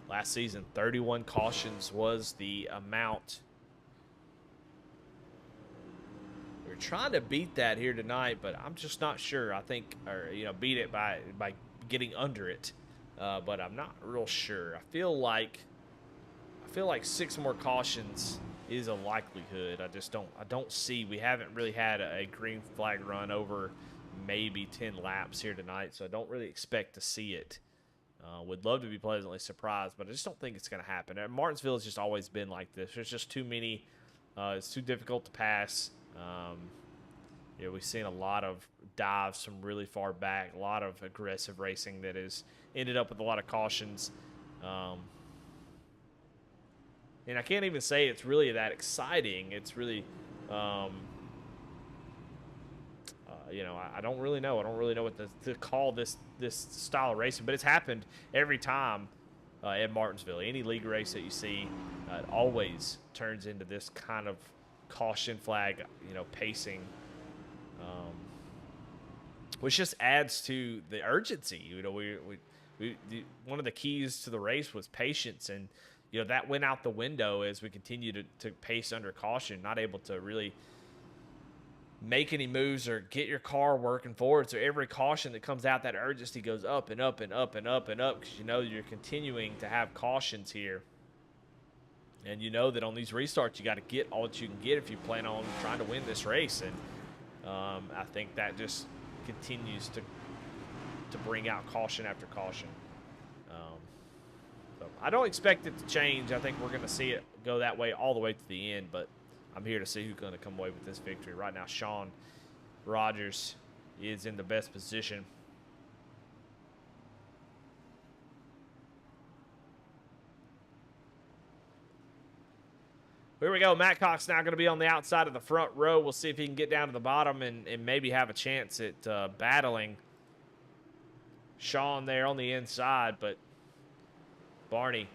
Last season, 31 cautions was the amount. We're trying to beat that here tonight, but I'm just not sure. I think, or beat it by getting under it. But I'm not real sure. I feel like 6 more cautions is a likelihood. I don't see. We haven't really had a green flag run over maybe 10 laps here tonight, so I don't really expect to see it. Would love to be pleasantly surprised, but I just don't think it's going to happen. Martinsville has just always been like this. There's just too many. It's too difficult to pass. We've seen a lot of dives from really far back, a lot of aggressive racing that has ended up with a lot of cautions. And I can't even say it's really that exciting. It's really, I don't really know. I don't really know what to call this style of racing, but it's happened every time at Martinsville. Any league race that you see, it always turns into this kind of caution flag, pacing, which just adds to the urgency. one of the keys to the race was patience, and that went out the window as we continue to pace under caution, not able to really make any moves or get your car working forward. So every caution that comes out, that urgency goes up and up and up and up and up, because you're continuing to have cautions here. And you know that on these restarts, you got to get all that you can get if you plan on trying to win this race. And I think that just continues to bring out caution after caution. So I don't expect it to change. I think we're going to see it go that way all the way to the end, but I'm here to see who's going to come away with this victory. Right now, Sean Rogers is in the best position. Here we go. Matt Cox now going to be on the outside of the front row. We'll see if he can get down to the bottom and maybe have a chance at battling Sean there on the inside. But Barney,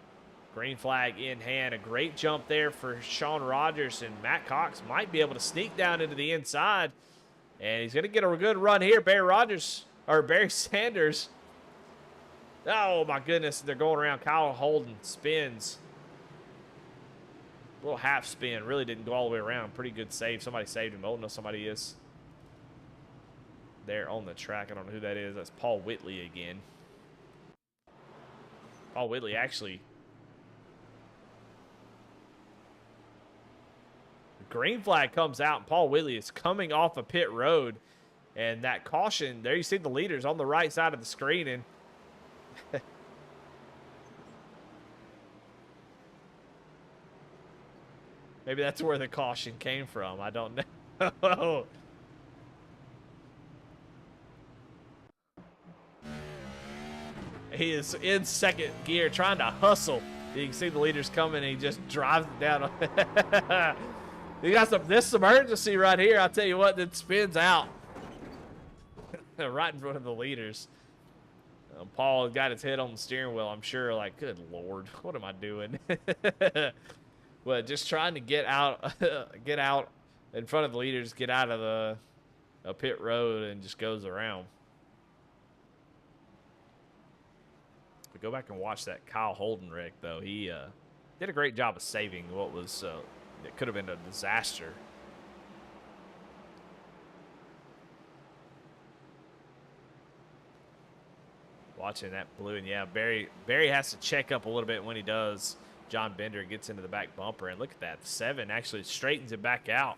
green flag in hand. A great jump there for Sean Rogers, and Matt Cox might be able to sneak down into the inside. And he's going to get a good run here. Barry Sanders. Oh, my goodness. They're going around. Kyle Holden spins. A little half spin. Really didn't go all the way around. Pretty good save. Somebody saved him. Oh, no, somebody is there on the track. I don't know who that is. That's Paul Whitley again. Paul Whitley actually. The green flag comes out, and Paul Whitley is coming off a pit road. And that caution, there you see the leaders on the right side of the screen. And maybe that's where the caution came from. I don't know. He is in second gear trying to hustle. You can see the leaders coming, and he just drives it down. You got this emergency right here. I'll tell you what, that spins out right in front of the leaders. Paul got his head on the steering wheel, I'm sure, like, good Lord, what am I doing? But just trying to get out in front of the leaders, get out of the pit road, and just goes around. But go back and watch that Kyle Holden wreck, though. He did a great job of saving what was it could have been a disaster. Watching that blue, and yeah, Barry has to check up a little bit when he does. John Bender gets into the back bumper, and look at that. 7 actually straightens it back out.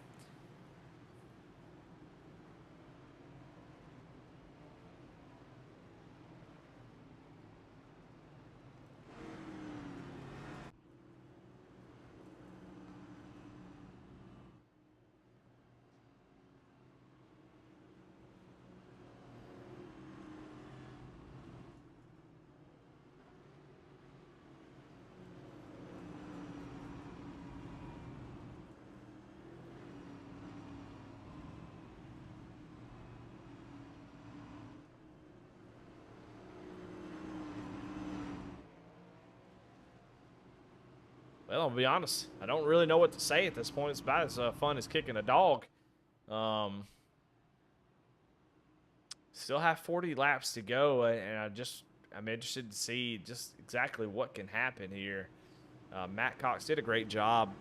Well, I'll be honest. I don't really know what to say at this point. It's about as fun as kicking a dog. Still have 40 laps to go, and I'm interested to see just exactly what can happen here. Matt Cox did a great job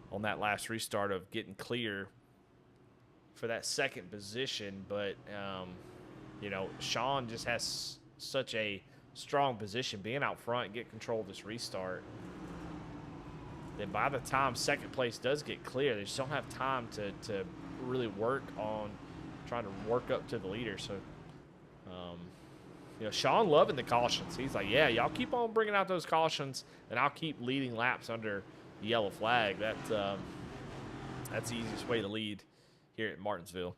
on that last restart of getting clear for that second position, but Sean just has such a strong position, being out front, get control of this restart. Then by the time second place does get clear, they just don't have time to really work on trying to work up to the leader. So, Sean loving the cautions. He's like, yeah, y'all keep on bringing out those cautions, and I'll keep leading laps under the yellow flag. That's the easiest way to lead here at Martinsville.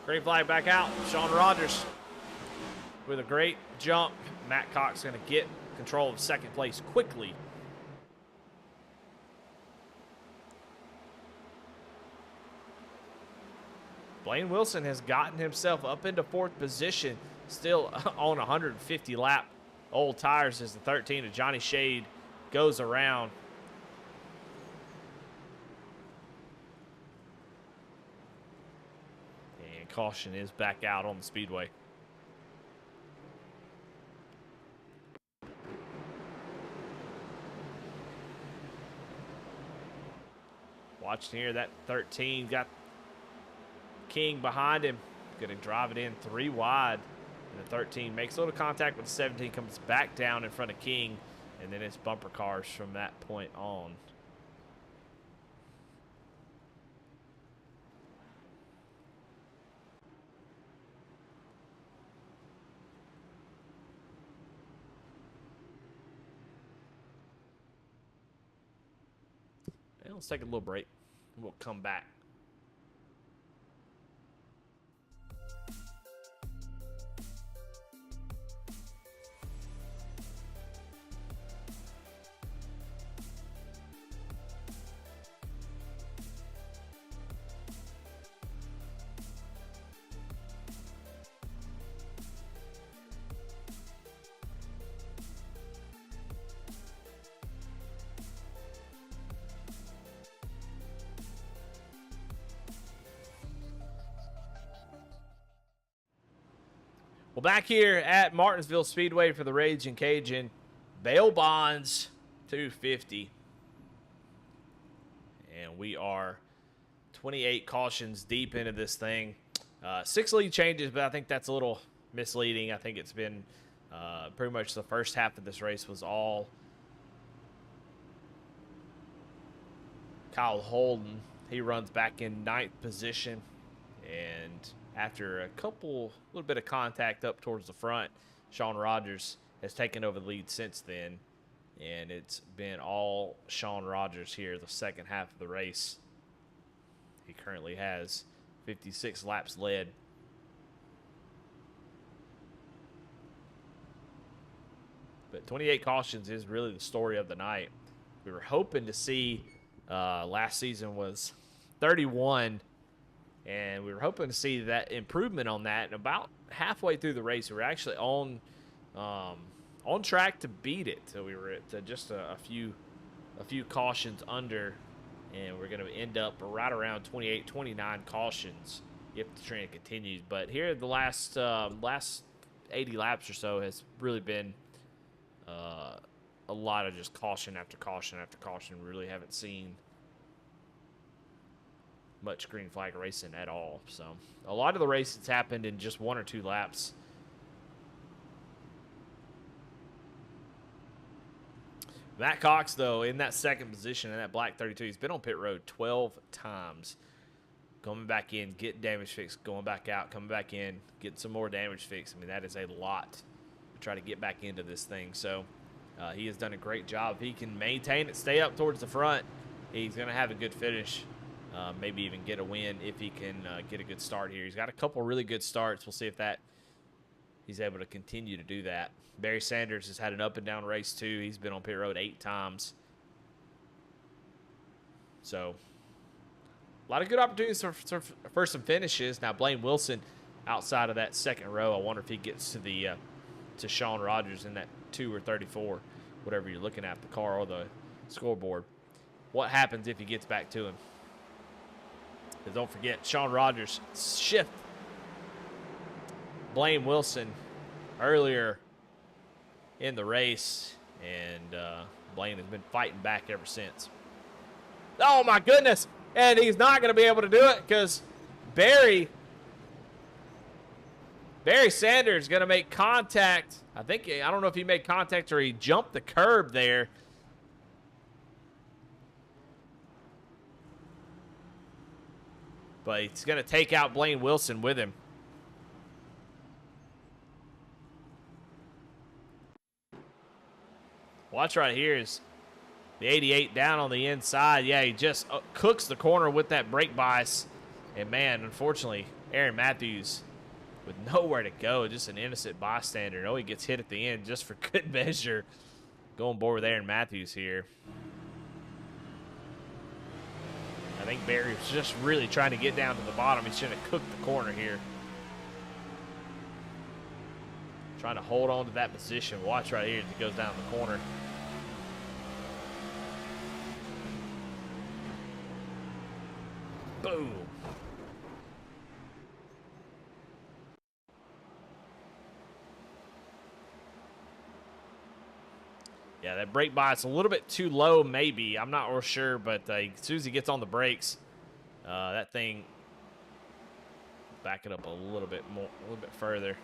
Green flag back out. Sean Rogers with a great jump. Matt Cox going to get control of second place quickly. Blaine Wilson has gotten himself up into 4th position, still on 150 lap old tires as the 13 of Johnny Shade goes around. And caution is back out on the speedway. Watching here, that 13 got King behind him. Going to drive it in 3 wide. And the 13 makes a little contact with the 17, comes back down in front of King, and then it's bumper cars from that point on. And let's take a little break. We'll come back. Well, back here at Martinsville Speedway for the Ragin' Cajun, bail bonds 250. And we are 28 cautions deep into this thing. 6 lead changes, but I think that's a little misleading. I think it's been pretty much the first half of this race was all Kyle Holden. He runs back in 9th position, and after a little bit of contact up towards the front, Sean Rogers has taken over the lead since then, and it's been all Sean Rogers here the second half of the race. He currently has 56 laps led. But 28 cautions is really the story of the night. We were hoping to see, last season was 31, and we were hoping to see that improvement on that. And about halfway through the race, we were actually on track to beat it. So we were at just a few cautions under, and we're going to end up right around 28, 29 cautions if the trend continues. But here, the last 80 laps or so has really been a lot of just caution after caution after caution. We really haven't seen much green flag racing at all. So a lot of the races happened in just 1 or 2 laps. Matt Cox, though, in that second position in that black 32, he's been on pit road 12 times. Coming back in, getting damage fixed, going back out, coming back in, getting some more damage fixed. I mean, that is a lot to try to get back into this thing. So he has done a great job. If he can maintain it, stay up towards the front, he's going to have a good finish. Maybe even get a win if he can get a good start here. He's got a couple really good starts. We'll see if he's able to continue to do that. Barry Sanders has had an up-and-down race, too. He's been on pit road 8 times. So a lot of good opportunities for some finishes. Now, Blaine Wilson outside of that second row. I wonder if he gets to Sean Rogers in that 2 or 34, whatever you're looking at, the car or the scoreboard. What happens if he gets back to him? Because don't forget, Sean Rogers shift Blaine Wilson earlier in the race, and Blaine has been fighting back ever since. Oh, my goodness. And he's not going to be able to do it because Barry Sanders is going to make contact. I don't know if he made contact or he jumped the curb there. But he's going to take out Blaine Wilson with him. Watch right here is the 88 down on the inside. Yeah, he just cooks the corner with that brake bias. And, man, unfortunately, Aaron Matthews with nowhere to go, just an innocent bystander. Oh, he gets hit at the end just for good measure. Going board with Aaron Matthews here. I think Barry was just really trying to get down to the bottom. He shouldn't have cooked the corner here. Trying to hold on to that position. Watch right here as he goes down the corner. Boom. Yeah, that brake bias a little bit too low, maybe. I'm not real sure, but as soon as he gets on the brakes, that thing, back it up a little bit more, a little bit further.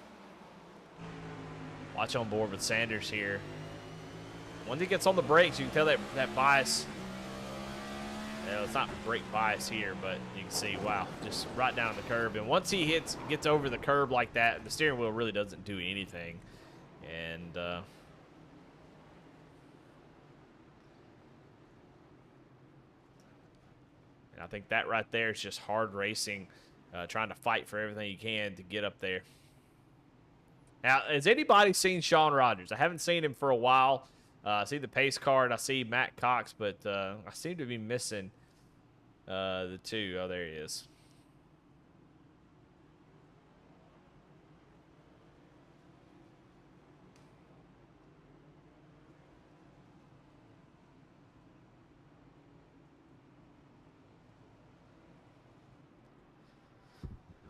Watch on board with Sanders here. Once he gets on the brakes, you can tell that bias. It's not brake bias here, but you can see, wow, just right down the curb. And once he gets over the curb like that, the steering wheel really doesn't do anything. And I think that right there is just hard racing, trying to fight for everything you can to get up there. Now, has anybody seen Sean Rogers? I haven't seen him for a while. I see the pace card. I see Matt Cox, but I seem to be missing the two. Oh, there he is.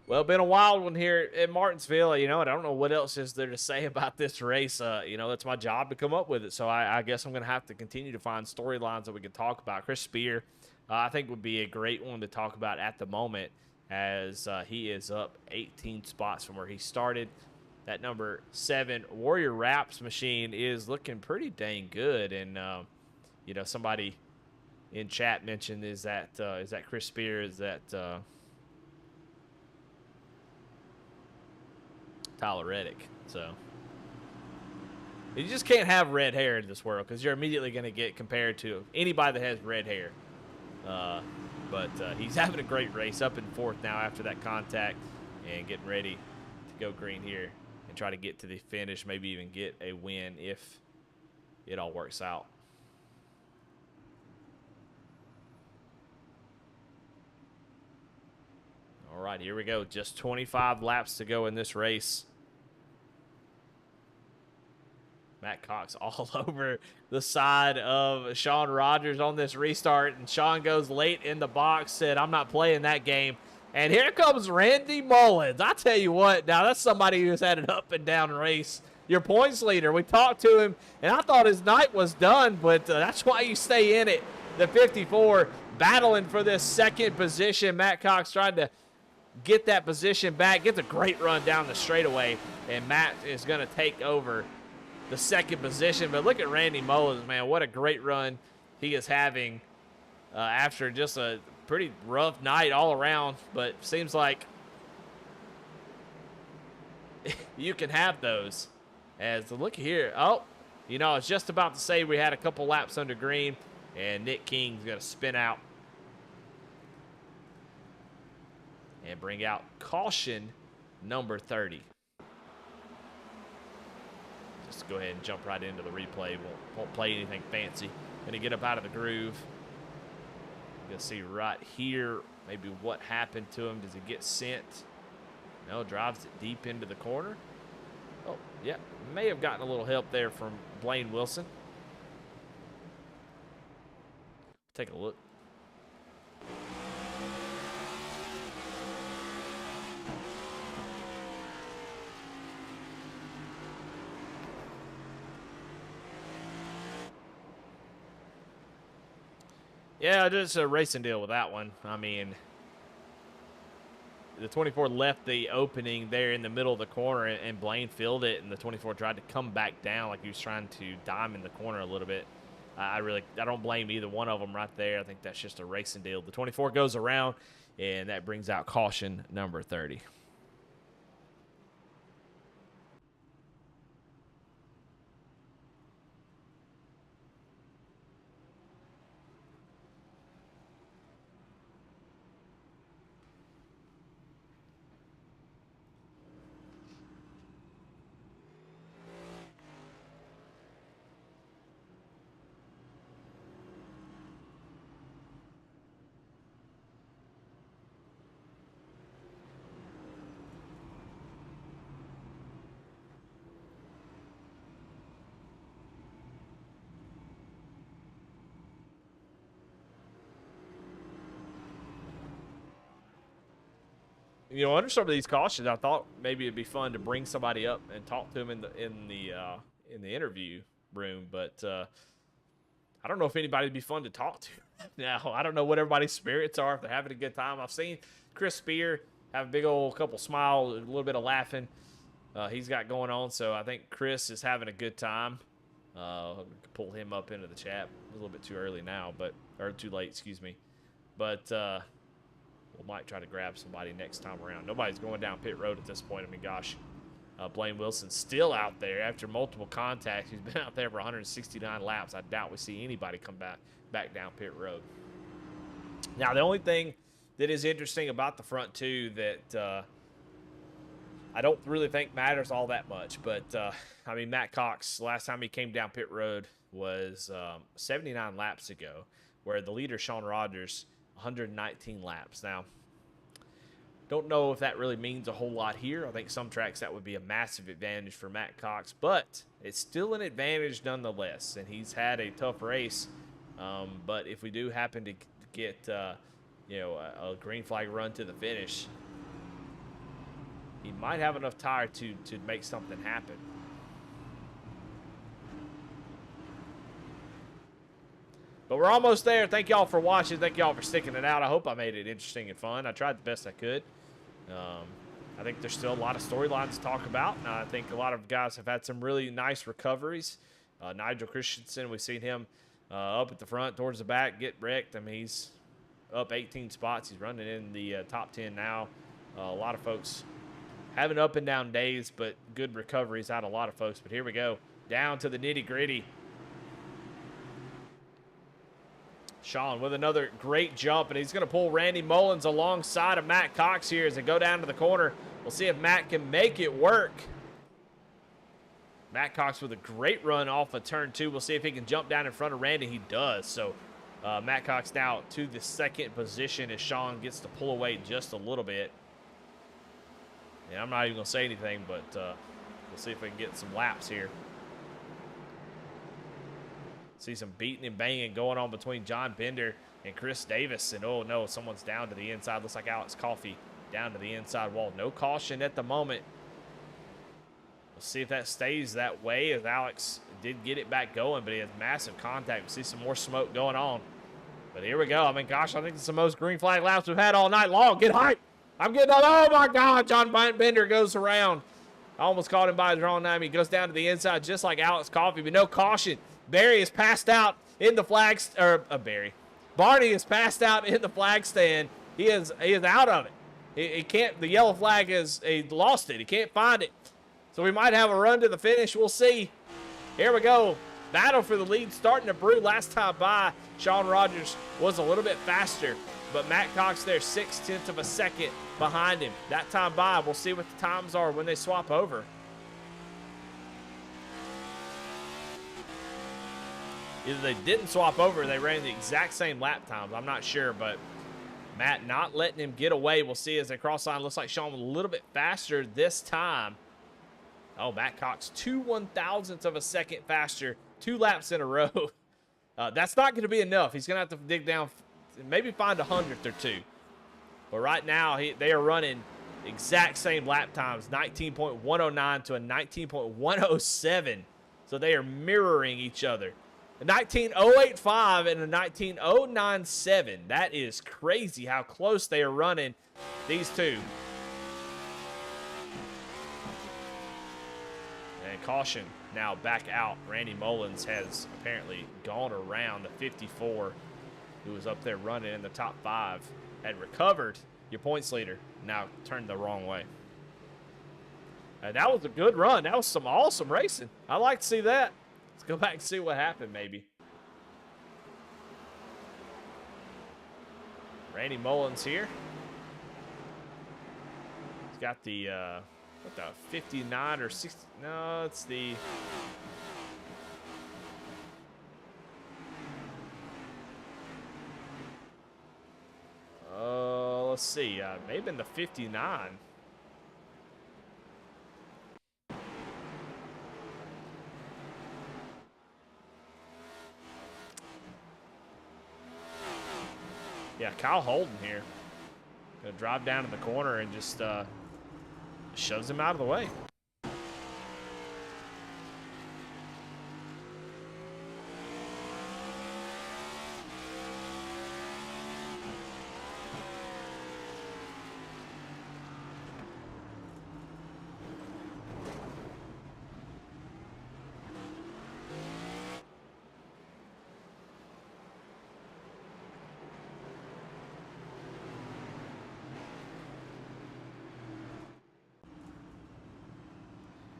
Well, been a wild one here at Martinsville, and I don't know what else is there to say about this race. It's my job to come up with it, so I guess I'm going to have to continue to find storylines that we can talk about. Chris Spear, I think, would be a great one to talk about at the moment, as he is up 18 spots from where he started. That number 7 Warrior Wraps machine is looking pretty dang good, and somebody in chat mentioned is that Chris Spear, is that Tyler Reddick. So you just can't have red hair in this world, because you're immediately going to get compared to anybody that has red hair. But he's having a great race, up in 4th now after that contact, and getting ready to go green here and try to get to the finish, maybe even get a win if it all works out. All right, here we go. Just 25 laps to go in this race. Matt Cox all over the side of Sean Rogers on this restart, and Sean goes late in the box, said, I'm not playing that game. And here comes Randy Mullins. I tell you what, now that's somebody who's had an up and down race. Your points leader. We talked to him, and I thought his night was done, but that's why you stay in it. The 54 battling for this second position. Matt Cox trying to get that position back, gets a great run down the straightaway, and Matt is going to take over the second position. But look at Randy Mullins, man. What a great run he is having after just a pretty rough night all around. But seems like you can have those. As look here. Oh, I was just about to say we had a couple laps under green, and Nick King's going to spin out and bring out caution number 30. Just go ahead and jump right into the replay. Won't play anything fancy. Gonna get up out of the groove. You'll see right here maybe what happened to him. Does he get sent? No, drives it deep into the corner. Oh, yeah, may have gotten a little help there from Blaine Wilson. Take a look. Yeah, just a racing deal with that one. I mean, the 24 left the opening there in the middle of the corner, and Blaine filled it, and the 24 tried to come back down like he was trying to diamond the corner a little bit. I don't blame either one of them right there. I think that's just a racing deal. The 24 goes around, and that brings out caution number 30. under some of these cautions, I thought maybe it'd be fun to bring somebody up and talk to him in the interview room, but I don't know if anybody'd be fun to talk to. Now, I don't know what everybody's spirits are, if they're having a good time. I've seen Chris Spear have a big old couple smile, a little bit of laughing he's got going on, so I think Chris is having a good time. Pull him up into the chat. A little bit too early now, or too late, excuse me. But we might try to grab somebody next time around. Nobody's going down pit road at this point. I mean, gosh. Blaine Wilson's still out there after multiple contacts. He's been out there for 169 laps. I doubt we see anybody come back down pit road. Now, the only thing that is interesting about the front two that I don't really think matters all that much, but I mean, Matt Cox, last time he came down pit road was 79 laps ago, where the leader, Sean Rogers, 119 laps. Now, don't know if that really means a whole lot here. I think some tracks that would be a massive advantage for Matt Cox, but it's still an advantage nonetheless, and he's had a tough race. But if we do happen to get a green flag run to the finish, he might have enough tire to make something happen. But we're almost there. Thank y'all for watching. Thank y'all for sticking it out. I hope I made it interesting and fun. I tried the best I could. I think there's still a lot of storylines to talk about. I think a lot of guys have had some really nice recoveries. Nigel Christensen, we've seen him up at the front towards the back get wrecked. I mean, he's up 18 spots. He's running in the top 10 now. A lot of folks having up and down days, but good recoveries out of a lot of folks. But here we go. Down to the nitty-gritty. Sean with another great jump, and he's going to pull Randy Mullins alongside of Matt Cox here as they go down to the corner. We'll see if Matt can make it work. Matt Cox with a great run off of turn 2. We'll see if he can jump down in front of Randy. He does. So Matt Cox now to the second position as Sean gets to pull away just a little bit. And I'm not even going to say anything, but we'll see if we can get some laps here. See some beating and banging going on between John Bender and Chris Davis. And, oh, no, someone's down to the inside. Looks like Alex Coffey down to the inside wall. No caution at the moment. We'll see if that stays that way, as Alex did get it back going, but he has massive contact. We see some more smoke going on. But here we go. I mean, gosh, I think it's the most green flag laps we've had all night long. Get hype. I'm getting on. Oh, my God. John Bender goes around. I almost caught him by his wrong name. He goes down to the inside just like Alex Coffey, but no caution. Barry is passed out in the flag, Barney is passed out in the flag stand. He is out of it. He can't. The yellow flag he lost it. He can't find it. So we might have a run to the finish. We'll see. Here we go. Battle for the lead starting to brew. Last time by, Sean Rogers was a little bit faster, but Matt Cox there 0.6 of a second behind him. That time by, we'll see what the times are when they swap over. Either they didn't swap over or they ran the exact same lap times. I'm not sure, but Matt not letting him get away. We'll see as they cross line. Looks like Sean was a little bit faster this time. Oh, Matt Cox, 2/1000ths of a second faster, 2 laps in a row. That's not going to be enough. He's going to have to dig down, maybe find 100th or 2. But right now, they are running exact same lap times, 19.109 to a 19.107. So they are mirroring each other. A 19.085 and a 19.097. That is crazy how close they are running, these two. And caution now back out. Randy Mullins has apparently gone around the 54, who was up there running in the top 5. Had recovered, your points leader, now turned the wrong way. And that was a good run. That was some awesome racing. I like to see that. Let's go back and see what happened, maybe. Randy Mullins here. He's got the, what the, 59 or 60? No, it's the... let's see. May have been the 59. Yeah, Kyle Holden here. Gonna drive down in the corner and just shoves him out of the way.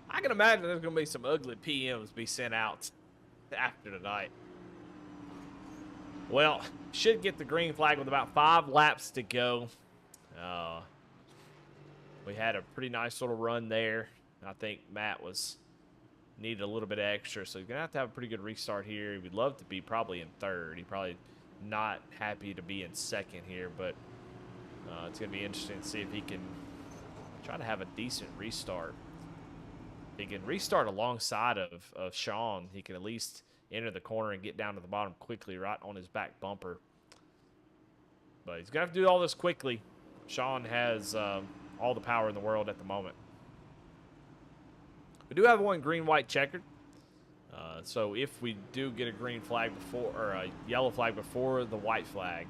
I can imagine there's going to be some ugly PMs be sent out after tonight. Well, should get the green flag with about 5 laps to go. We had a pretty nice little run there. I think Matt needed a little bit extra, so he's going to have a pretty good restart here. He would love to be probably in third. He probably not happy to be in second here, but it's going to be interesting to see if he can try to have a decent restart. He can restart alongside of Sean. He can at least enter the corner and get down to the bottom quickly right on his back bumper. But he's going to have to do all this quickly. Sean has all the power in the world at the moment. We do have one green-white checkered. So if we do get a green flag before, or a yellow flag before the white flag,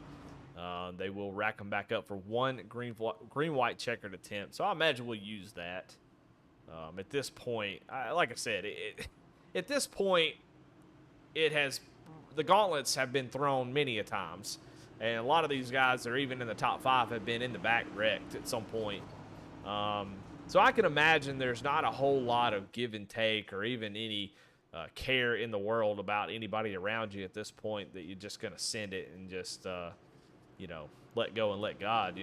they will rack them back up for one green-white checkered attempt. So I imagine we'll use that. At this point, like I said, at this point, the gauntlets have been thrown many a times, and a lot of these guys that are even in the top 5 have been in the back wrecked at some point. So I can imagine there's not a whole lot of give and take or even any care in the world about anybody around you at this point, that you're just going to send it and just, let go and let God,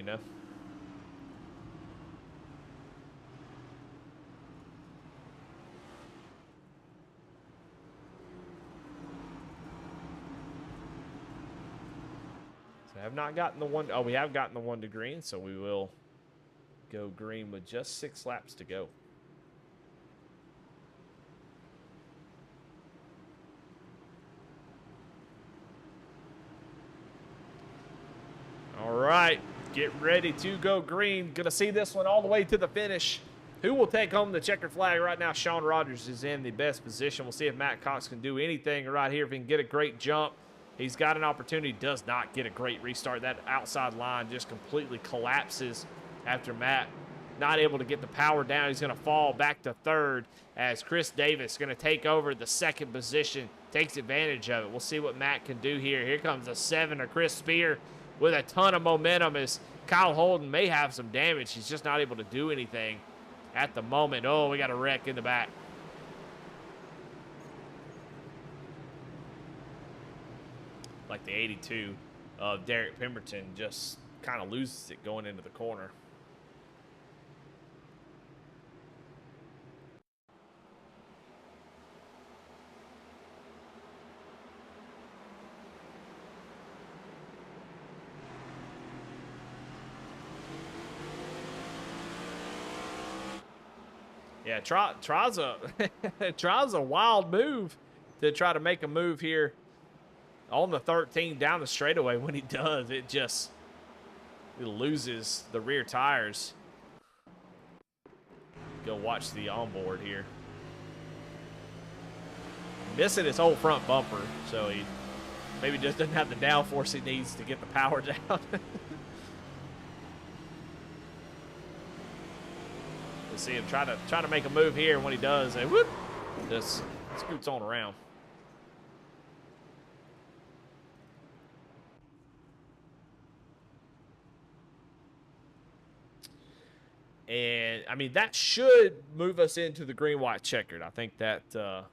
Have not gotten the one. Oh, we have gotten the one to green, so we will go green with just 6 laps to go. All right, get ready to go green. Gonna see this one all the way to the finish. Who will take home the checkered flag right now? Sean Rogers is in the best position. We'll see if Matt Cox can do anything right here. If he can get a great jump. He's got an opportunity, does not get a great restart. That outside line just completely collapses after Matt not able to get the power down. He's going to fall back to third as Chris Davis is going to take over the second position, takes advantage of it. We'll see what Matt can do here. Here comes a 7 of Chris Spear with a ton of momentum as Kyle Holden may have some damage. He's just not able to do anything at the moment. Oh, we got a wreck in the back. Like the 82 of Derek Pemberton just kind of loses it going into the corner. Yeah, tries a wild move to try to make a move here on the 13 down the straightaway. When he does, it loses the rear tires. Go watch the onboard here. Missing his whole front bumper, so he maybe just doesn't have the downforce he needs to get the power down. Let's see him try to make a move here, and when he does, they whoop, just scoots on around. And, I mean, that should move us into the green-white checkered. I think that that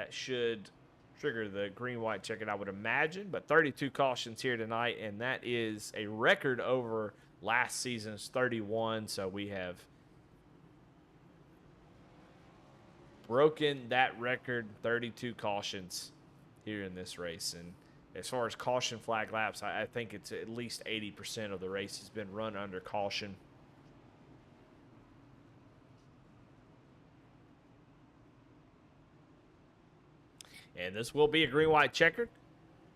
should trigger the green-white checkered, I would imagine. But 32 cautions here tonight, and that is a record over last season's 31. So we have broken that record, 32 cautions here in this race. And as far as caution flag laps, I think it's at least 80% of the race has been run under caution. And this will be a green-white checkered.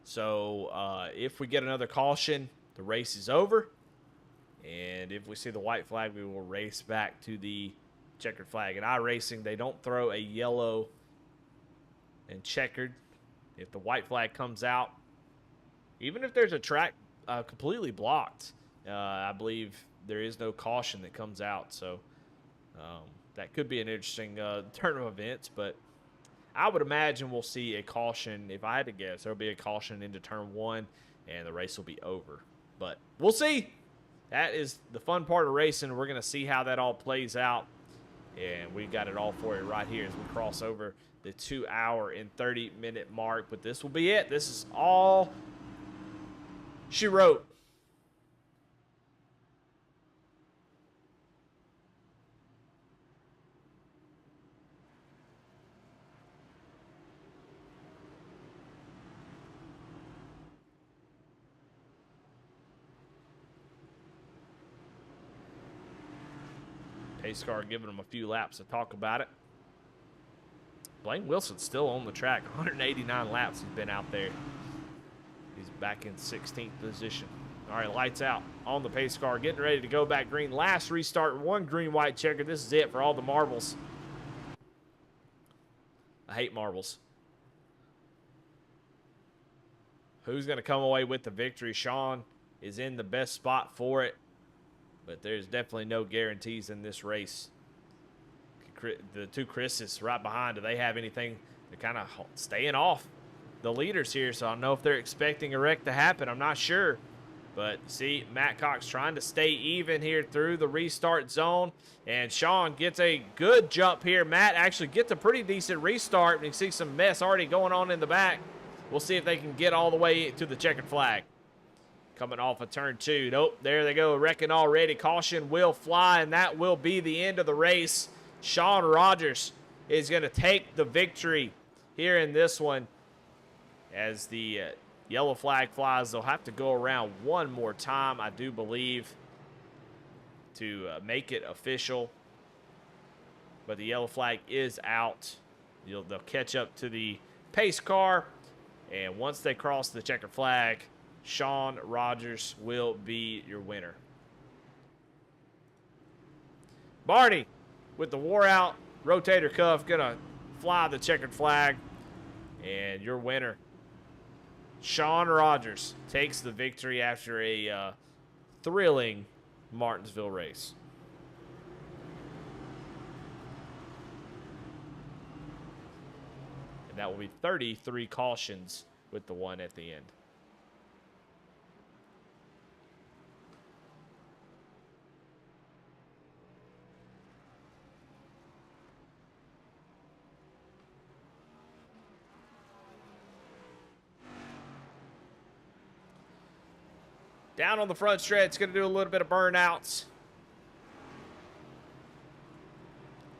So if we get another caution, the race is over. And if we see the white flag, we will race back to the checkered flag. In iRacing, they don't throw a yellow and checkered. If the white flag comes out, even if there's a track completely blocked, I believe there is no caution that comes out. So that could be an interesting turn of events, but I would imagine we'll see a caution. If I had to guess, there'll be a caution into turn 1, and the race will be over. But we'll see. That is the fun part of racing. We're going to see how that all plays out, and we got it all for you right here as we cross over the 2-hour and 30-minute mark. But this will be it. This is all she wrote. Pace car giving them a few laps to talk about it. Blaine Wilson's still on the track. 189 laps he's been out there. He's back in 16th position. All right, lights out on the pace car. Getting ready to go back green. Last restart, 1 green, white checker. This is it for all the marbles. I hate marbles. Who's going to come away with the victory? Sean is in the best spot for it, but there's definitely no guarantees in this race. The two Chris's right behind, do they have anything? They're kind of staying off the leaders here, so I don't know if they're expecting a wreck to happen. I'm not sure. But see, Matt Cox trying to stay even here through the restart zone. And Sean gets a good jump here. Matt actually gets a pretty decent restart. And you see some mess already going on in the back. We'll see if they can get all the way to the checkered flag. Coming off of turn 2. Nope, there they go, wrecking already. Caution will fly, and that will be the end of the race. Sean Rogers is going to take the victory here in this one. As the yellow flag flies, they'll have to go around one more time, I do believe, to make it official. But the yellow flag is out. They'll catch up to the pace car, and once they cross the checkered flag, Sean Rogers will be your winner. Barney, with the wore-out rotator cuff, gonna fly the checkered flag, and your winner, Sean Rogers, takes the victory after a thrilling Martinsville race. And that will be 33 cautions with the one at the end. Down on the front stretch, going to do a little bit of burnouts.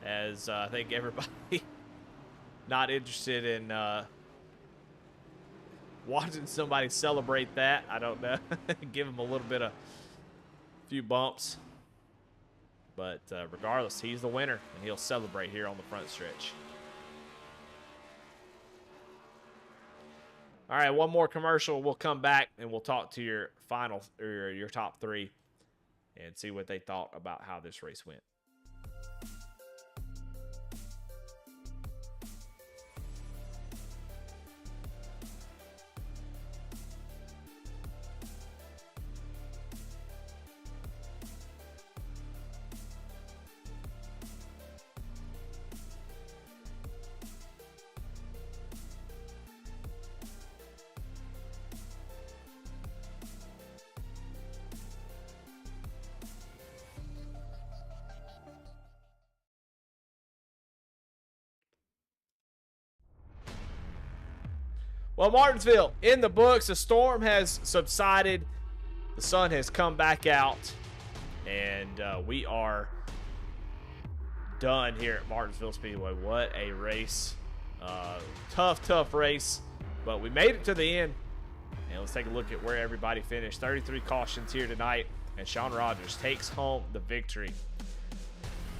As I think everybody not interested in watching somebody celebrate that. I don't know. Give him a little bit of few bumps. But regardless, he's the winner, and he'll celebrate here on the front stretch. All right, one more commercial. We'll come back, and we'll talk to your final, or your top 3, and see what they thought about how this race went. Well, Martinsville in the books. The storm has subsided. The sun has come back out. And we are done here at Martinsville Speedway. What a race. Tough race. But we made it to the end. And let's take a look at where everybody finished. 33 cautions here tonight. And Sean Rogers takes home the victory.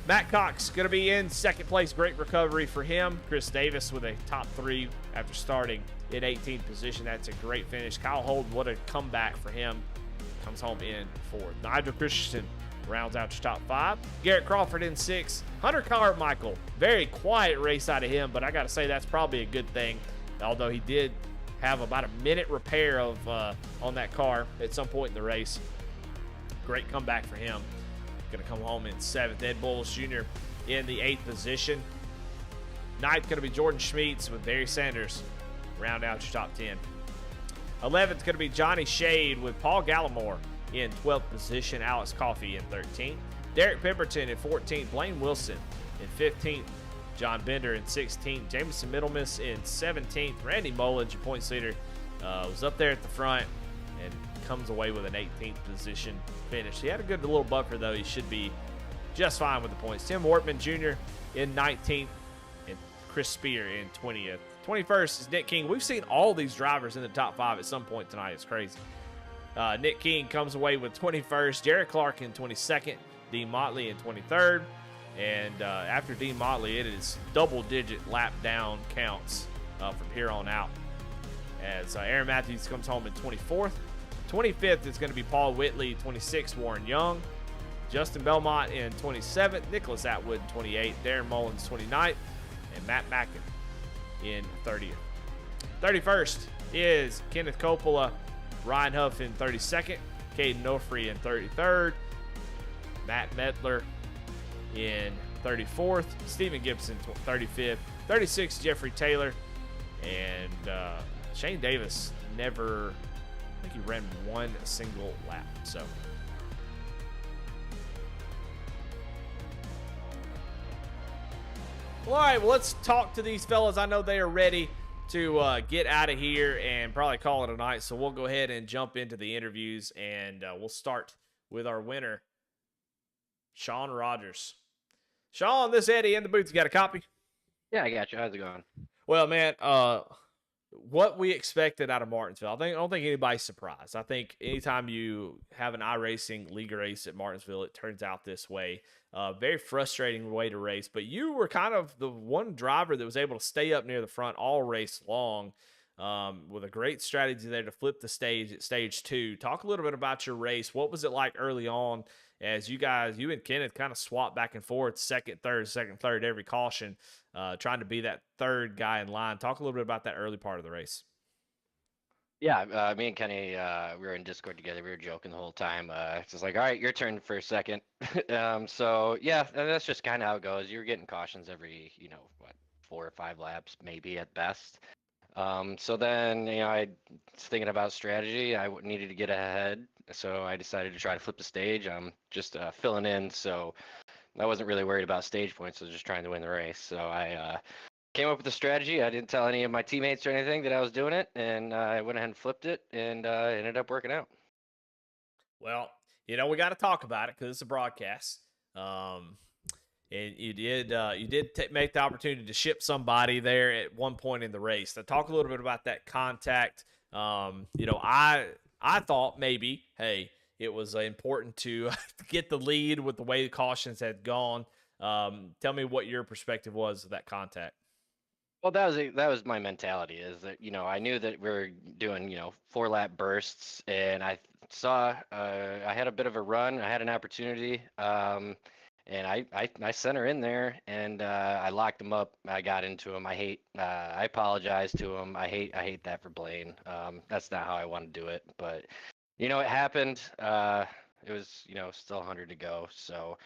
Matt Cox going to be in second place. Great recovery for him. Chris Davis with a top 3 after starting in 18th position. That's a great finish. Kyle Holden, what a comeback for him. comes home in fourth. Nigel Christensen rounds out your top 5. Garrett Crawford in 6th. Hunter Carmichael, very quiet race out of him, but I got to say that's probably a good thing, although he did have about a minute repair of on that car at some point in the race. Great comeback for him. Going to come home in 7th. Ed Bowles Jr. in the 8th position. 9th going to be Jordan Schmeets with Barry Sanders. Round out your top 10. 11th going to be Johnny Shade with Paul Gallimore in 12th position. Alex Coffey in 13th. Derek Pemberton in 14th. Blaine Wilson in 15th. John Bender in 16th. Jameson Middlemiss in 17th. Randy Mullins, your points leader, was up there at the front and comes away with an 18th position finish. He had a good little buffer, though. He should be just fine with the points. Tim Wortman Jr. in 19th and Chris Spear in 20th. 21st is Nick King. We've seen all these drivers in the top 5 at some point tonight. It's crazy. Nick King comes away with 21st. Jared Clark in 22nd. Dean Motley in 23rd. And after Dean Motley, it is double-digit lap down counts from here on out. As Aaron Matthews comes home in 24th. 25th is going to be Paul Whitley. 26th, Warren Young. Justin Belmont in 27th. Nicholas Atwood in 28th. Darren Mullins 29th. And Matt Mackin in 30th. 31st is Kenneth Coppola. Ryan Huff in 32nd. Caden Nofree in 33rd. Matt Medler in 34th. Stephen Gibson 35th. 36th, Jeffrey Taylor. And Shane Davis never, I think he ran one single lap. So all right, well, let's talk to these fellas. I know they are ready to get out of here and probably call it a night. So we'll go ahead and jump into the interviews, and we'll start with our winner, Sean Rogers. Sean, this Eddie in the booth. You got a copy? Yeah, I got you. How's it going? Well, man, what we expected out of Martinsville, I don't think anybody's surprised. I think anytime you have an iRacing league race at Martinsville, it turns out this way. Very frustrating way to race, but you were kind of the one driver that was able to stay up near the front all race long, with a great strategy there to flip the stage at stage 2. Talk a little bit about your race. What was it like early on as you and Kenneth kind of swapped back and forth, second, third, every caution, trying to be that third guy in line. Talk a little bit about that early part of the race. Yeah, me and Kenny, we were in Discord together. We were joking the whole time. It's just like, all right, your turn for a second. So, yeah, that's just kind of how it goes. You're getting cautions every, 4 or 5 laps, maybe at best. So then, I was thinking about strategy. I needed to get ahead, so I decided to try to flip the stage. I'm just filling in, so I wasn't really worried about stage points. I was just trying to win the race. So I came up with a strategy. I didn't tell any of my teammates or anything that I was doing it, and I went ahead and flipped it, and ended up working out. Well, we got to talk about it because it's a broadcast. And you did make the opportunity to ship somebody there at one point in the race. Now, talk a little bit about that contact. I thought maybe, hey, it was important to get the lead with the way the cautions had gone. Tell me what your perspective was of that contact. Well, that was my mentality, is that, I knew that we were doing, 4-lap bursts, and I saw I had a bit of a run. I had an opportunity, and I sent her in there, and I locked him up. I got into him. I apologized to him. I hate that for Blaine. That's not how I want to do it, but it happened. It was, still 100 to go, so.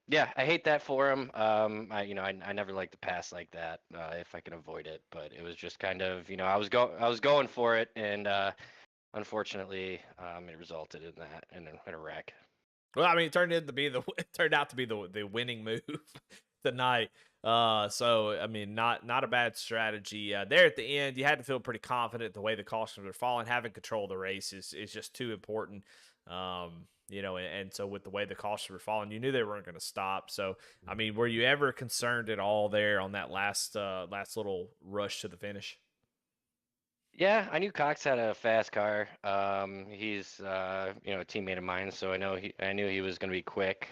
Yeah, I hate that for him. I never like to pass like that if I can avoid it, but it was just kind of, I was going for it, and unfortunately, it resulted in that in a wreck. Well, I mean, it turned out to be the winning move tonight. So I mean, not a bad strategy there at the end. You had to feel pretty confident the way the cautions were falling. Having control of the race is just too important. And so with the way the cautions were falling, you knew they weren't going to stop. So, I mean, were you ever concerned at all there on that last little rush to the finish? Yeah, I knew Cox had a fast car. He's a teammate of mine, so I knew he was going to be quick.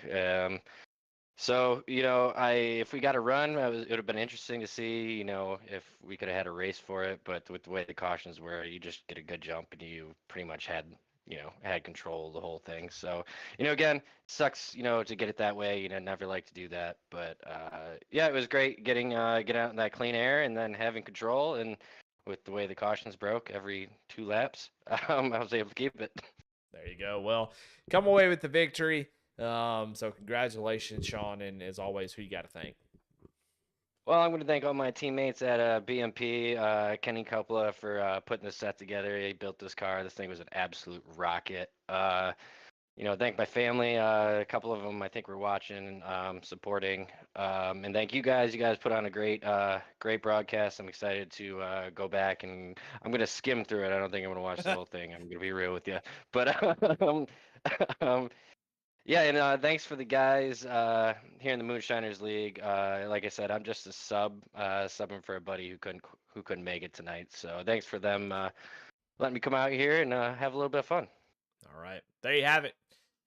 So if we got a run, it would have been interesting to see, if we could have had a race for it. But with the way the cautions were, you just get a good jump, and you pretty much had had control of the whole thing. So, again, sucks, to get it that way. Never like to do that. But yeah, it was great get out in that clean air and then having control. And with the way the cautions broke every 2 laps, I was able to keep it. There you go. Well, come away with the victory. So congratulations, Sean. And as always, who you got to thank? Well, I'm going to thank all my teammates at BMP, Kenny Coppola for putting this set together. He built this car. This thing was an absolute rocket. Thank my family. A couple of them I think were watching, supporting. And thank you guys. You guys put on a great broadcast. I'm excited to go back, and I'm going to skim through it. I don't think I'm going to watch the whole thing. I'm going to be real with you. But um, yeah, and thanks for the guys here in the Moonshiners League. Like I said, I'm just a subbing for a buddy who couldn't make it tonight. So thanks for them letting me come out here and have a little bit of fun. All right, there you have it.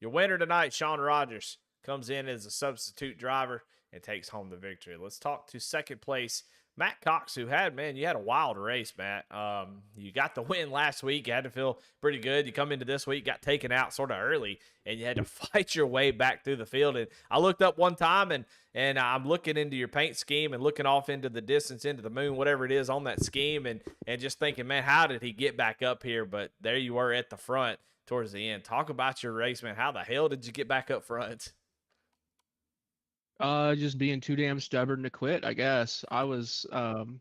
Your winner tonight, Sean Rogers, comes in as a substitute driver and takes home the victory. Let's talk to second place, Matt Cox, who you had a wild race, Matt. You got the win last week. You had to feel pretty good. You come into this week, got taken out sort of early, and you had to fight your way back through the field. And I looked up one time, and I'm looking into your paint scheme and looking off into the distance, into the moon, whatever it is on that scheme, and just thinking, man, how did he get back up here? But there you were at the front towards the end. Talk about your race, man. How the hell did you get back up front? Just being too damn stubborn to quit, I guess. I was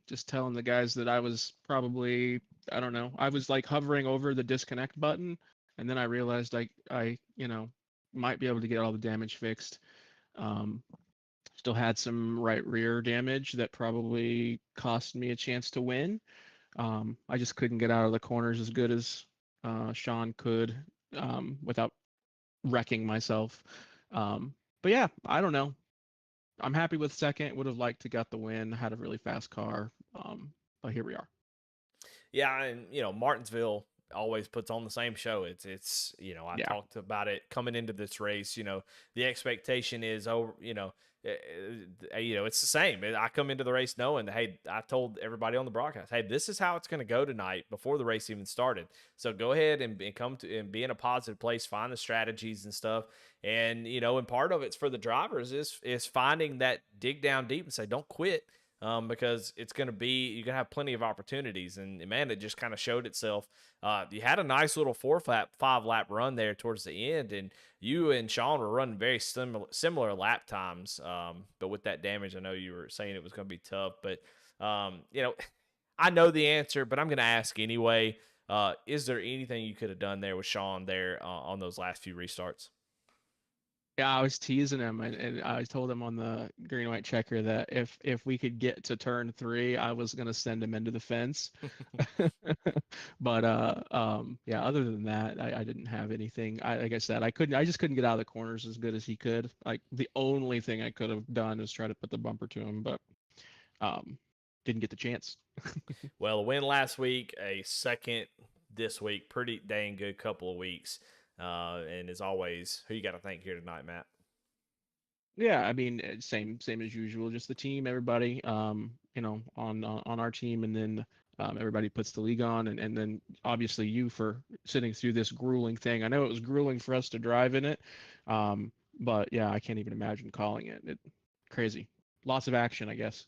just telling the guys that I was probably, I don't know, I was like hovering over the disconnect button, and then I realized I might be able to get all the damage fixed. Still had some right rear damage that probably cost me a chance to win. I just couldn't get out of the corners as good as Sean could without wrecking myself. But yeah, I don't know. I'm happy with second. Would have liked to got the win. Had a really fast car, but here we are. Yeah, and Martinsville always puts on the same show. It's I talked about it coming into this race. The expectation is it's the same. I come into the race knowing that, hey, I told everybody on the broadcast, hey, this is how it's going to go tonight before the race even started. So go ahead and come to and be in a positive place, find the strategies and stuff. And and part of it's for the drivers is finding that dig down deep and say, don't quit. Because it's going to be, you're going to have plenty of opportunities. And man, it just kind of showed itself. You had a nice little 5-lap run there towards the end, and you and Sean were running very similar lap times. But with that damage, I know you were saying it was going to be tough, but I know the answer, but I'm going to ask anyway. Is there anything you could have done there with Sean there on those last few restarts? Yeah, I was teasing him, and I told him on the green and white checker that if we could get to turn 3, I was gonna send him into the fence. But yeah, other than that, I didn't have anything. Like I said, I just couldn't get out of the corners as good as he could. Like the only thing I could have done is try to put the bumper to him, but didn't get the chance. Well, a win last week, a second this week, pretty dang good couple of weeks. And as always, who you got to thank here tonight, Matt? Yeah, I mean, same as usual. Just the team, everybody, on our team, and then everybody puts the league on, and then obviously you for sitting through this grueling thing. I know it was grueling for us to drive in it, but yeah, I can't even imagine calling it. Crazy, lots of action, I guess.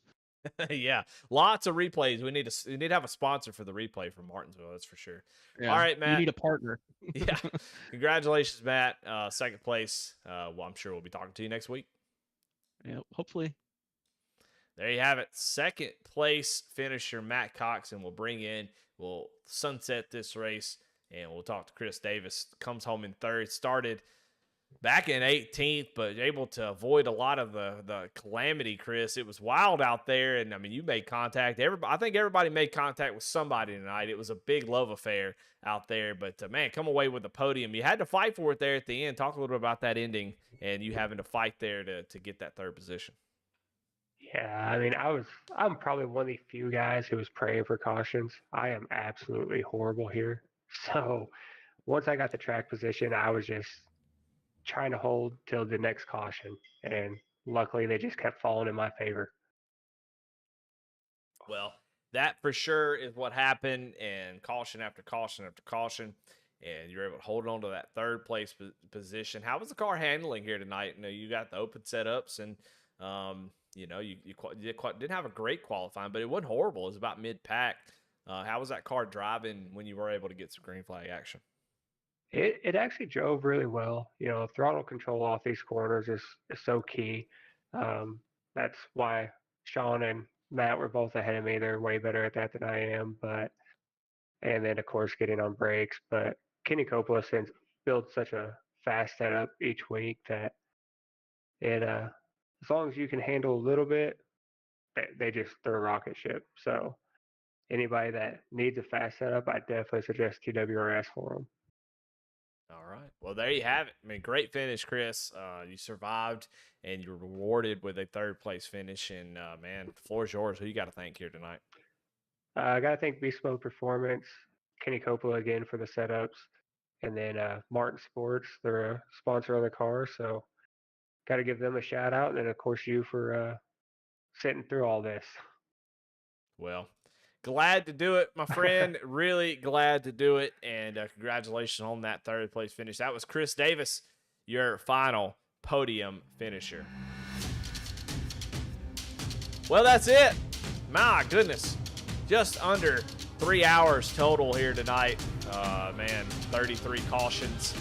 Yeah, lots of replays. We need to have a sponsor for the replay from Martinsville. That's for sure. Yeah, all right, Matt. You need a partner. Yeah, congratulations, Matt. Second place. Well, I'm sure we'll be talking to you next week. Yeah, hopefully. There you have it. Second place finisher Matt Cox, and we'll sunset this race, and we'll talk to Chris Davis. Comes home in third. Started back in 18th, but able to avoid a lot of the calamity, Chris. It was wild out there, and I mean, you made contact. I think everybody made contact with somebody tonight. It was a big love affair out there, but man, come away with the podium. You had to fight for it there at the end. Talk a little bit about that ending and you having to fight there to get that third position. Yeah, I mean, I'm probably one of the few guys who was praying for cautions. I am absolutely horrible here. So once I got the track position, I was just trying to hold till the next caution, and luckily they just kept falling in my favor. Well, that for sure is what happened, and caution after caution after caution. and you're able to hold on to that third place position. How was the car handling here tonight? You know, you got the open setups, and you know, you didn't have a great qualifying, but it wasn't horrible. It was about mid-pack. How was that car driving when you were able to get some green flag action? It actually drove really well. You know, throttle control off these corners is so key. That's why Sean and Matt were both ahead of me. They're way better at that than I am. And then of course getting on brakes. But Kenny Coppola since builds such a fast setup each week that it as long as you can handle a little bit, they're a rocket ship. So anybody that needs a fast setup, I definitely suggest TWRS for them. All right. Well, there you have it. I mean, great finish, Chris. You survived, and you were rewarded with a third-place finish. And, man, the floor is yours. Who you got to thank here tonight? I got to thank Beast Mode Performance, Kenny Coppola again for the setups, and then Martin Sports. They're a sponsor of the car, so got to give them a shout-out. And then, of course, you for sitting through all this. Well, glad to do it, my friend. Really glad to do it. And congratulations on that third place finish. That was Chris Davis, your final podium finisher. Well, that's it. My goodness. Just under 3 hours total here tonight. Man, 33 cautions.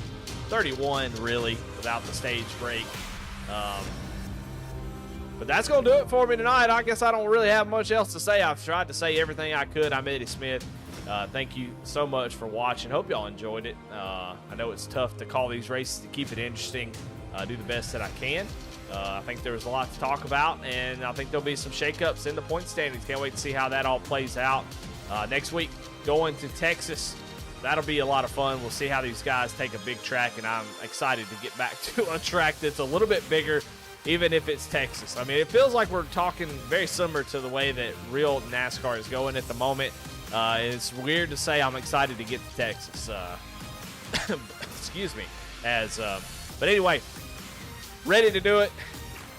31, really, without the stage break. But that's going to do it for me tonight. I guess I don't really have much else to say. I've tried to say everything I could. I'm Eddie Smith. Thank you so much for watching. Hope y'all enjoyed it. I know it's tough to call these races to keep it interesting. Do the best that I can. I think there was a lot to talk about, and I think there'll be some shakeups in the point standings. Can't wait to see how that all plays out. Next week, going to Texas. That'll be a lot of fun. We'll see how these guys take a big track, and I'm excited to get back to a track that's a little bit bigger, even if it's Texas. I mean, it feels like we're talking very similar to the way that real NASCAR is going at the moment. It's weird to say I'm excited to get to Texas. Excuse me. But anyway, ready to do it.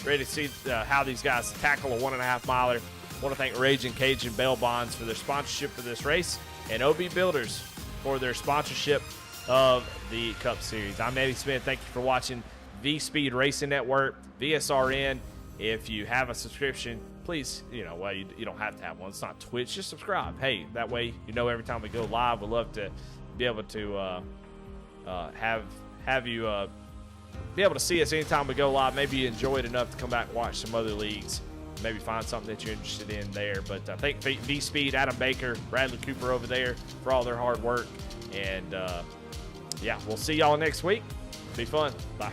Ready to see how these guys tackle a 1.5 miler. Want to thank Ragin, Cajun, Bail Bonds for their sponsorship for this race, and OB Builders for their sponsorship of the Cup Series. I'm Eddie Smith. Thank you for watching V Speed Racing Network, VSRN. If you have a subscription, please, you don't have to have one. It's not Twitch. Just subscribe. Hey, that way you know every time we go live. We'd love to be able to have you be able to see us anytime we go live. Maybe you enjoy it enough to come back and watch some other leagues. Maybe find something that you're interested in there. But thank V Speed, Adam Baker, Bradley Cooper over there for all their hard work. And yeah, we'll see y'all next week. Be fun. Bye.